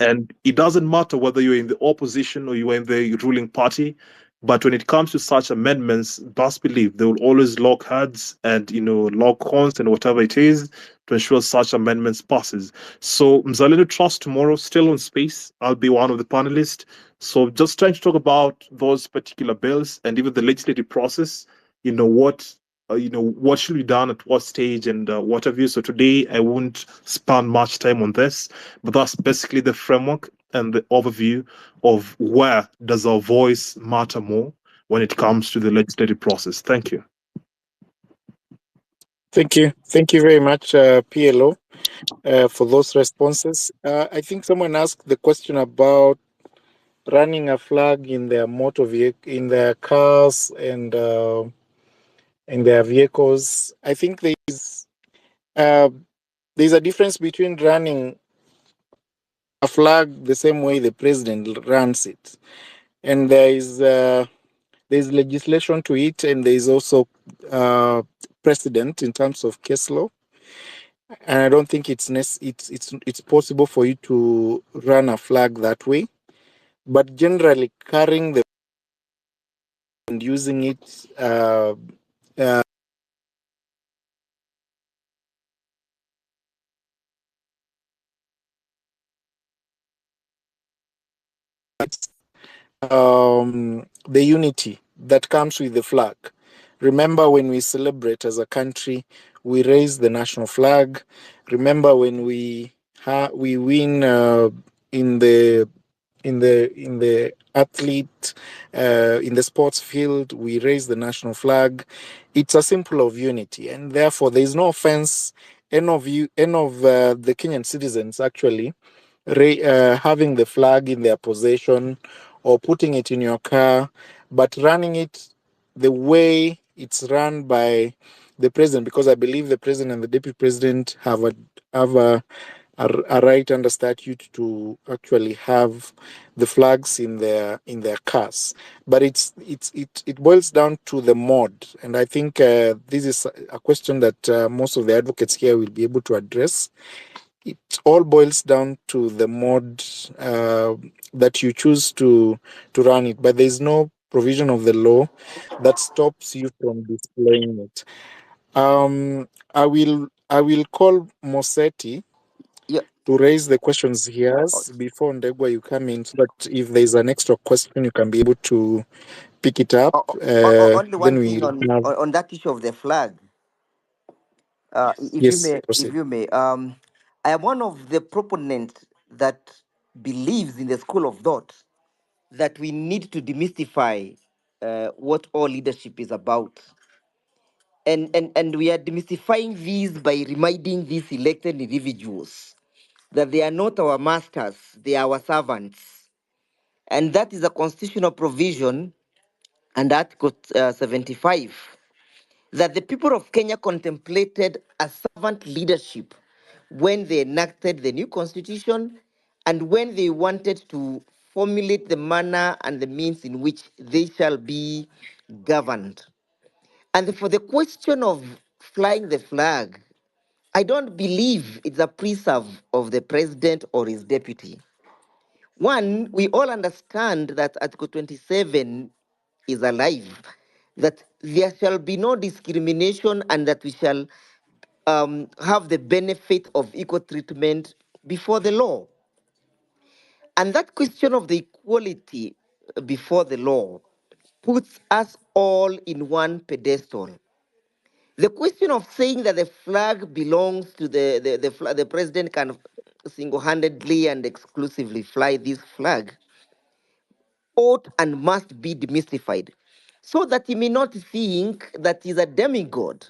And it doesn't matter whether you're in the opposition or you're in the ruling party. But when it comes to such amendments, best believe they will always lock heads and lock horns and whatever it is to ensure such amendments passes. So Mzalendo Trust tomorrow still on space. I'll be one of the panelists. So just trying to talk about those particular bills and even the legislative process. What should be done at what stage and what have you. So today I won't spend much time on this, but that's basically the framework and the overview of where does our voice matter more when it comes to the legislative process. Thank you. Thank you very much, PLO, for those responses. I think someone asked the question about running a flag in their motor vehicle, in their cars and in their vehicles. I think there's a difference between running a flag the same way the president runs it, and there's legislation to it, and there is also precedent in terms of case law. and I don't think it's possible for you to run a flag that way. But generally, carrying the and using it uh, the unity that comes with the flag. Remember, when we celebrate as a country, we raise the national flag. Remember, when we win in the in the athlete in the sports field, we raise the national flag. It's a symbol of unity, and therefore there is no offense any of the Kenyan citizens actually having the flag in their possession or putting it in your car, but running it the way it's run by the president, because I believe the president and the deputy president have a right under statute to actually have the flags in their cars. But it boils down to the mode, and I think this is a question that most of the advocates here will be able to address. It all boils down to the mode that you choose to run it, but there is no provision of the law that stops you from displaying it. I will call Mosetti Yeah. to raise the questions he has before Ndegwa you come in, so that if there's an extra question, you can be able to pick it up. Only Then one thing we'll have on that issue of the flag. If you yes, may, if proceed. you may, I am one of the proponents that believes in the school of thought that we need to demystify what all leadership is about. And we are demystifying these by reminding these elected individuals that they are not our masters, they are our servants. And that is a constitutional provision and Article 75, that the people of Kenya contemplated a servant leadership when they enacted the new constitution and when they wanted to formulate the manner and the means in which they shall be governed. And for the question of flying the flag, I don't believe it's a preserve of the president or his deputy. One, we all understand that Article 27 is alive, that there shall be no discrimination and that we shall have the benefit of equal treatment before the law. And that question of the equality before the law puts us all in one pedestal. The question of saying that the flag belongs to the president can single-handedly and exclusively fly this flag ought and must be demystified, so that he may not think that he's a demigod,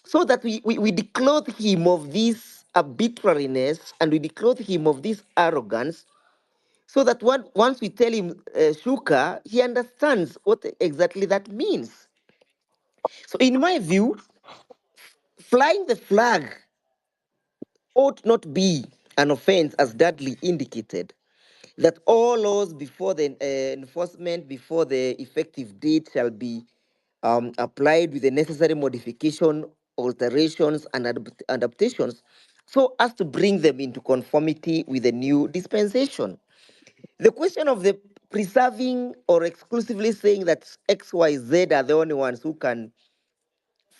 so that we declothe him of this arbitrariness and we declothe him of this arrogance, so that once we tell him shuka, he understands what exactly that means. So in my view, flying the flag ought not be an offense, as Dudley indicated, that all laws before the enforcement, before the effective date, shall be applied with the necessary modification, alterations, and adaptations, so as to bring them into conformity with the new dispensation. The question of the preserving or exclusively saying that X, Y, Z are the only ones who can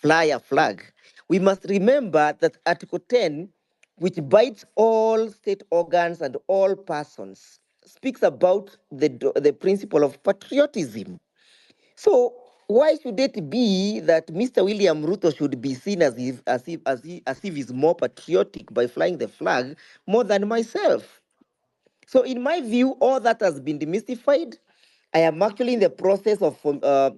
fly a flag, we must remember that Article 10, which binds all state organs and all persons, speaks about the principle of patriotism. So why should it be that Mr. William Ruto should be seen as if he's more patriotic by flying the flag more than myself? So in my view, all that has been demystified. I am actually in the process of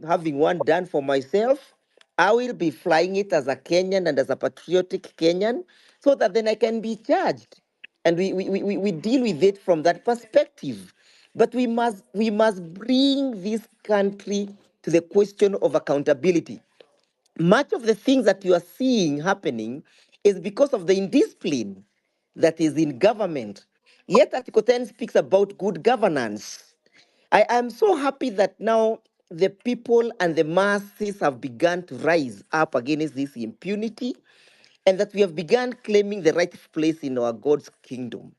having one done for myself. I will be flying it as a Kenyan and as a patriotic Kenyan, so that then I can be charged. And we deal with it from that perspective. But we must bring this country to the question of accountability. Much of the things that you are seeing happening is because of the indiscipline that is in government. Yet Article 10 speaks about good governance. I am so happy that now the people and the masses have begun to rise up against this impunity. and that we have begun claiming the rightful place in our God's kingdom,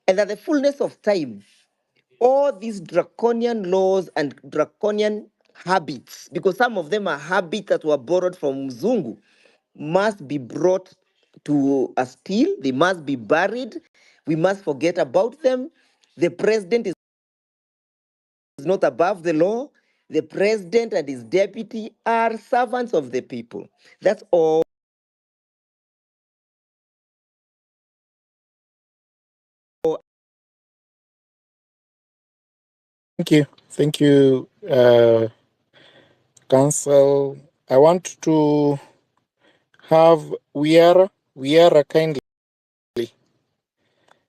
and that the fullness of time, all these draconian laws and draconian habits, because some of them are habits that were borrowed from Mzungu, must be brought to a still. They must be buried. We must forget about them. The president is not above the law. The president and his deputy are servants of the people. That's all. Thank you, Council. I want to have Wiara kindly.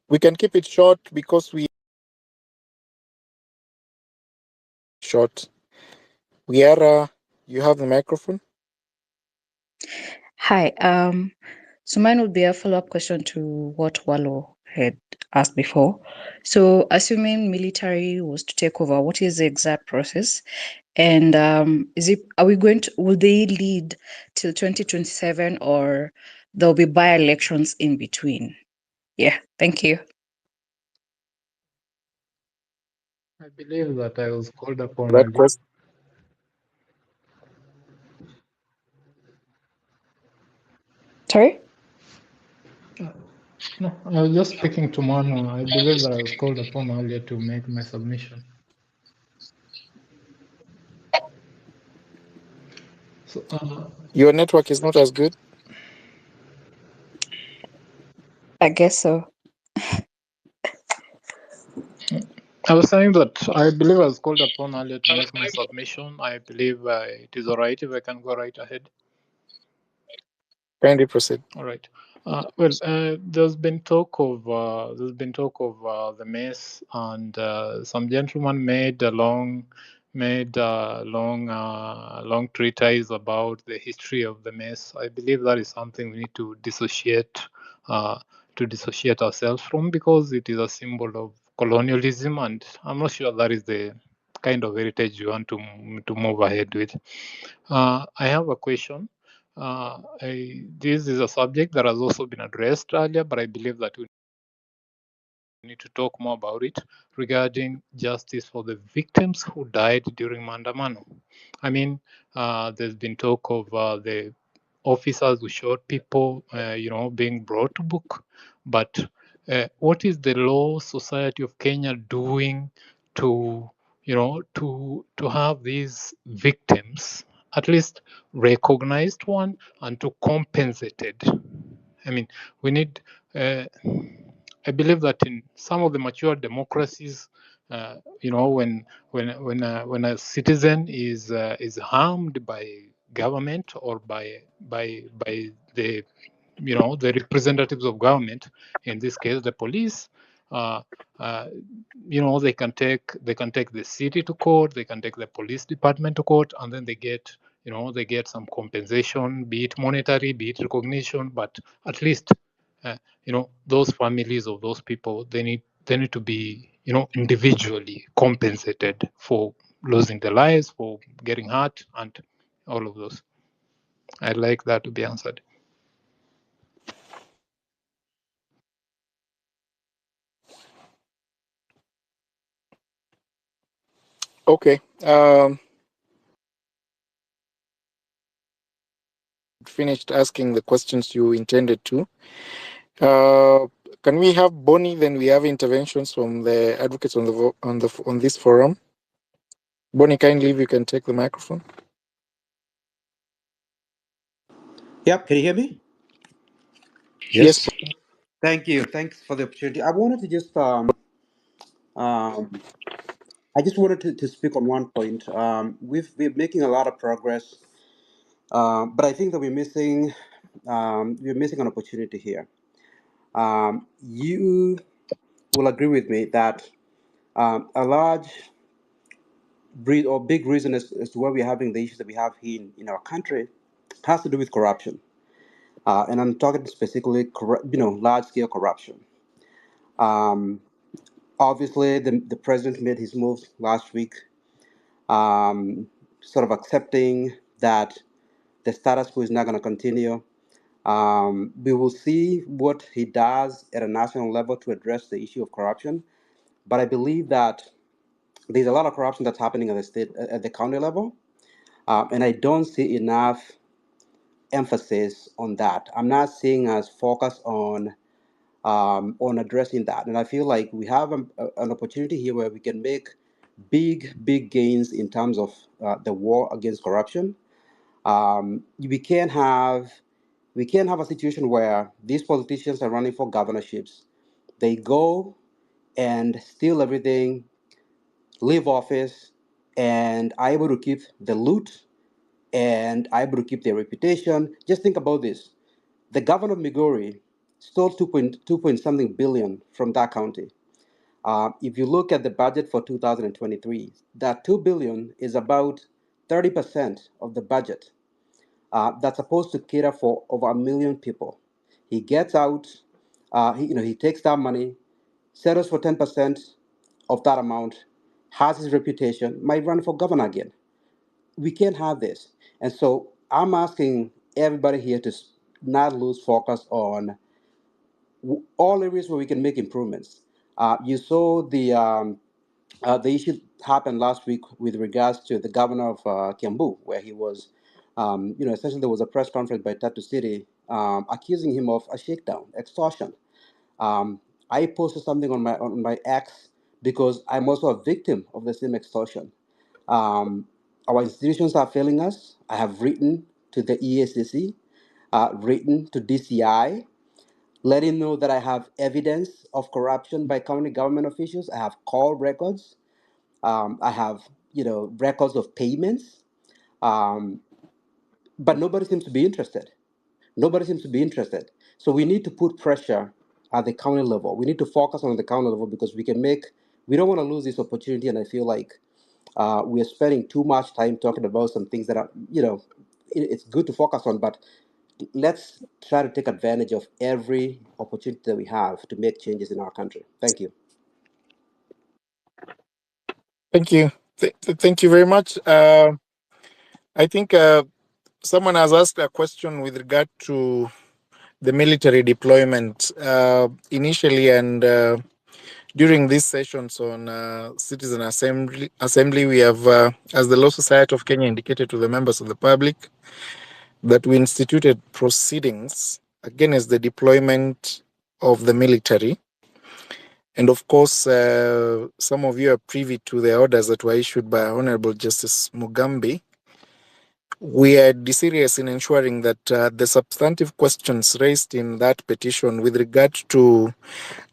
We can keep it short because we short. Wiara, you have the microphone. Hi. So mine would be a follow-up question to what Wallo had asked before. So assuming military was to take over, what is the exact process? And will they lead till 2027 or there'll be by-elections in between? Yeah, thank you. I believe that I was called upon That earlier. question. Sorry? No, I was just speaking to Manu. I believe that I was called upon earlier to make my submission. So, Your network is not as good. I guess so. I was saying that I believe I was called upon earlier to make my submission. I believe it is all right if I can go right ahead. Kindly proceed. All right. There's been talk of the mace, and some gentleman made a long treatise about the history of the mace. I believe that is something we need to dissociate ourselves from, because it is a symbol of colonialism, and I'm not sure that is the kind of heritage you want to move ahead with. I have a question. This is a subject that has also been addressed earlier, but I believe that we need to talk more about it, regarding justice for the victims who died during Mandamano. I mean, there's been talk of the officers who shot people, being brought to book. But what is the Law Society of Kenya doing to, to have these victims at least recognized, one, and to compensated? I mean, we need. I believe that in some of the mature democracies, when a citizen is harmed by government or by the the representatives of government, in this case the police, uh, uh, they can take the city to court, they can take the police department to court, and then they get some compensation, be it monetary, be it recognition, but at least those families of those people, they need to be individually compensated for losing their lives, for getting hurt, and all of those. I'd like that to be answered. Okay. Finished asking the questions you intended to. Can we have Bonnie? Then we have interventions from the advocates on this forum. Bonnie, kindly, if you can take the microphone. Yep, can you hear me? Yes. Thank you. Thanks for the opportunity. I wanted to just I just wanted to speak on one point. We're making a lot of progress, but I think that we're missing an opportunity here. You will agree with me that a large big reason as to why we're having the issues that we have here in our country has to do with corruption, and I'm talking specifically, large scale corruption. Um, Obviously, the president made his moves last week, sort of accepting that the status quo is not going to continue. We will see what he does at a national level to address the issue of corruption. But I believe that there's a lot of corruption that's happening at the state, at the county level, and I don't see enough emphasis on that. I'm not seeing us focus on addressing that, and I feel like we have an opportunity here where we can make big gains in terms of the war against corruption. We can't have a situation where these politicians are running for governorships. They go and steal everything, leave office, and are able to keep the loot and are able to keep their reputation. Just think about this. The governor of Migori stole 2 point something billion from that county. If you look at the budget for 2023, that 2 billion is about 30% of the budget that's supposed to cater for over 1 million people. He gets out, he takes that money, settles for 10% of that amount, has his reputation, might run for governor again. We can't have this. And so I'm asking everybody here to not lose focus on all areas where we can make improvements. You saw the issue happened last week with regards to the governor of Kiambu, where he was, essentially there was a press conference by Tatu City accusing him of a shakedown, extortion. I posted something on my X because I'm also a victim of the same extortion. Our institutions are failing us. I have written to the EACC, written to DCI, letting know that I have evidence of corruption by county government officials. I have call records. I have, records of payments. Um, but nobody seems to be interested. Nobody seems to be interested. So we need to put pressure at the county level. We need to focus on the county level because we don't want to lose this opportunity. And I feel like we are spending too much time talking about some things that are, it's good to focus on, but let's try to take advantage of every opportunity that we have to make changes in our country. Thank you. Thank you. Thank you very much. I think someone has asked a question with regard to the military deployment initially and during these sessions on citizen assembly, we have, as the Law Society of Kenya indicated to the members of the public, that we instituted proceedings against the deployment of the military. And of course, some of you are privy to the orders that were issued by Honorable Justice Mugambi. We are serious in ensuring that the substantive questions raised in that petition with regard to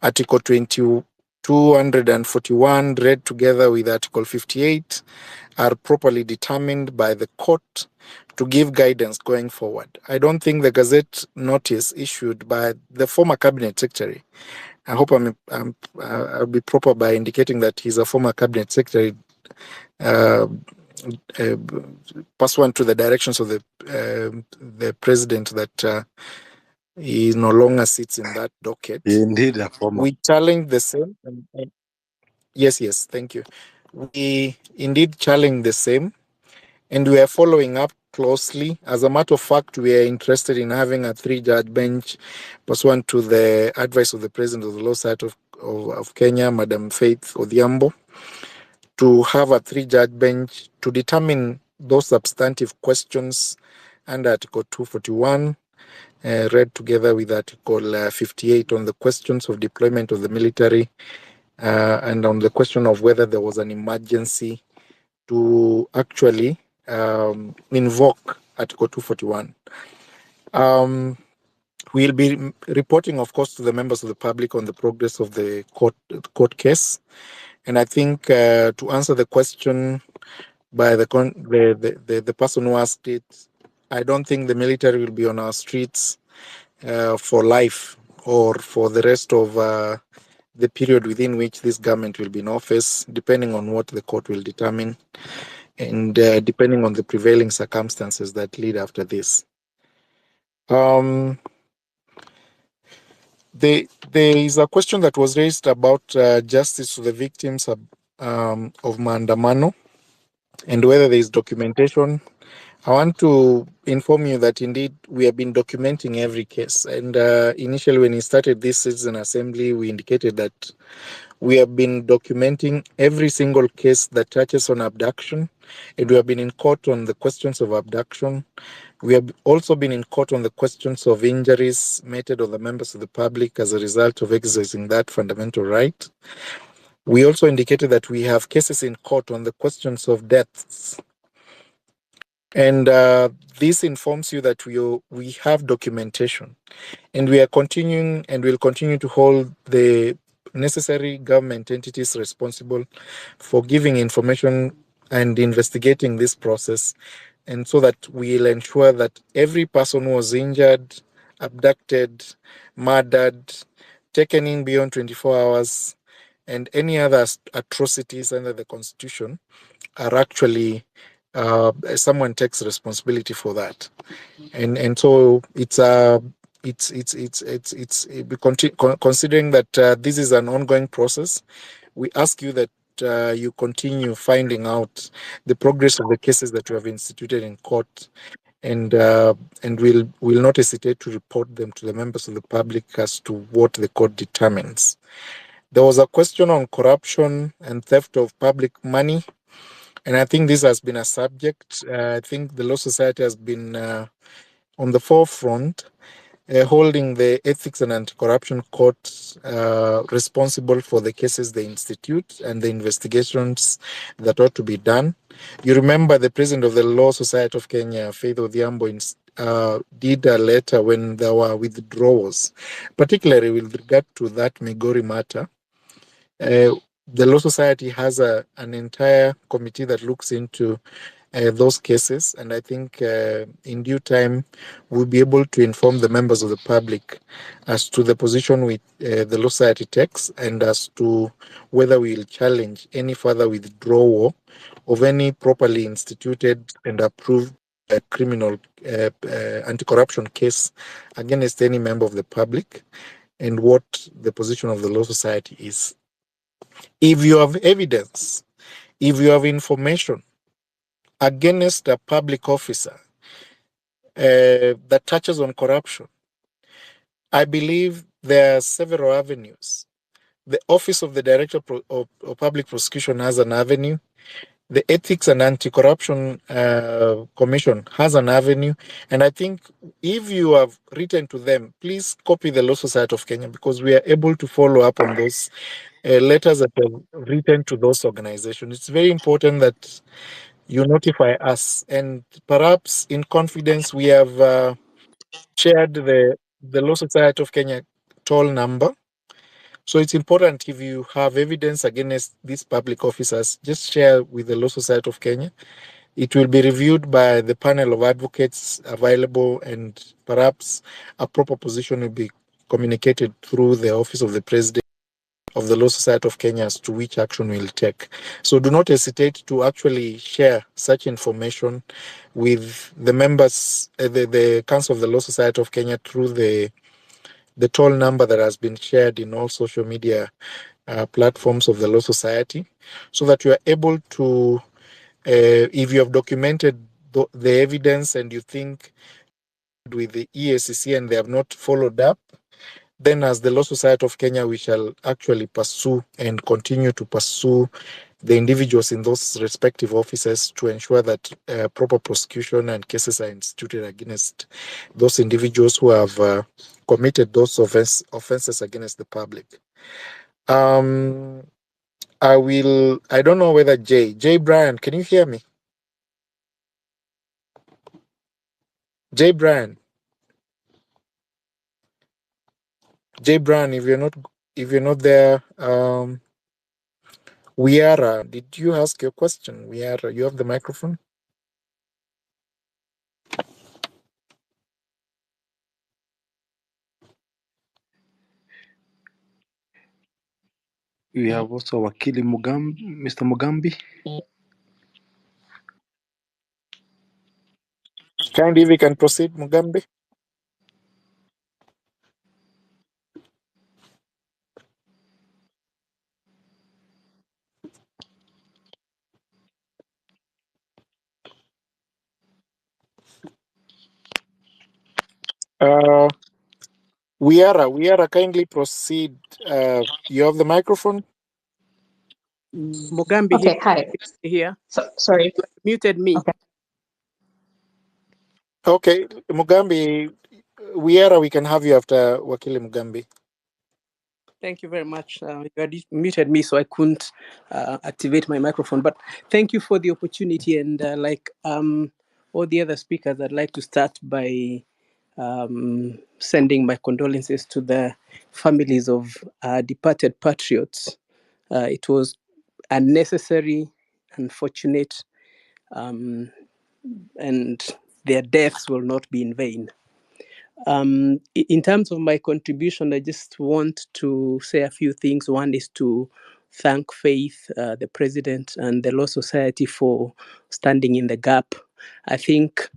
Article 241 read together with Article 58 are properly determined by the court to give guidance going forward. I don't think the Gazette notice issued by the former Cabinet Secretary, I hope I'll be proper by indicating that he's a former Cabinet Secretary, pursuant to the directions of the President, that he no longer sits in that docket. Indeed, a former. We challenge the same. Yes, thank you. We indeed challenge the same, and we are following up closely. As a matter of fact, we are interested in having a 3-judge bench pursuant to the advice of the President of the Law Society of Kenya, Madam Faith Odhiambo, to have a 3-judge bench to determine those substantive questions under Article 241, read together with Article 58 on the questions of deployment of the military and on the question of whether there was an emergency to actually invoke Article 241. We'll be reporting, of course, to the members of the public on the progress of the court case. And I think to answer the question by the person who asked it, I don't think the military will be on our streets for life or for the rest of the period within which this government will be in office, depending on what the court will determine and depending on the prevailing circumstances that lead after this. There is a question that was raised about justice to the victims of Maandamano and whether there is documentation I want to inform you that indeed we have been documenting every case. And initially, when we started this citizen assembly, we indicated that we have been documenting every single case that touches on abduction, and we have been in court on the questions of abduction. We have also been in court on the questions of injuries meted on the members of the public as a result of exercising that fundamental right. We also indicated that we have cases in court on the questions of deaths. And this informs you that we have documentation, and we are continuing and will continue to hold the necessary government entities responsible for giving information and investigating this process, and so that we'll ensure that every person who was injured, abducted, murdered, taken in beyond 24 hours, and any other atrocities under the Constitution are actually someone takes responsibility for that, and so considering that this is an ongoing process. We ask you that you continue finding out the progress of the cases that we have instituted in court, and will not hesitate to report them to the members of the public as to what the court determines. There was a question on corruption and theft of public money, and I think this has been a subject. I think the Law Society has been on the forefront, holding the Ethics and Anti-Corruption Court responsible for the cases they institute and the investigations that ought to be done. You remember the president of the Law Society of Kenya, Faith Odhiambo, did a letter when there were withdrawals, particularly with regard to that Migori matter. The Law Society has an entire committee that looks into those cases, and I think in due time we'll be able to inform the members of the public as to the position the Law Society takes, and as to whether we'll challenge any further withdrawal of any properly instituted and approved criminal anti-corruption case against any member of the public, and what the position of the Law Society is. If you have evidence, if you have information against a public officer that touches on corruption, I believe there are several avenues. The Office of the Director of Public Prosecution has an avenue. The Ethics and Anti-Corruption Commission has an avenue. And I think if you have written to them, please copy the Law Society of Kenya, because we are able to follow up on those letters that are written to those organizations. It's very important that you notify us, and perhaps in confidence we have shared the Law Society of Kenya toll number. So it's important, if you have evidence against these public officers, just share with the Law Society of Kenya. It will be reviewed by the panel of advocates available, and perhaps a proper position will be communicated through the Office of the President of the Law Society of Kenya as to which action we'll take. So do not hesitate to actually share such information with the members, the Council of the Law Society of Kenya, through the toll number that has been shared in all social media platforms of the Law Society, so that you are able to, if you have documented the evidence and you think with the EACC and they have not followed up, then as the Law Society of Kenya, we shall actually pursue and continue to pursue the individuals in those respective offices to ensure that proper prosecution and cases are instituted against those individuals who have committed those offenses against the public. I don't know whether J. Brian, can you hear me? J. Brian, if you're not there, Wiara, did you ask your question? Wiara, you have the microphone. We have also Wakili Mr. Mugambi. Kindly, we can proceed, Mugambi. Wiara, kindly proceed. You have the microphone. Mugambi Okay, hi. here. Sorry. You muted me. Okay. Okay, Mugambi, Wiara, we can have you after Wakili Mugambi. Thank you very much. You had muted me, so I couldn't activate my microphone. But thank you for the opportunity. And like all the other speakers, I'd like to start by sending my condolences to the families of departed patriots. It was unnecessary, unfortunate, and their deaths will not be in vain. In terms of my contribution, I just want to say a few things. One is to thank Faith, the president, and the Law Society for standing in the gap. I think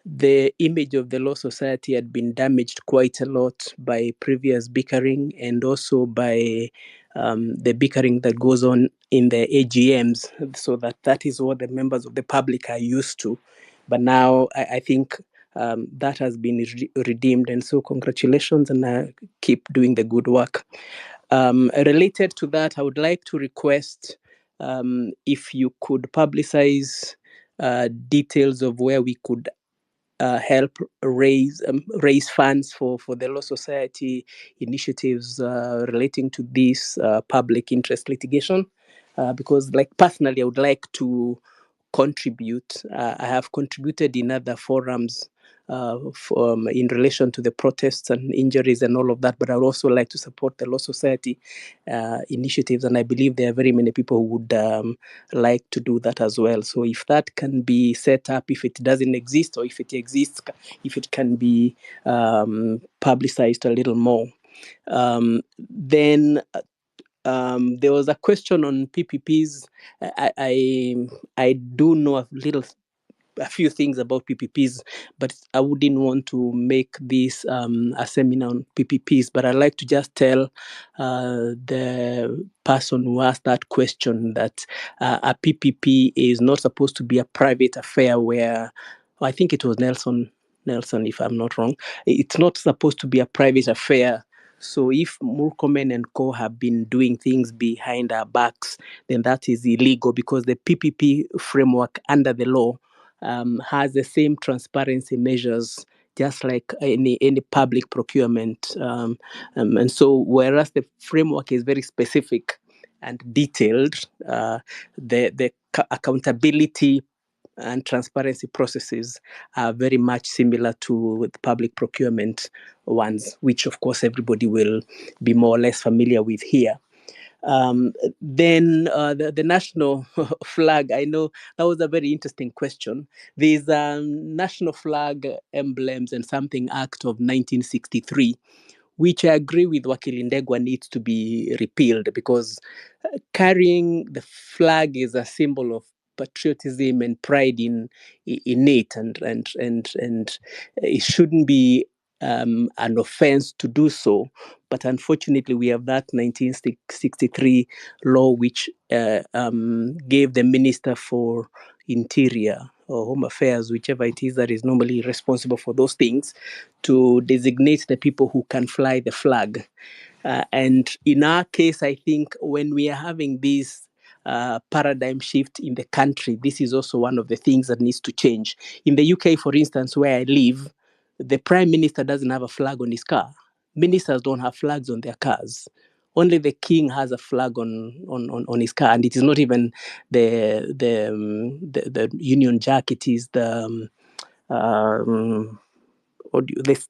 the image of the Law Society had been damaged quite a lot by previous bickering and also by the bickering that goes on in the AGMs, so that is what the members of the public are used to. But now I think that has been redeemed, and so congratulations, and keep doing the good work. Related to that, I would like to request if you could publicize details of where we could help raise funds for the Law Society initiatives relating to this public interest litigation. Because, like, personally, I would like to contribute. I have contributed in other forums in relation to the protests and injuries and all of that, but I would also like to support the Law Society initiatives, and I believe there are very many people who would like to do that as well. So if that can be set up, if it doesn't exist, or if it exists, if it can be publicized a little more. Then there was a question on PPPs. I do know a few things about PPPs, but I wouldn't want to make this a seminar on PPPs. But I'd like to just tell the person who asked that question that a PPP is not supposed to be a private affair where, I think it was Nelson, if I'm not wrong. It's not supposed to be a private affair. So if Murkomen and Co have been doing things behind our backs, then that is illegal, because the PPP framework under the law has the same transparency measures just like any public procurement. And so whereas the framework is very specific and detailed, the accountability and transparency processes are very much similar to the public procurement ones, which of course everybody will be more or less familiar with here. Then the national flag, I know that was a very interesting question. These national flag emblems and something act of 1963, which I agree with Wakili Ndegwa needs to be repealed, because carrying the flag is a symbol of patriotism and pride in it, and it shouldn't be an offense to do so. But unfortunately, we have that 1963 law which gave the Minister for Interior or Home Affairs, whichever it is that is normally responsible for those things, to designate the people who can fly the flag. And in our case, I think when we are having this paradigm shift in the country, this is also one of the things that needs to change. In the UK, for instance, where I live, the Prime Minister doesn't have a flag on his car. Ministers don't have flags on their cars. Only the king has a flag on his car, and it is not even the Union Jack. It is the what is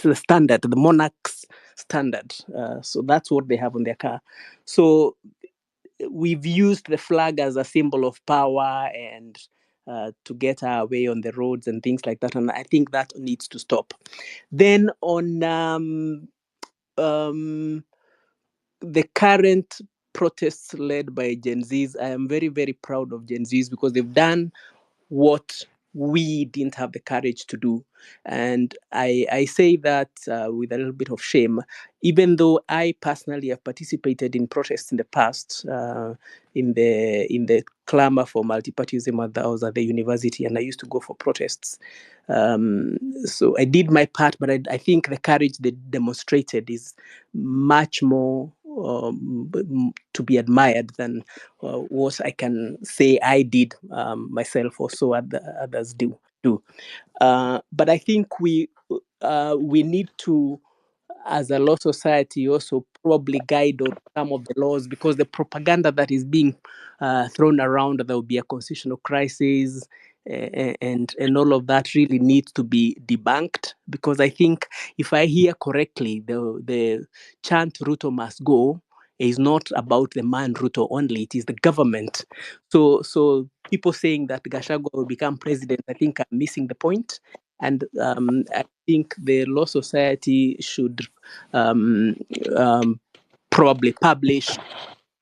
the standard, the monarch's standard. So that's what they have on their car. So we've used the flag as a symbol of power and to get our way on the roads and things like that. And I think that needs to stop. Then on the current protests led by Gen Zs, I am very, very proud of Gen Zs, because they've done what we didn't have the courage to do. And I say that with a little bit of shame, even though I personally have participated in protests in the past, in the clamor for multipartyism when I was at the university, and I used to go for protests. So I did my part, but I think the courage they demonstrated is much more to be admired than what I can say I did myself, or so others do. But I think we need to, as a law society, also probably guide on some of the laws, because the propaganda that is being thrown around, there will be a constitutional crisis, and all of that really needs to be debunked. Because I think, if I hear correctly, the chant "Ruto must go" is not about the man Ruto only; it is the government. So people saying that Gachagua will become president, I think, are missing the point. And I think the Law Society should um, probably publish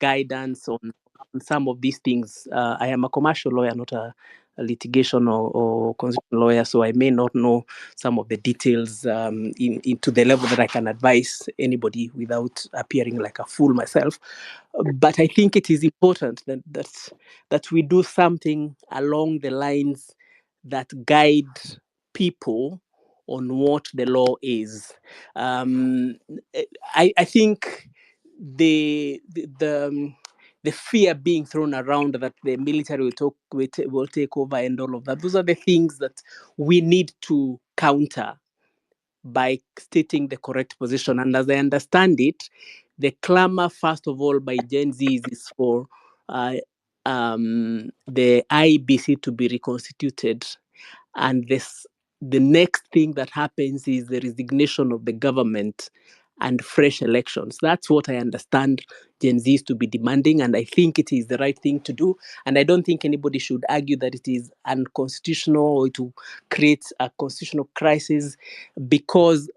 guidance on some of these things. I am a commercial lawyer, not a litigation or constitutional lawyer, so I may not know some of the details into the level that I can advise anybody without appearing like a fool myself. But I think it is important that we do something along the lines that guide people on what the law is. I think the fear being thrown around that the military will take over and all of that, those are the things that we need to counter by stating the correct position. And as I understand it, the clamor, first of all, by Gen Z is for the IBC to be reconstituted. And the next thing that happens is the resignation of the government and fresh elections. That's what I understand Gen Zs to be demanding, and I think it is the right thing to do. And I don't think anybody should argue that it is unconstitutional or to create a constitutional crisis, because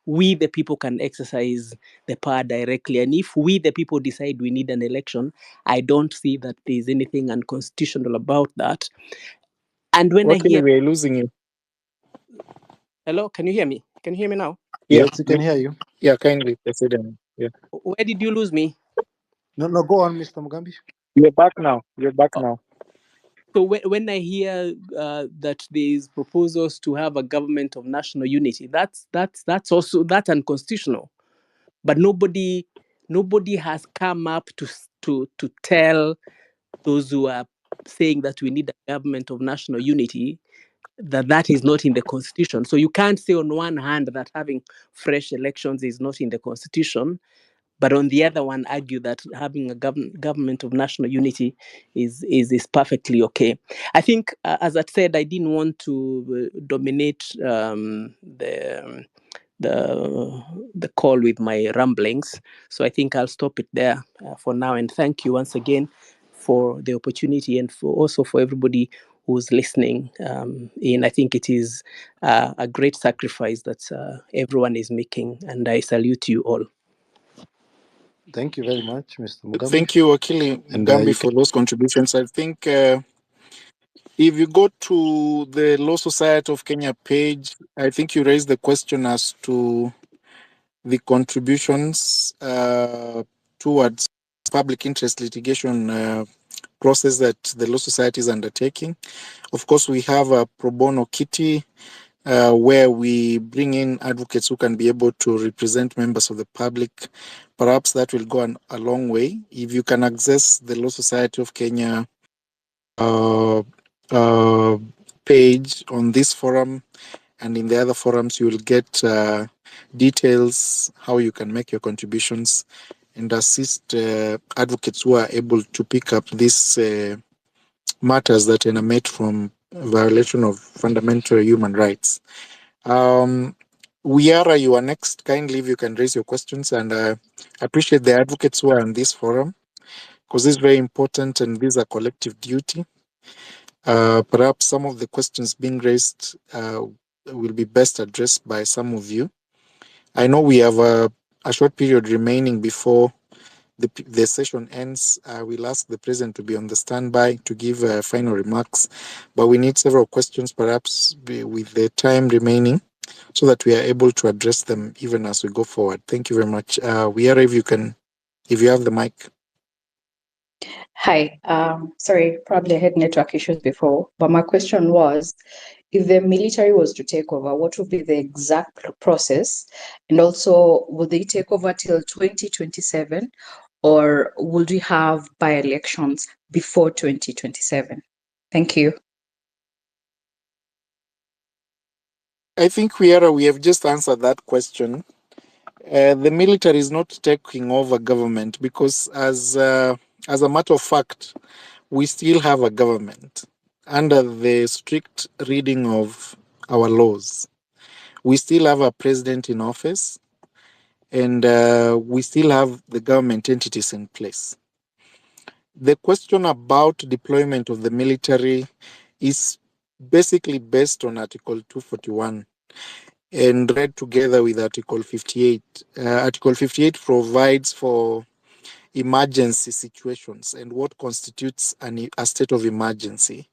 we the people can exercise the power directly. And if we the people decide we need an election, I don't see that there's anything unconstitutional about that. And when I Luckily, hear, we are losing you. hello, can you hear me? Can you hear me now? Yeah, Yes, we can hear you. yeah, kindly, President. Yeah, Where did you lose me? No, go on, Mr. Mugambi. you're back now. You're back now. So when I hear that there's proposals to have a government of national unity, that's unconstitutional. But nobody has come up to tell those who are saying that we need a government of national unity that is not in the constitution. So you can't say on one hand that having fresh elections is not in the constitution, but on the other one argue that having a government of national unity is perfectly okay. I think, as I said, I didn't want to dominate the call with my ramblings, so I think I'll stop it there for now. And thank you once again for the opportunity, and also for everybody who's listening in. I think it is a great sacrifice that everyone is making, and I salute you all. Thank you very much, Mr. Mugambi. Thank you, Wakili And Mugambi, for those contributions. I think if you go to the Law Society of Kenya page, I think you raised the question as to the contributions towards public interest litigation process that the Law Society is undertaking. Of course, we have a pro bono kitty where we bring in advocates who can be able to represent members of the public. Perhaps that will go a long way. If you can access the Law Society of Kenya page on this forum and in the other forums, you will get details how you can make your contributions and assist advocates who are able to pick up these matters that emanate from violation of fundamental human rights. Wiara, you are next. Kindly, if you can raise your questions, and I appreciate the advocates who are in this forum, because this is very important and these are collective duty. Perhaps some of the questions being raised will be best addressed by some of you. I know we have a short period remaining before the session ends, we'll ask the president to be on the standby to give final remarks. But we need several questions, perhaps with the time remaining, so that we are able to address them even as we go forward. Thank you very much. Wiara, if you have the mic. Hi, sorry, probably I had network issues before, but my question was, if the military was to take over, what would be the exact process? And also, will they take over till 2027, or would we have by-elections before 2027? Thank you. I think we have just answered that question. The military is not taking over government because, as a matter of fact, we still have a government under the strict reading of our laws. We still have a president in office, and we still have the government entities in place. The question about deployment of the military is basically based on Article 241 and read together with Article 58. Article 58 provides for emergency situations and what constitutes a state of emergency.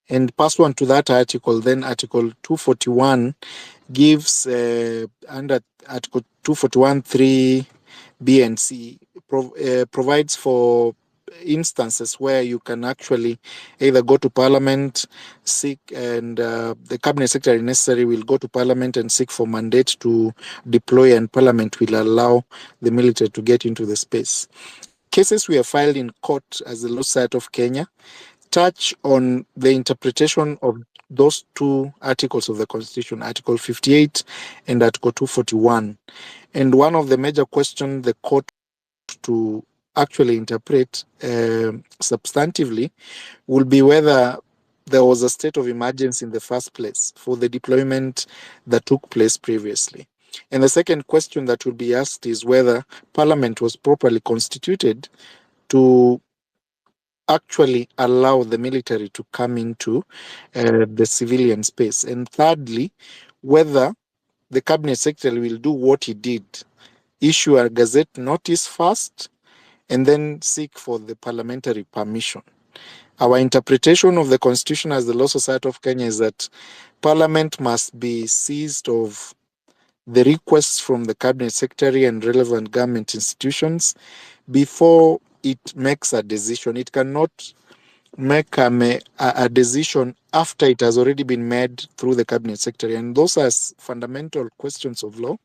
And pursuant to that article, then Article 241 gives, under Article 241(3) B and C, provides for instances where you can actually either go to Parliament, seek, and the Cabinet Secretary necessary will go to Parliament and seek for mandate to deploy, and Parliament will allow the military to get into the space. Cases we have filed in court as the Law Society of Kenya touch on the interpretation of those two articles of the Constitution, Article 58 and Article 241. And one of the major questions the court to actually interpret substantively will be whether there was a state of emergency in the first place for the deployment that took place previously. And the second question that will be asked is whether Parliament was properly constituted to actually allow the military to come into the civilian space. And thirdly, whether the Cabinet Secretary will do what he did, issue a gazette notice first, and then seek for the parliamentary permission. Our interpretation of the Constitution as the Law Society of Kenya is that Parliament must be seized of the requests from the Cabinet Secretary and relevant government institutions before it makes a decision. It cannot make a decision after it has already been made through the Cabinet Secretary. And those are fundamental questions of law.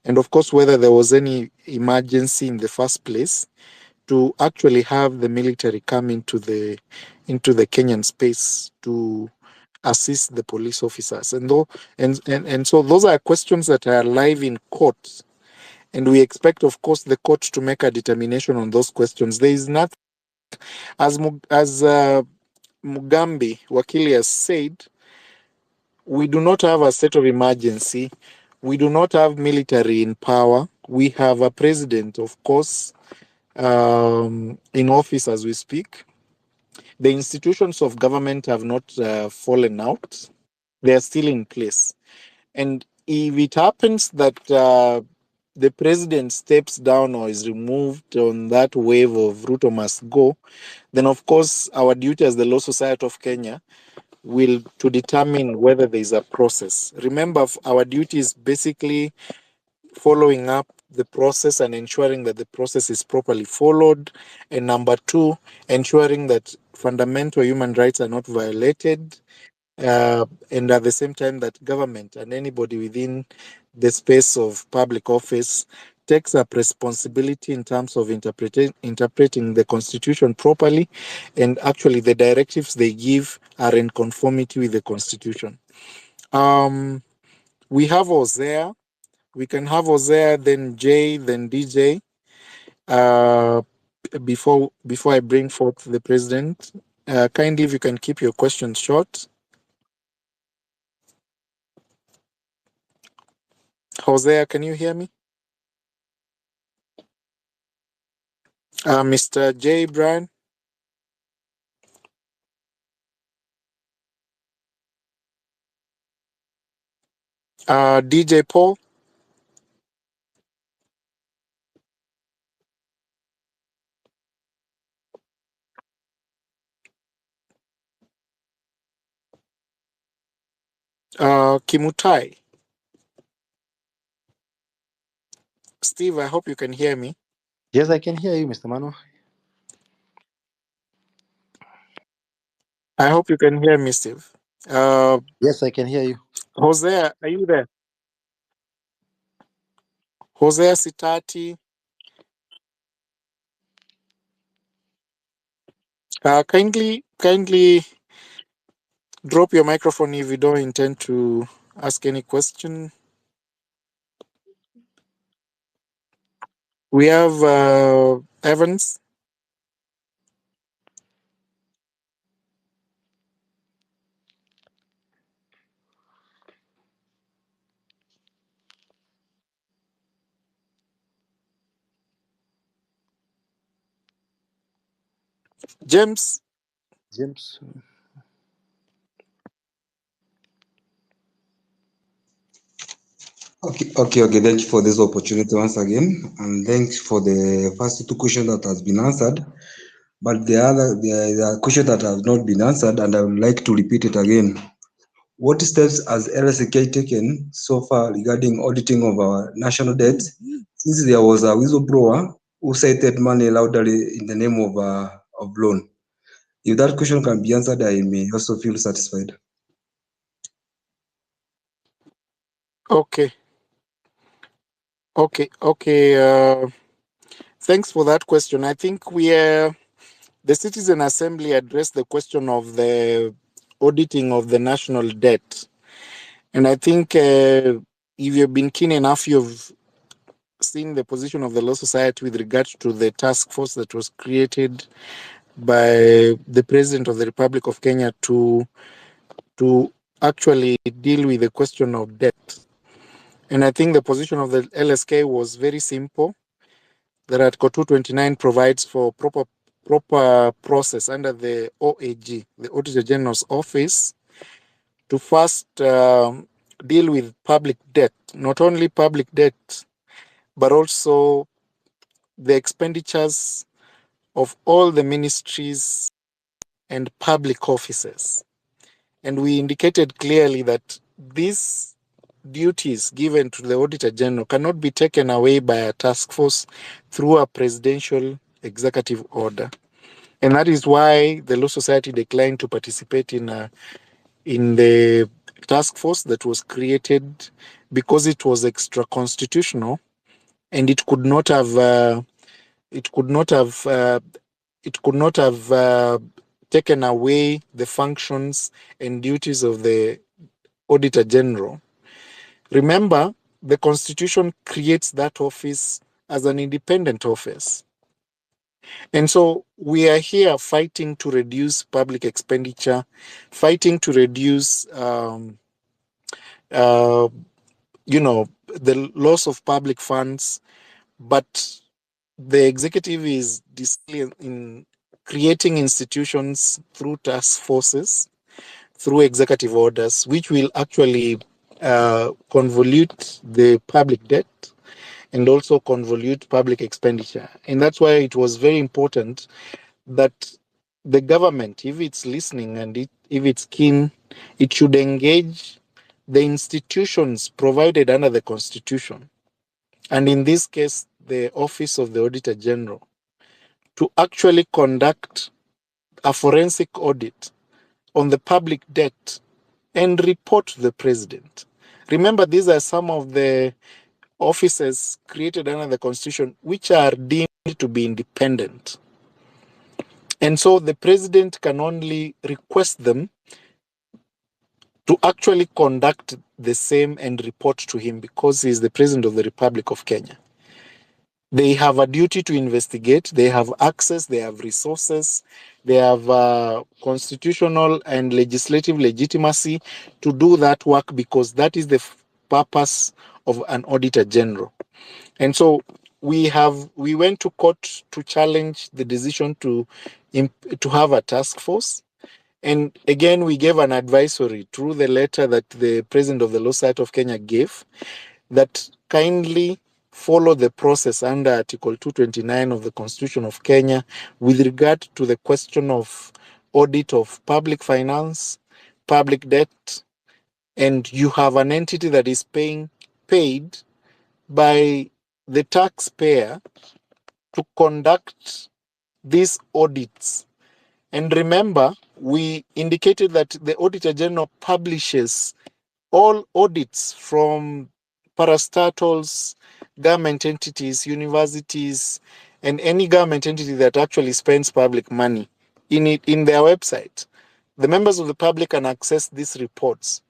And of course, whether there was any emergency in the first place to actually have the military come into the Kenyan space to assist the police officers. And so those are questions that are live in court. And we expect, of course, the court to make a determination on those questions. There is nothing, as Mugambi Wakili has said, we do not have a state of emergency. We do not have military in power. We have a president, of course, in office as we speak. The institutions of government have not fallen out. They are still in place. And if it happens that the president steps down or is removed on that wave of Ruto must go, then of course our duty as the Law Society of Kenya will to determine whether there is a process. Remember, our duty is basically following up the process and ensuring that the process is properly followed. And number two, ensuring that fundamental human rights are not violated. And at the same time that government and anybody within the space of public office takes up responsibility in terms of interpreting the Constitution properly, and actually the directives they give are in conformity with the Constitution. We have Hosea. We can have Hosea, then Jay, then DJ. Before I bring forth the president, kindly if you can keep your questions short. Hosea, can you hear me? Mr. J. Brian? DJ Paul? Kimutai. Steve, I hope you can hear me. Yes, I can hear you, Mr. Manu. I hope you can hear me, Steve. Yes, I can hear you. Hosea, are you there? Hosea Sitati. Kindly drop your microphone if you don't intend to ask any question. We have Evans. James. James. Okay. Thank you for this opportunity once again, and thanks for the first two questions that has been answered. But the question that has not been answered, and I would like to repeat it again. What steps has LSK taken so far regarding auditing of our national debt, since there was a whistleblower who cited money loudly in the name of loan? If that question can be answered, I may also feel satisfied. Okay. Thanks for that question. I think the Citizen Assembly addressed the question of the auditing of the national debt. And I think if you've been keen enough, you've seen the position of the Law Society with regard to the task force that was created by the President of the Republic of Kenya to actually deal with the question of debt. And I think the position of the LSK was very simple, that Article 229 provides for proper process under the OAG, the Auditor General's Office, to first deal with public debt, not only public debt, but also the expenditures of all the ministries and public offices. And we indicated clearly that these duties given to the Auditor General cannot be taken away by a task force through a presidential executive order. And that is why the Law Society declined to participate in the task force that was created, because it was extra constitutional, and it could not have taken away the functions and duties of the Auditor General. Remember, the Constitution creates that office as an independent office. And so we are here fighting to reduce public expenditure, fighting to reduce the loss of public funds, but the executive is in creating institutions through task forces, through executive orders, which will actually convolute the public debt and also convolute public expenditure. And that's why it was very important that the government, if it's listening and if it's keen, it should engage the institutions provided under the Constitution, and in this case, the Office of the Auditor General, to actually conduct a forensic audit on the public debt and report to the president. Remember, these are some of the offices created under the Constitution which are deemed to be independent. And so the president can only request them to actually conduct the same and report to him, because he is the president of the Republic of Kenya. They have a duty to investigate, they have access, they have resources, they have constitutional and legislative legitimacy to do that work, because that is the purpose of an Auditor General. And so we went to court to challenge the decision to have a task force. And again, we gave an advisory through the letter that the President of the Law Society of Kenya gave, that kindly follow the process under Article 229 of the Constitution of Kenya with regard to the question of audit of public finance, public debt, and you have an entity that is paid by the taxpayer to conduct these audits. And remember, we indicated that the Auditor General publishes all audits from parastatals, government entities, universities, and any government entity that actually spends public money in their website. The members of the public can access these reports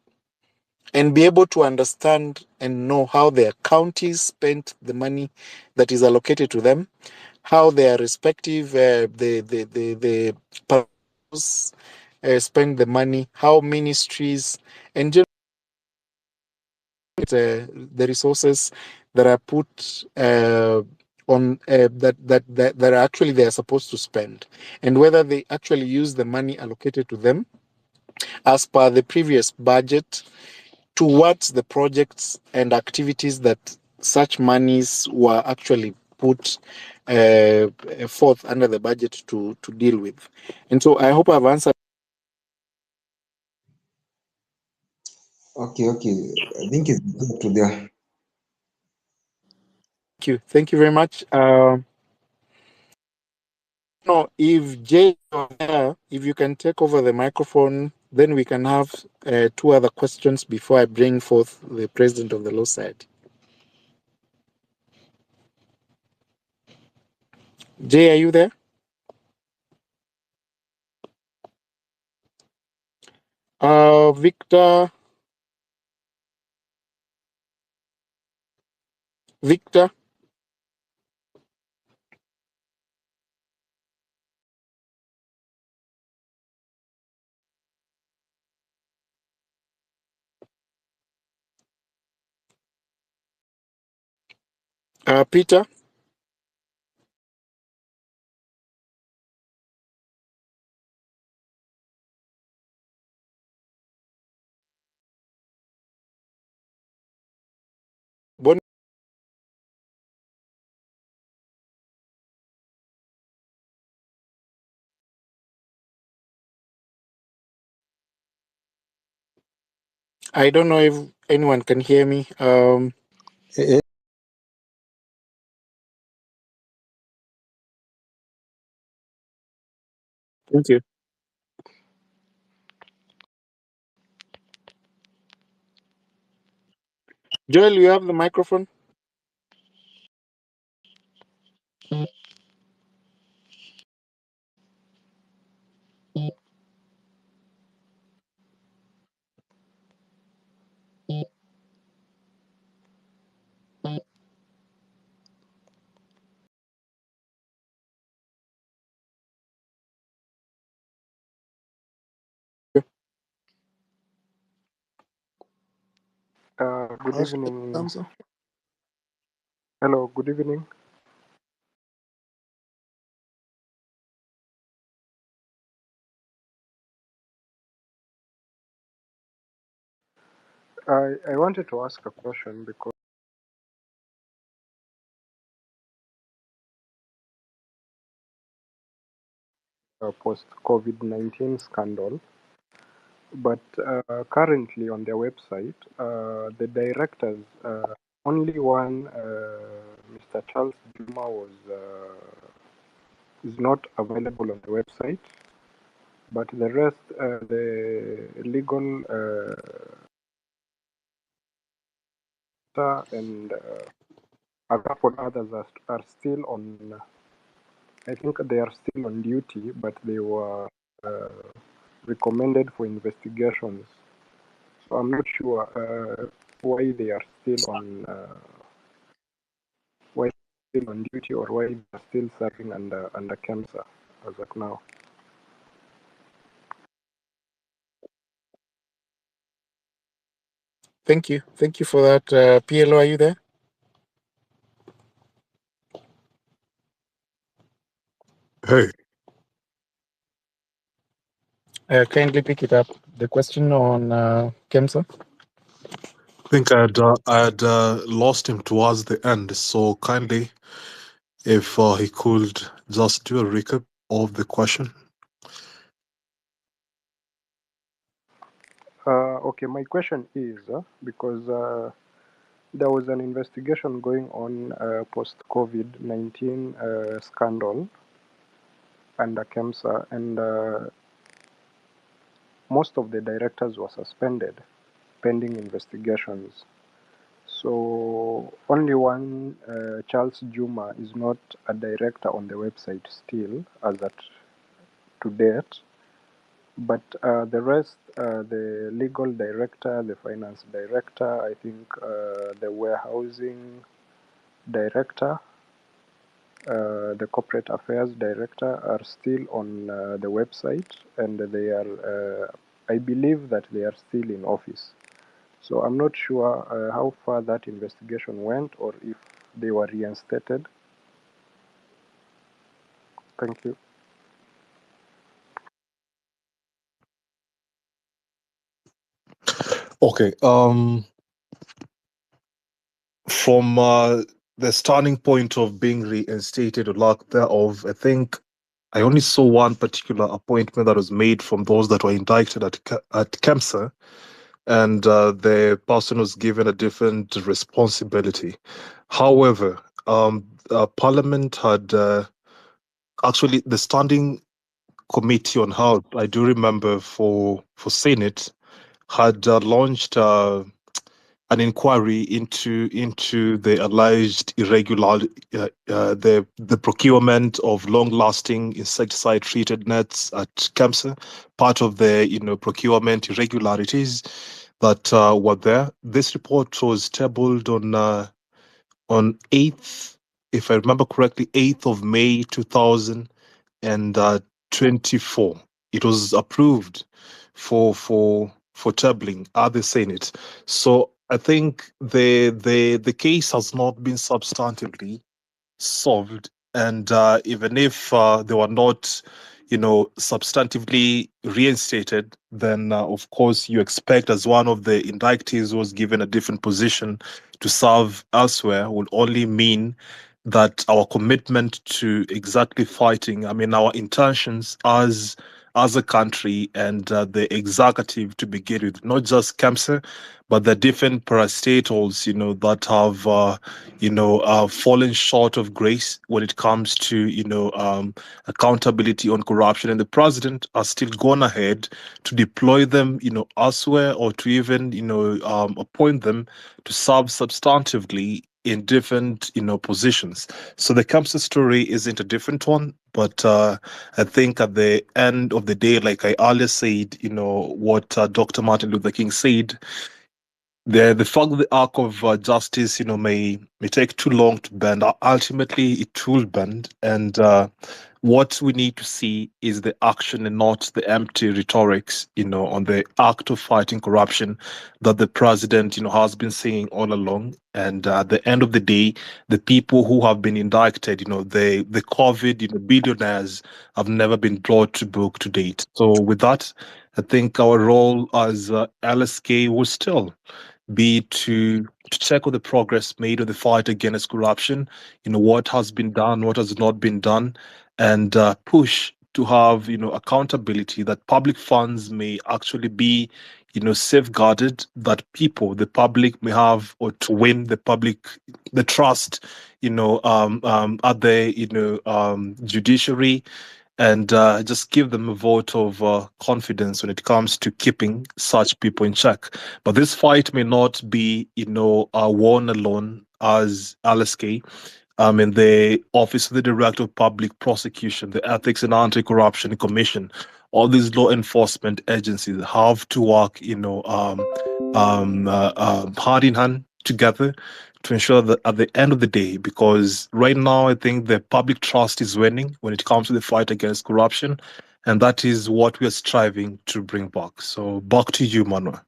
and be able to understand and know how their counties spent the money that is allocated to them, how their respective the spend the money, how ministries and the resources that are put on that actually they are supposed to spend, and whether they actually use the money allocated to them as per the previous budget towards the projects and activities that such monies were actually put forth under the budget to deal with. And so I hope I've answered. Okay, I think it's up to there. Thank you very much. No, if Jay is there, if you can take over the microphone, then we can have two other questions before I bring forth the president of the law side. Jay, are you there? Victor, Peter, Bonnie. I don't know if anyone can hear me. Thank you. Joel, you have the microphone. Good evening. Hello, good evening. I wanted to ask a question because post COVID-19 scandal, but currently on their website, the directors, only one, Mr. Charles Juma, is not available on the website, but the rest, the legal and a couple others are still on. I think they are still on duty, but they were recommended for investigations. So I'm not sure why they are still on duty, or why they are still serving under KEMSA as of now. Thank you for that. PLO, are you there? Hey. Kindly pick it up. The question on KEMSA. I think I'd lost him towards the end, so kindly, if he could just do a recap of the question. Okay, my question is because there was an investigation going on post COVID-19 scandal under KEMSA, and most of the directors were suspended pending investigations. So only one, Charles Juma, is not a director on the website still, as at to date. But the rest, the legal director, the finance director, I think the warehousing director, the corporate affairs director are still on the website, and they are, I believe that they are still in office. So I'm not sure how far that investigation went or if they were reinstated. Thank you. Okay. From the starting point of being reinstated or lack thereof, I think I only saw one particular appointment that was made from those that were indicted at KEMSA, and the person was given a different responsibility. However, Parliament had actually the standing committee on health, I do remember for Senate, had launched an inquiry into the alleged irregular the procurement of long-lasting insecticide-treated nets at KEMSA, part of the procurement irregularities that were there. This report was tabled on 8th, if I remember correctly, 8th of May 2024. It was approved for tabling at the Senate. So I think the case has not been substantively solved, and even if they were not, substantively reinstated, then of course you expect, as one of the indictees was given a different position to serve elsewhere, will only mean that our commitment to exactly fighting, I mean, our intentions as a country and the executive to begin with, not just KEMSA, but the different parastatals, that have, fallen short of grace when it comes to, accountability on corruption. And the president has still gone ahead to deploy them, elsewhere, or to even, appoint them to serve substantively in different, positions. So the KEMSA story isn't a different one, but I think at the end of the day, like I earlier said, what Dr. Martin Luther King said, the fact that the arc of justice, may take too long to bend. Ultimately, it will bend, and what we need to see is the action and not the empty rhetorics, on the act of fighting corruption that the president, has been saying all along. And at the end of the day, the people who have been indicted, the COVID, billionaires have never been brought to book to date. So with that, I think our role as LSK will still be to check on the progress made on the fight against corruption, what has been done, what has not been done, and push to have, accountability, that public funds may actually be, safeguarded, that the public may have, or to win the trust, at the, judiciary, and just give them a vote of confidence when it comes to keeping such people in check. But this fight may not be, won alone, as LSK. In the Office of the Director of Public Prosecution, the Ethics and Anti-Corruption Commission, all these law enforcement agencies have to work, hand in hand together to ensure that at the end of the day, because right now I think the public trust is waning when it comes to the fight against corruption, and that is what we are striving to bring back. So back to you, Manuel.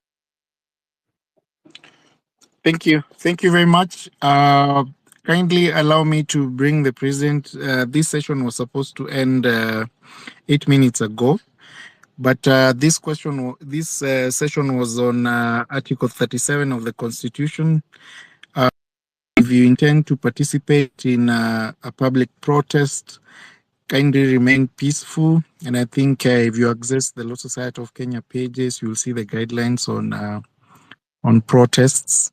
Thank you. Thank you very much. Kindly allow me to bring the president. This session was supposed to end 8 minutes ago, but this session was on Article 37 of the Constitution. If you intend to participate in a public protest, kindly remain peaceful. And I think if you access the Law Society of Kenya pages, you'll see the guidelines on protests.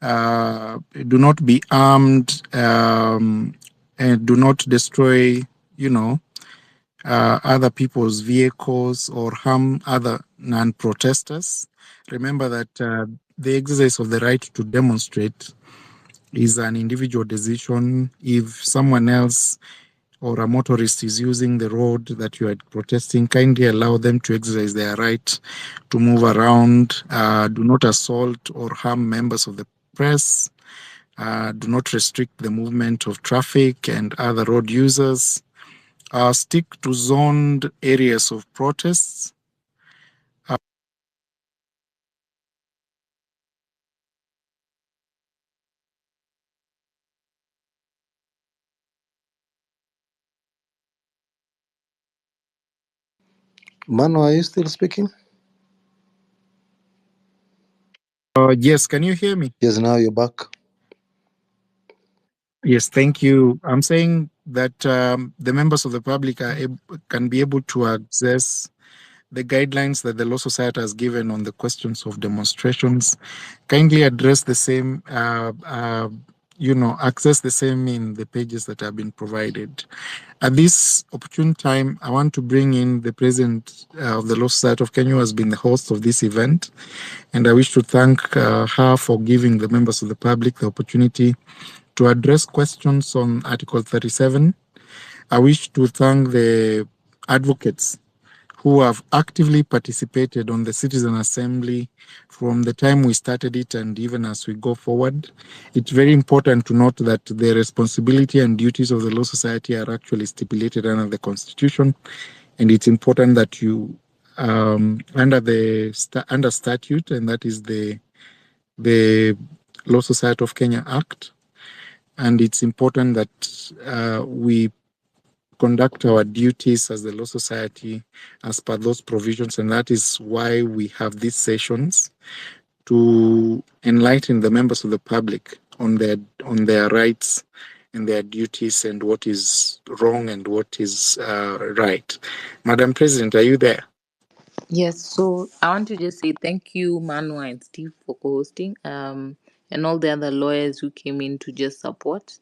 Do not be armed, and do not destroy, other people's vehicles or harm other non-protesters. Remember that the exercise of the right to demonstrate is an individual decision. If someone else or a motorist is using the road that you are protesting, kindly allow them to exercise their right to move around. Do not assault or harm members of the press. Do not restrict the movement of traffic and other road users. Stick to zoned areas of protests. Mano, are you still speaking? Yes, can you hear me? Yes, now you're back. Yes, thank you. I'm saying that the members of the public can be able to access the guidelines that the Law Society has given on the questions of demonstrations. Kindly address the same, access the same in the pages that have been provided. At this opportune time, I want to bring in the president of the Law Society of Kenya, who has been the host of this event. And I wish to thank her for giving the members of the public the opportunity to address questions on Article 37. I wish to thank the advocates who have actively participated on the Citizen Assembly from the time we started it and even as we go forward. It's very important to note that the responsibility and duties of the Law Society are actually stipulated under the Constitution, and it's important that you, under statute, and that is the Law Society of Kenya Act, and it's important that we conduct our duties as the Law Society as per those provisions, and that is why we have these sessions to enlighten the members of the public on their rights and their duties and what is wrong and what is right. Madam President, are you there? Yes, so I want to just say thank you, Manwa and Steve, for co-hosting, and all the other lawyers who came in to just support.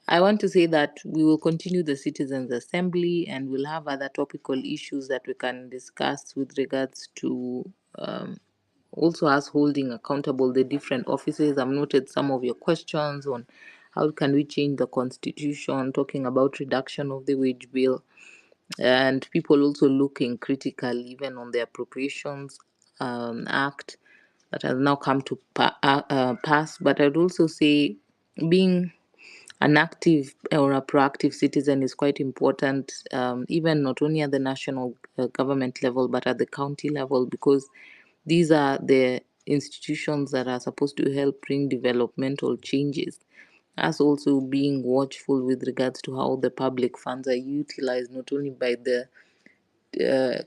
I want to say that we will continue the Citizens Assembly and we'll have other topical issues that we can discuss with regards to also us holding accountable the different offices. I've noted some of your questions on how can we change the constitution, talking about reduction of the wage bill, and people also looking critical even on the appropriations act that has now come to pass. But I'd also say being an active or a proactive citizen is quite important, even not only at the national government level, but at the county level, because these are the institutions that are supposed to help bring developmental changes. As also being watchful with regards to how the public funds are utilized, not only by the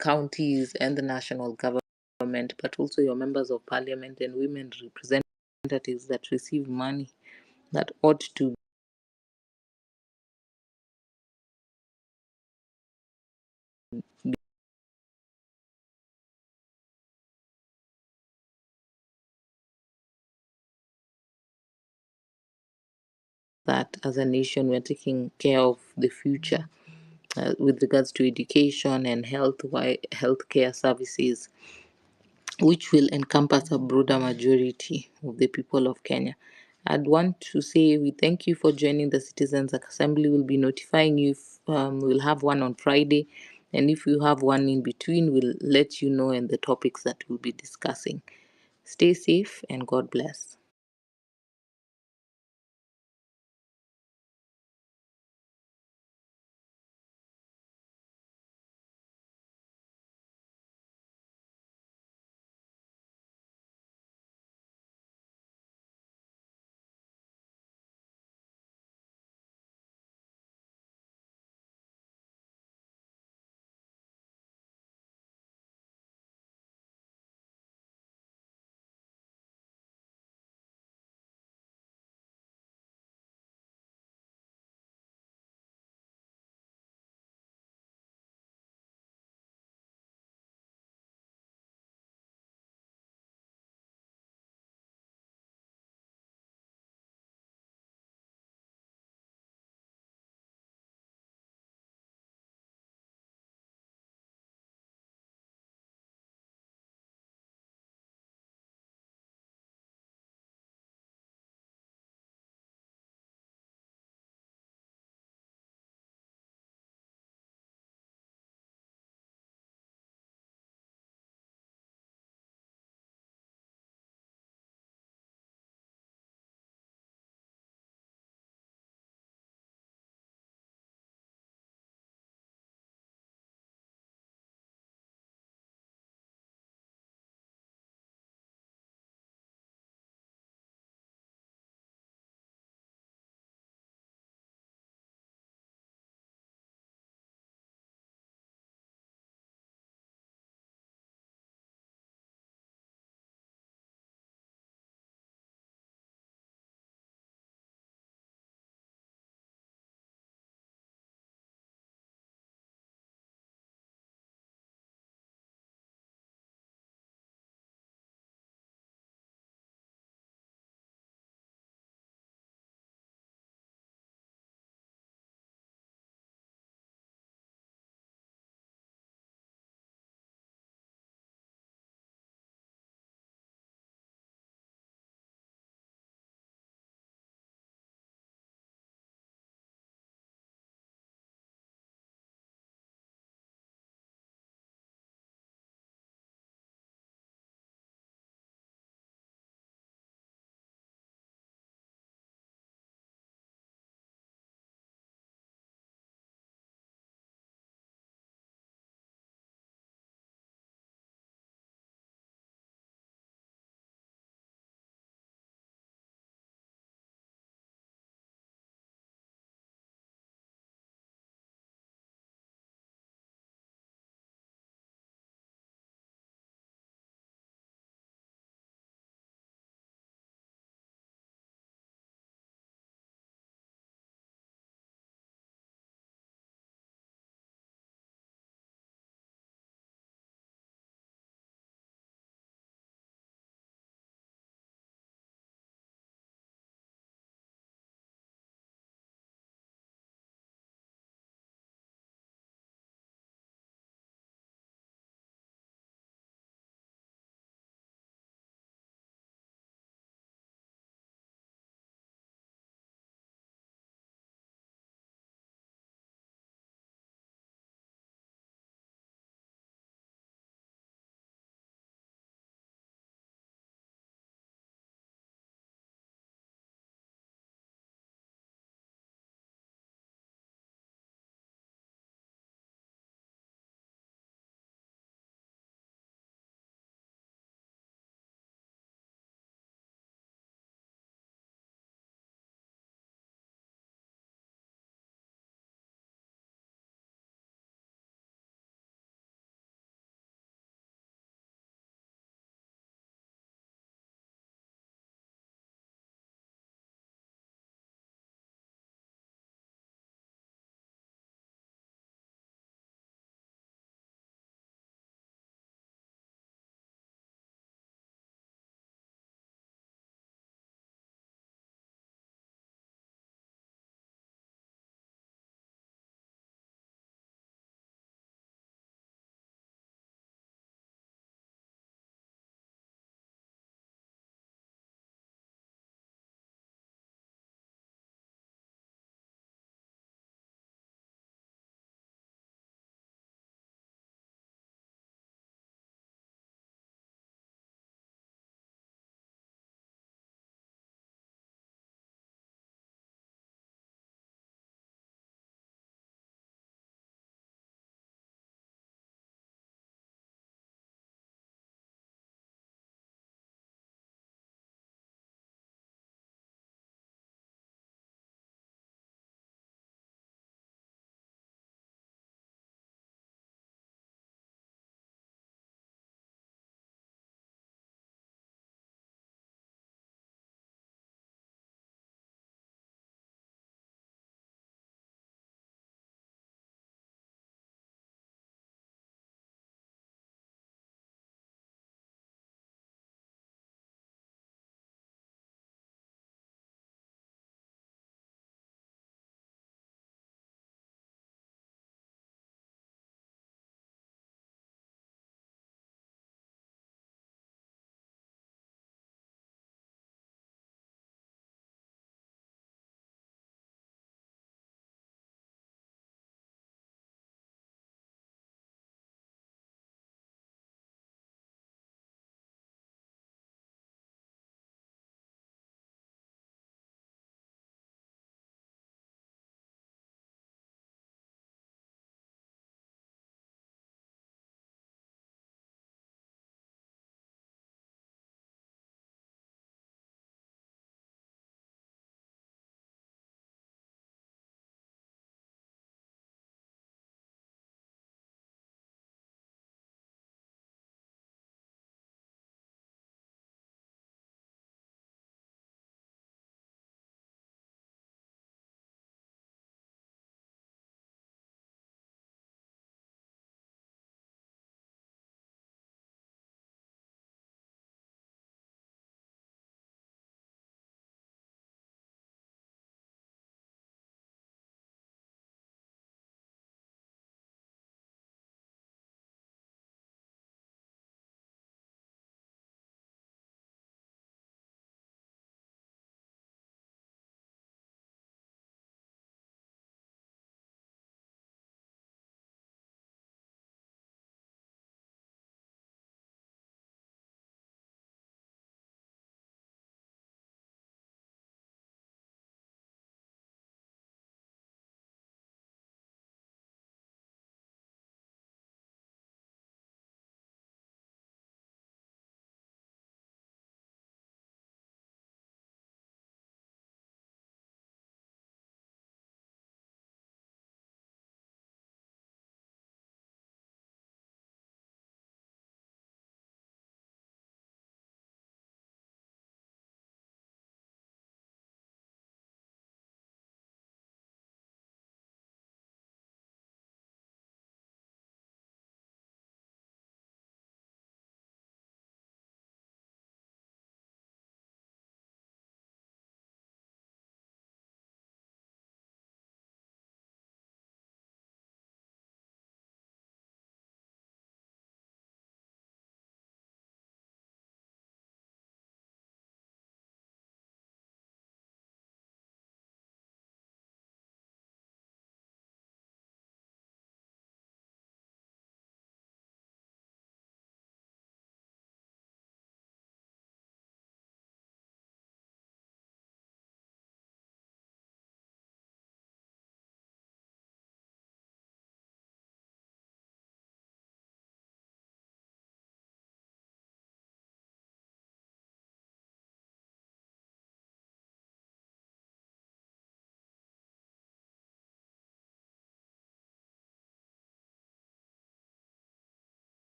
counties and the national government, but also your members of parliament and women representatives that receive money that ought to that as a nation we're taking care of the future with regards to education and healthcare services, which will encompass a broader majority of the people of Kenya. I'd want to say we thank you for joining the Citizens Assembly. We'll be notifying you if we'll have one on Friday, and if you have one in between, we'll let you know and the topics that we'll be discussing. Stay safe and God bless.